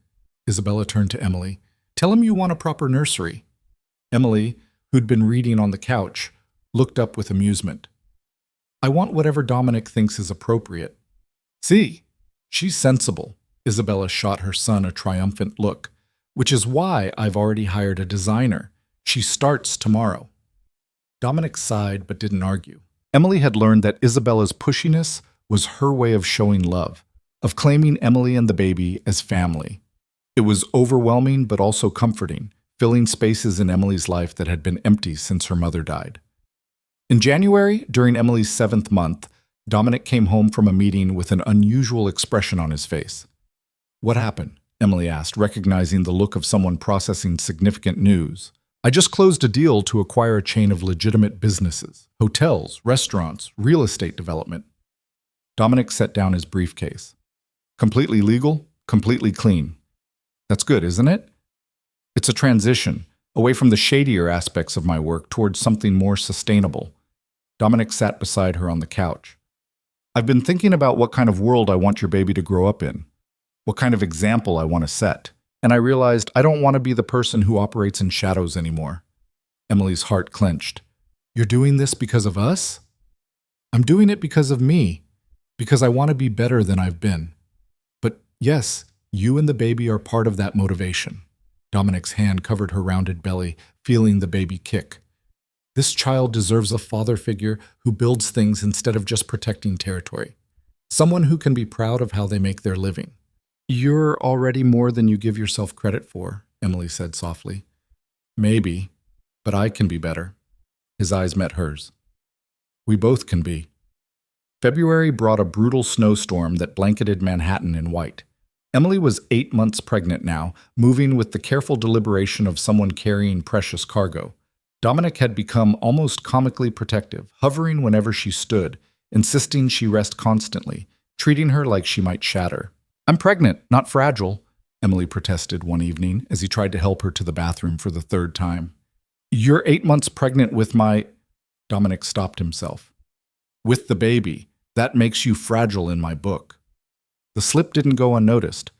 Isabella turned to Emily. Tell him you want a proper nursery. Emily, who'd been reading on the couch, looked up with amusement. I want whatever Dominic thinks is appropriate. See, she's sensible. Isabella shot her son a triumphant look, which is why I've already hired a designer. She starts tomorrow. Dominic sighed but didn't argue. Emily had learned that Isabella's pushiness was her way of showing love, of claiming Emily and the baby as family. It was overwhelming but also comforting, filling spaces in Emily's life that had been empty since her mother died. In January, during Emily's 7th month, Dominic came home from a meeting with an unusual expression on his face. What happened? Emily asked, recognizing the look of someone processing significant news. I just closed a deal to acquire a chain of legitimate businesses, hotels, restaurants, real estate development. Dominic set down his briefcase. Completely legal, completely clean. That's good, isn't it? It's a transition, away from the shadier aspects of my work towards something more sustainable. Dominic sat beside her on the couch. I've been thinking about what kind of world I want your baby to grow up in, what kind of example I want to set, and I realized I don't want to be the person who operates in shadows anymore. Emily's heart clenched. You're doing this because of us? I'm doing it because of me, because I want to be better than I've been. But yes, you and the baby are part of that motivation. Dominic's hand covered her rounded belly, feeling the baby kick. This child deserves a father figure who builds things instead of just protecting territory. Someone who can be proud of how they make their living. You're already more than you give yourself credit for, Emily said softly. Maybe, but I can be better. His eyes met hers. We both can be. February brought a brutal snowstorm that blanketed Manhattan in white. Emily was 8 months pregnant now, moving with the careful deliberation of someone carrying precious cargo. Dominic had become almost comically protective, hovering whenever she stood, insisting she rest constantly, treating her like she might shatter. I'm pregnant, not fragile, Emily protested one evening as he tried to help her to the bathroom for the 3rd time. You're 8 months pregnant with my... Dominic stopped himself. With the baby. That makes you fragile in my book. The slip didn't go unnoticed.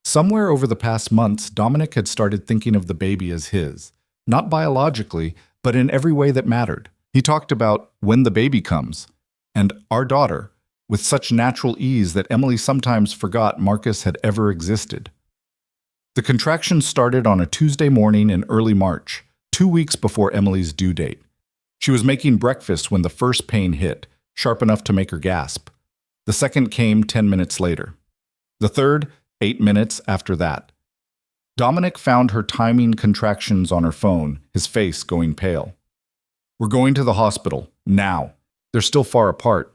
Somewhere over the past months, Dominic had started thinking of the baby as his, not biologically, but in every way that mattered. He talked about when the baby comes, and our daughter, with such natural ease that Emily sometimes forgot Marcus had ever existed. The contraction started on a Tuesday morning in early March, 2 weeks before Emily's due date. She was making breakfast when the first pain hit, sharp enough to make her gasp. The second came 10 minutes later. The third, 8 minutes after that. Dominic found her timing contractions on her phone, his face going pale. We're going to the hospital, now. They're still far apart.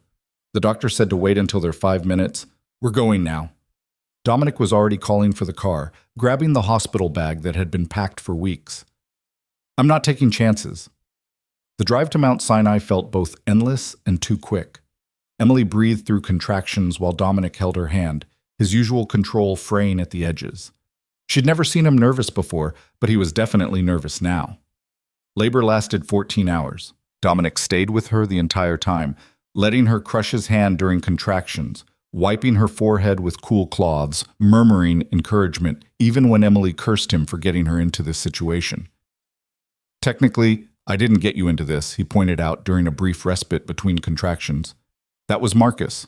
The doctor said to wait until they're 5 minutes. We're going now. Dominic was already calling for the car, grabbing the hospital bag that had been packed for weeks. I'm not taking chances. The drive to Mount Sinai felt both endless and too quick. Emily breathed through contractions while Dominic held her hand, his usual control fraying at the edges. She'd never seen him nervous before, but he was definitely nervous now. Labor lasted 14 hours. Dominic stayed with her the entire time, letting her crush his hand during contractions, wiping her forehead with cool cloths, murmuring encouragement, even when Emily cursed him for getting her into this situation. Technically, I didn't get you into this, he pointed out during a brief respite between contractions. That was Marcus.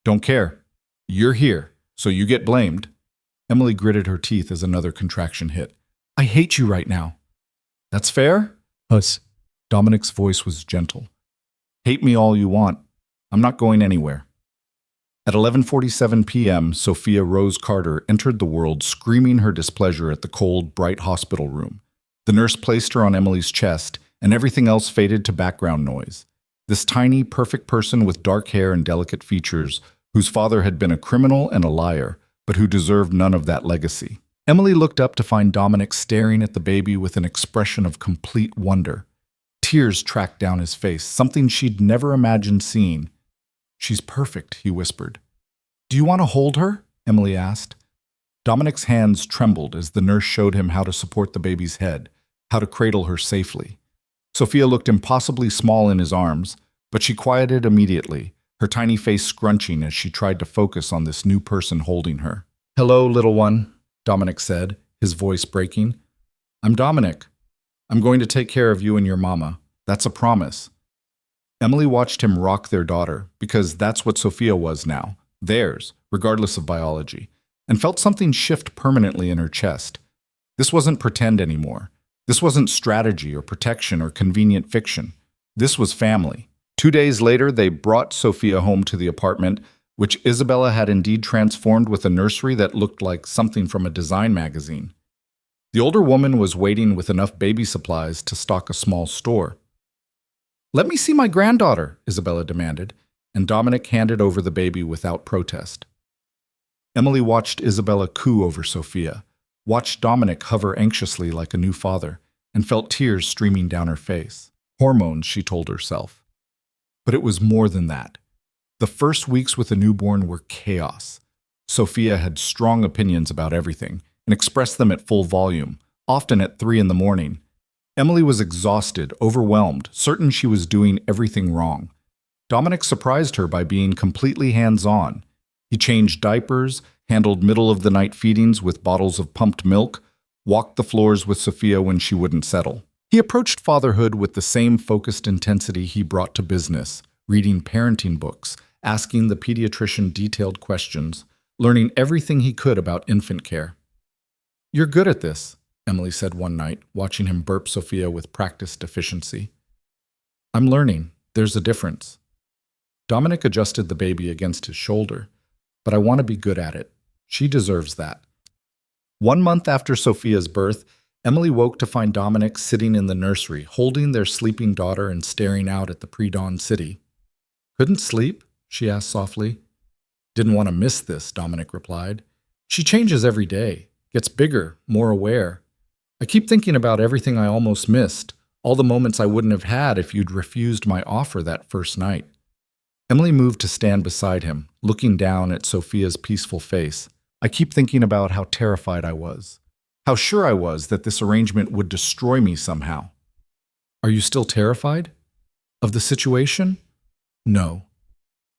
Don't care. You're here, so you get blamed. Emily gritted her teeth as another contraction hit. I hate you right now. That's fair? Us. Dominic's voice was gentle. Hate me all you want. I'm not going anywhere. At 11:47 p.m., Sophia Rose Carter entered the world screaming her displeasure at the cold, bright hospital room. The nurse placed her on Emily's chest, and everything else faded to background noise. This tiny, perfect person with dark hair and delicate features, whose father had been a criminal and a liar, but who deserved none of that legacy. Emily looked up to find Dominic staring at the baby with an expression of complete wonder. Tears tracked down his face, something she'd never imagined seeing. She's perfect, he whispered. Do you want to hold her? Emily asked. Dominic's hands trembled as the nurse showed him how to support the baby's head, how to cradle her safely. Sophia looked impossibly small in his arms, but she quieted immediately, her tiny face scrunching as she tried to focus on this new person holding her. Hello, little one, Dominic said, his voice breaking. I'm Dominic. I'm going to take care of you and your mama. That's a promise. Emily watched him rock their daughter, because that's what Sophia was now, theirs, regardless of biology, and felt something shift permanently in her chest. This wasn't pretend anymore. This wasn't strategy or protection or convenient fiction. This was family. 2 days later, they brought Sophia home to the apartment, which Isabella had indeed transformed with a nursery that looked like something from a design magazine. The older woman was waiting with enough baby supplies to stock a small store. Let me see my granddaughter, Isabella demanded, and Dominic handed over the baby without protest. Emily watched Isabella coo over Sophia, watched Dominic hover anxiously like a new father, and felt tears streaming down her face. Hormones, she told herself. But it was more than that. The first weeks with a newborn were chaos. Sophia had strong opinions about everything and expressed them at full volume, often at 3 a.m. Emily was exhausted, overwhelmed, certain she was doing everything wrong. Dominic surprised her by being completely hands-on. He changed diapers, handled middle-of-the-night feedings with bottles of pumped milk, walked the floors with Sophia when she wouldn't settle. He approached fatherhood with the same focused intensity he brought to business, reading parenting books, asking the pediatrician detailed questions, learning everything he could about infant care. You're good at this, Emily said one night, watching him burp Sophia with practiced efficiency. I'm learning. There's a difference. Dominic adjusted the baby against his shoulder. But I want to be good at it. She deserves that. 1 month after Sophia's birth, Emily woke to find Dominic sitting in the nursery, holding their sleeping daughter and staring out at the pre-dawn city. Couldn't sleep? She asked softly. Didn't want to miss this, Dominic replied. She changes every day, gets bigger, more aware. I keep thinking about everything I almost missed, all the moments I wouldn't have had if you'd refused my offer that first night. Emily moved to stand beside him, looking down at Sophia's peaceful face. I keep thinking about how terrified I was. How sure I was that this arrangement would destroy me somehow. Are you still terrified? Of the situation? No.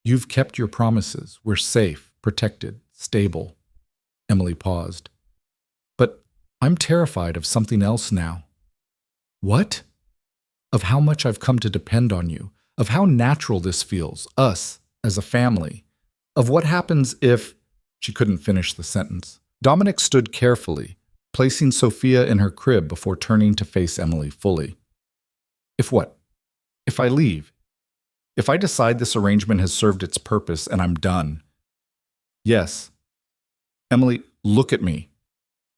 You've kept your promises. We're safe, protected, stable. Emily paused. But I'm terrified of something else now. What? Of how much I've come to depend on you. Of how natural this feels, us, as a family. Of what happens if... She couldn't finish the sentence. Dominic stood carefully, placing Sophia in her crib before turning to face Emily fully. If what? If I leave? If I decide this arrangement has served its purpose and I'm done? Yes. Emily, look at me.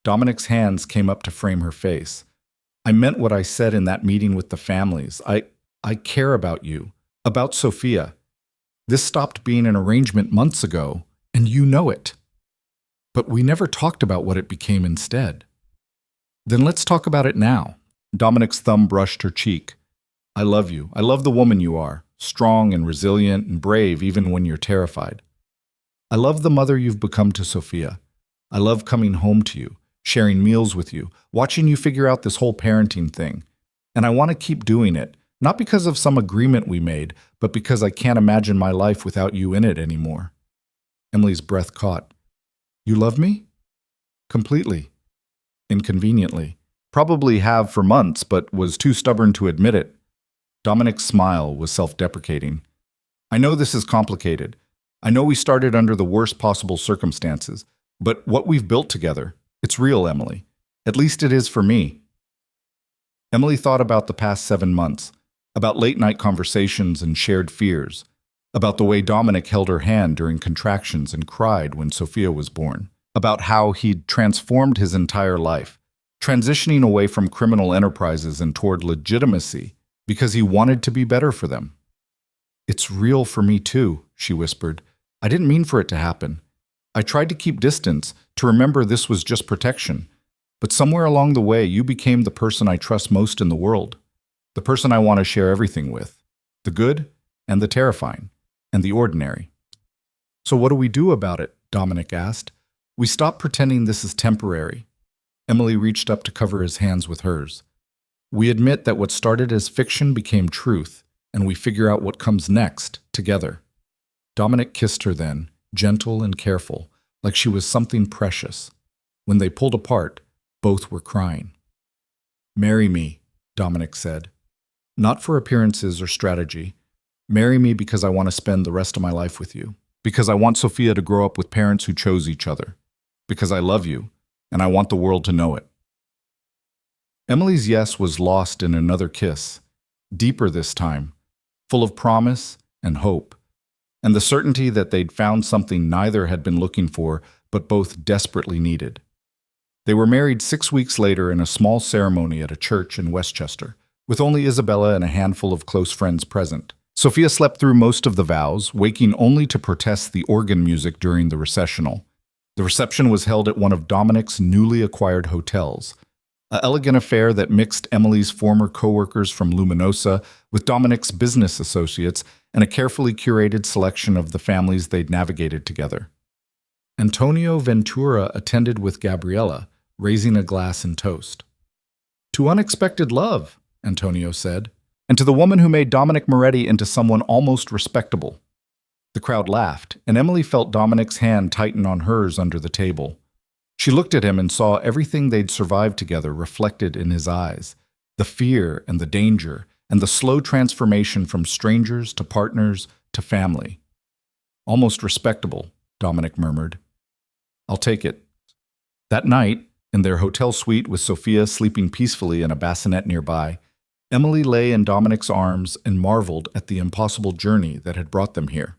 Dominic's hands came up to frame her face. I meant what I said in that meeting with the families. I care about you, about Sophia. This stopped being an arrangement months ago, and you know it. But we never talked about what it became instead. Then let's talk about it now. Dominic's thumb brushed her cheek. I love you. I love the woman you are, strong and resilient and brave even when you're terrified. I love the mother you've become to Sophia. I love coming home to you, sharing meals with you, watching you figure out this whole parenting thing. And I want to keep doing it, not because of some agreement we made, but because I can't imagine my life without you in it anymore. Emily's breath caught. You love me? Completely. Inconveniently. Probably have for months, but was too stubborn to admit it. Dominic's smile was self-deprecating. I know this is complicated. I know we started under the worst possible circumstances, but what we've built together, it's real, Emily. At least it is for me. Emily thought about the past 7 months, about late-night conversations and shared fears, about the way Dominic held her hand during contractions and cried when Sophia was born, about how he'd transformed his entire life, transitioning away from criminal enterprises and toward legitimacy because he wanted to be better for them. It's real for me too, she whispered. I didn't mean for it to happen. I tried to keep distance, to remember this was just protection. But somewhere along the way, you became the person I trust most in the world, the person I want to share everything with, the good and the terrifying and the ordinary. So what do we do about it? Dominic asked. We stop pretending this is temporary. Emily reached up to cover his hands with hers. We admit that what started as fiction became truth, and we figure out what comes next, together. Dominic kissed her then, gentle and careful, like she was something precious. When they pulled apart, both were crying. Marry me, Dominic said. Not for appearances or strategy. Marry me because I want to spend the rest of my life with you. Because I want Sophia to grow up with parents who chose each other. Because I love you, and I want the world to know it. Emily's yes was lost in another kiss, deeper this time, full of promise and hope, and the certainty that they'd found something neither had been looking for, but both desperately needed. They were married 6 weeks later in a small ceremony at a church in Westchester, with only Isabella and a handful of close friends present. Sophia slept through most of the vows, waking only to protest the organ music during the recessional. The reception was held at one of Dominic's newly acquired hotels, an elegant affair that mixed Emily's former co-workers from Luminosa with Dominic's business associates and a carefully curated selection of the families they'd navigated together. Antonio Ventura attended with Gabriella, raising a glass in toast. To unexpected love, Antonio said, and to the woman who made Dominic Moretti into someone almost respectable. The crowd laughed, and Emily felt Dominic's hand tighten on hers under the table. She looked at him and saw everything they'd survived together reflected in his eyes, the fear and the danger, and the slow transformation from strangers to partners to family. Almost respectable, Dominic murmured. I'll take it. That night, in their hotel suite with Sophia sleeping peacefully in a bassinet nearby, Emily lay in Dominic's arms and marveled at the impossible journey that had brought them here.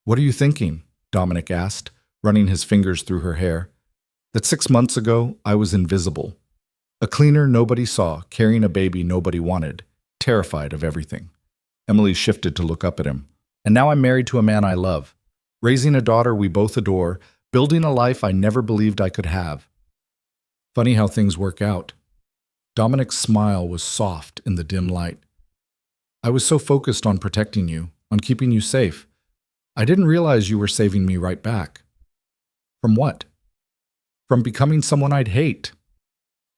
What are you thinking? Dominic asked, running his fingers through her hair. That 6 months ago, I was invisible. A cleaner nobody saw, carrying a baby nobody wanted, terrified of everything. Emily shifted to look up at him. And now I'm married to a man I love, raising a daughter we both adore, building a life I never believed I could have. Funny how things work out. Dominic's smile was soft in the dim light. I was so focused on protecting you, on keeping you safe. I didn't realize you were saving me right back. From what? From becoming someone I'd hate.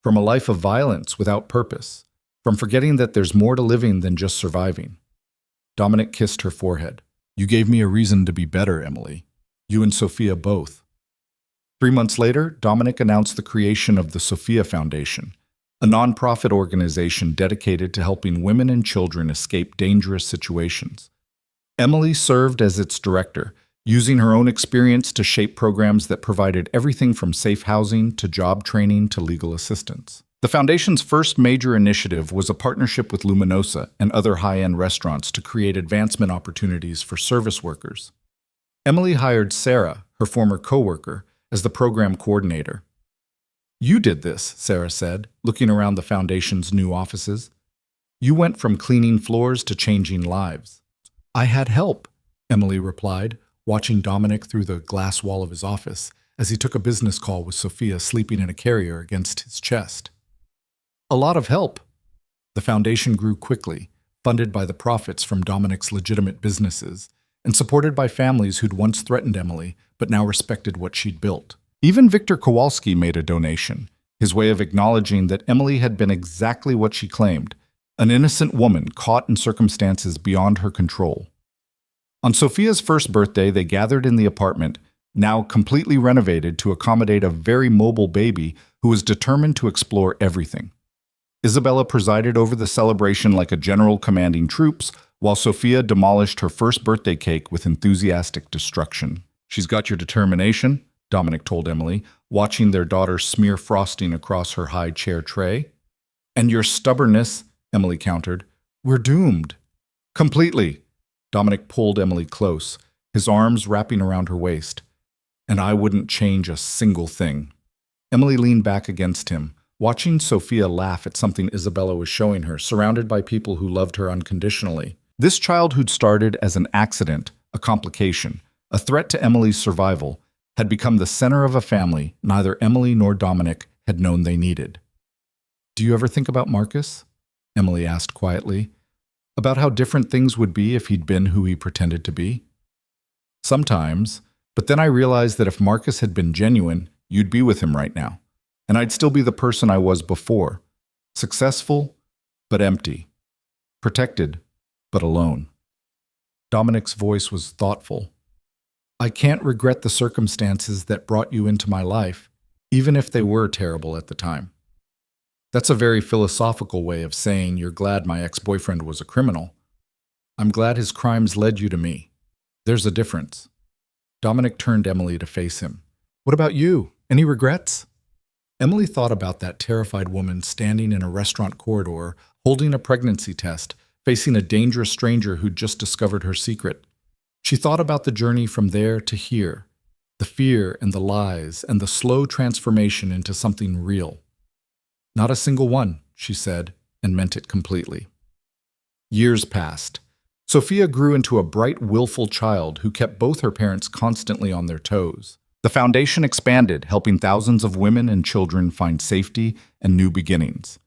From a life of violence without purpose. From forgetting that there's more to living than just surviving. Dominic kissed her forehead. You gave me a reason to be better, Emily. You and Sophia both. 3 months later, Dominic announced the creation of the Sophia Foundation, a nonprofit organization dedicated to helping women and children escape dangerous situations. Emily served as its director, using her own experience to shape programs that provided everything from safe housing to job training to legal assistance. The foundation's first major initiative was a partnership with Luminosa and other high-end restaurants to create advancement opportunities for service workers. Emily hired Sarah, her former co-worker, as the program coordinator. You did this, Sarah said, looking around the foundation's new offices. You went from cleaning floors to changing lives. I had help, Emily replied, watching Dominic through the glass wall of his office, as he took a business call with Sophia sleeping in a carrier against his chest. A lot of help. The foundation grew quickly, funded by the profits from Dominic's legitimate businesses, and supported by families who'd once threatened Emily but now respected what she'd built. Even Victor Kowalski made a donation, his way of acknowledging that Emily had been exactly what she claimed, an innocent woman caught in circumstances beyond her control. On Sophia's first birthday, they gathered in the apartment, now completely renovated to accommodate a very mobile baby who was determined to explore everything. Isabella presided over the celebration like a general commanding troops, while Sophia demolished her first birthday cake with enthusiastic destruction. "She's got your determination," Dominic told Emily, watching their daughter smear frosting across her high chair tray. "And your stubbornness," Emily countered. "We're doomed." "Completely." Dominic pulled Emily close, his arms wrapping around her waist. "And I wouldn't change a single thing." Emily leaned back against him, watching Sophia laugh at something Isabella was showing her, surrounded by people who loved her unconditionally. This childhood started as an accident, a complication, a threat to Emily's survival, had become the center of a family neither Emily nor Dominic had known they needed. "Do you ever think about Marcus?" Emily asked quietly. "About how different things would be if he'd been who he pretended to be?" "Sometimes, but then I realized that if Marcus had been genuine, you'd be with him right now. And I'd still be the person I was before. Successful, but empty. Protected, but alone." Dominic's voice was thoughtful. "I can't regret the circumstances that brought you into my life, even if they were terrible at the time." That's a very philosophical way of saying you're glad my ex-boyfriend was a criminal. I'm glad his crimes led you to me. There's a difference. Dominic turned Emily to face him. "What about you? Any regrets?" Emily thought about that terrified woman standing in a restaurant corridor, holding a pregnancy test, facing a dangerous stranger who'd just discovered her secret. She thought about the journey from there to here, the fear and the lies and the slow transformation into something real. "Not a single one," she said, and meant it completely. Years passed. Sophia grew into a bright, willful child who kept both her parents constantly on their toes. The foundation expanded, helping thousands of women and children find safety and new beginnings.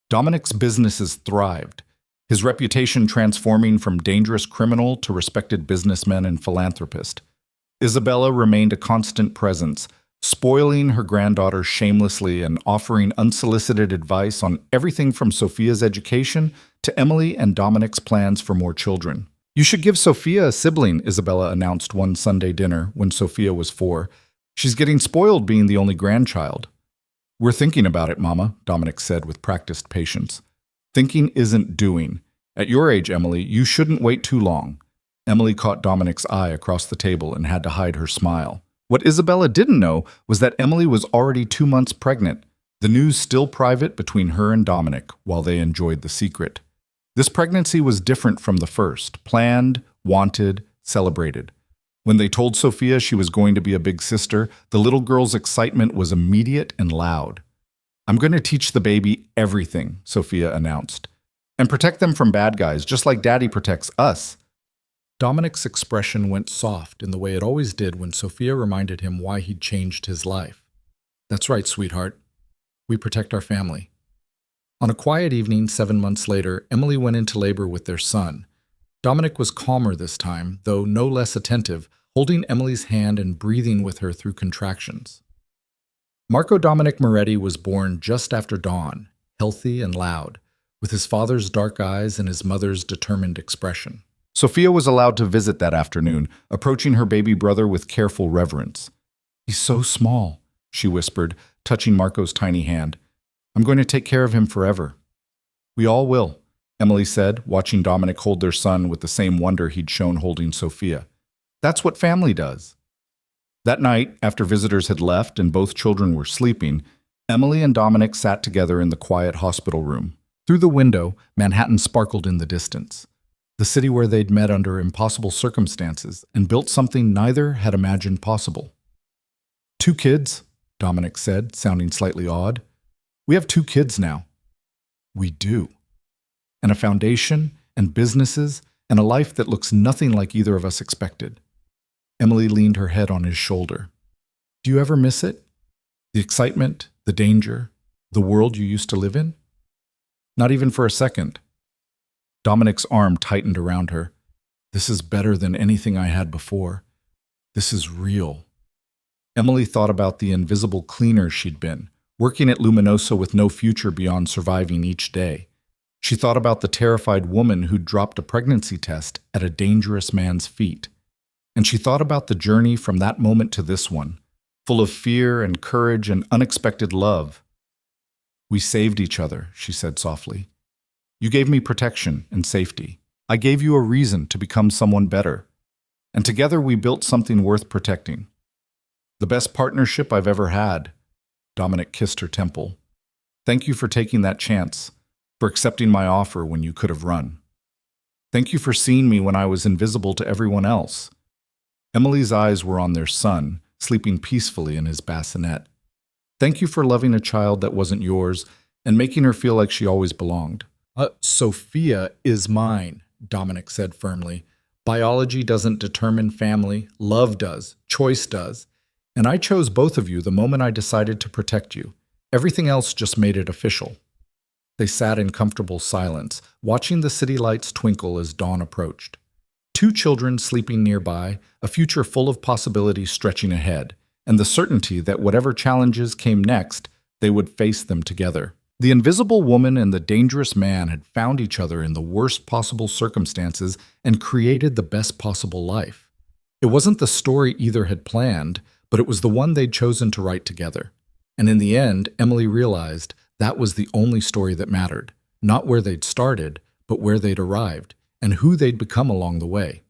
Dominic's businesses thrived, his reputation transforming from dangerous criminal to respected businessman and philanthropist. Isabella remained a constant presence, spoiling her granddaughter shamelessly and offering unsolicited advice on everything from Sophia's education to Emily and Dominic's plans for more children. "You should give Sophia a sibling," Isabella announced one Sunday dinner when Sophia was 4. "She's getting spoiled being the only grandchild." "We're thinking about it, Mama," Dominic said with practiced patience. "Thinking isn't doing. At your age, Emily, you shouldn't wait too long." Emily caught Dominic's eye across the table and had to hide her smile. What Isabella didn't know was that Emily was already 2 months pregnant, the news still private between her and Dominic while they enjoyed the secret. This pregnancy was different from the first, planned, wanted, celebrated. When they told Sophia she was going to be a big sister, the little girl's excitement was immediate and loud. "I'm going to teach the baby everything," Sophia announced, "and protect them from bad guys, just like Daddy protects us." Dominic's expression went soft in the way it always did when Sophia reminded him why he'd changed his life. "That's right, sweetheart. We protect our family." On a quiet evening 7 months later, Emily went into labor with their son. Dominic was calmer this time, though no less attentive, holding Emily's hand and breathing with her through contractions. Marco Dominic Moretti was born just after dawn, healthy and loud, with his father's dark eyes and his mother's determined expression. Sophia was allowed to visit that afternoon, approaching her baby brother with careful reverence. "He's so small," she whispered, touching Marco's tiny hand. "I'm going to take care of him forever." "We all will," Emily said, watching Dominic hold their son with the same wonder he'd shown holding Sophia. "That's what family does." That night, after visitors had left and both children were sleeping, Emily and Dominic sat together in the quiet hospital room. Through the window, Manhattan sparkled in the distance. The city where they'd met under impossible circumstances and built something neither had imagined possible. "2 kids," Dominic said, sounding slightly awed. "We have 2 kids now." "We do. And a foundation, and businesses, and a life that looks nothing like either of us expected." Emily leaned her head on his shoulder. "Do Do you ever miss it? The excitement, the danger, the world you used to live in? Not even for a second. Dominic's arm tightened around her. This is better than anything I had before. This is real. Emily thought about the invisible cleaner she'd been, working at Luminosa with no future beyond surviving each day. She thought about the terrified woman who'd dropped a pregnancy test at a dangerous man's feet. And she thought about the journey from that moment to this one, full of fear and courage and unexpected love. We saved each other, she said softly. You gave me protection and safety. I gave you a reason to become someone better. And together we built something worth protecting. The best partnership I've ever had. Dominic kissed her temple. Thank you for taking that chance, for accepting my offer when you could have run. Thank you for seeing me when I was invisible to everyone else. Emily's eyes were on their son, sleeping peacefully in his bassinet. Thank you for loving a child that wasn't yours and making her feel like she always belonged. Sophia is mine, Dominic said firmly. Biology doesn't determine family, love does, choice does. And I chose both of you the moment I decided to protect you. Everything else just made it official. They sat in comfortable silence, watching the city lights twinkle as dawn approached. Two children sleeping nearby, a future full of possibilities stretching ahead, and the certainty that whatever challenges came next, they would face them together. The invisible woman and the dangerous man had found each other in the worst possible circumstances and created the best possible life. It wasn't the story either had planned, but it was the one they'd chosen to write together. And in the end, Emily realized that was the only story that mattered, not where they'd started, but where they'd arrived, and who they'd become along the way.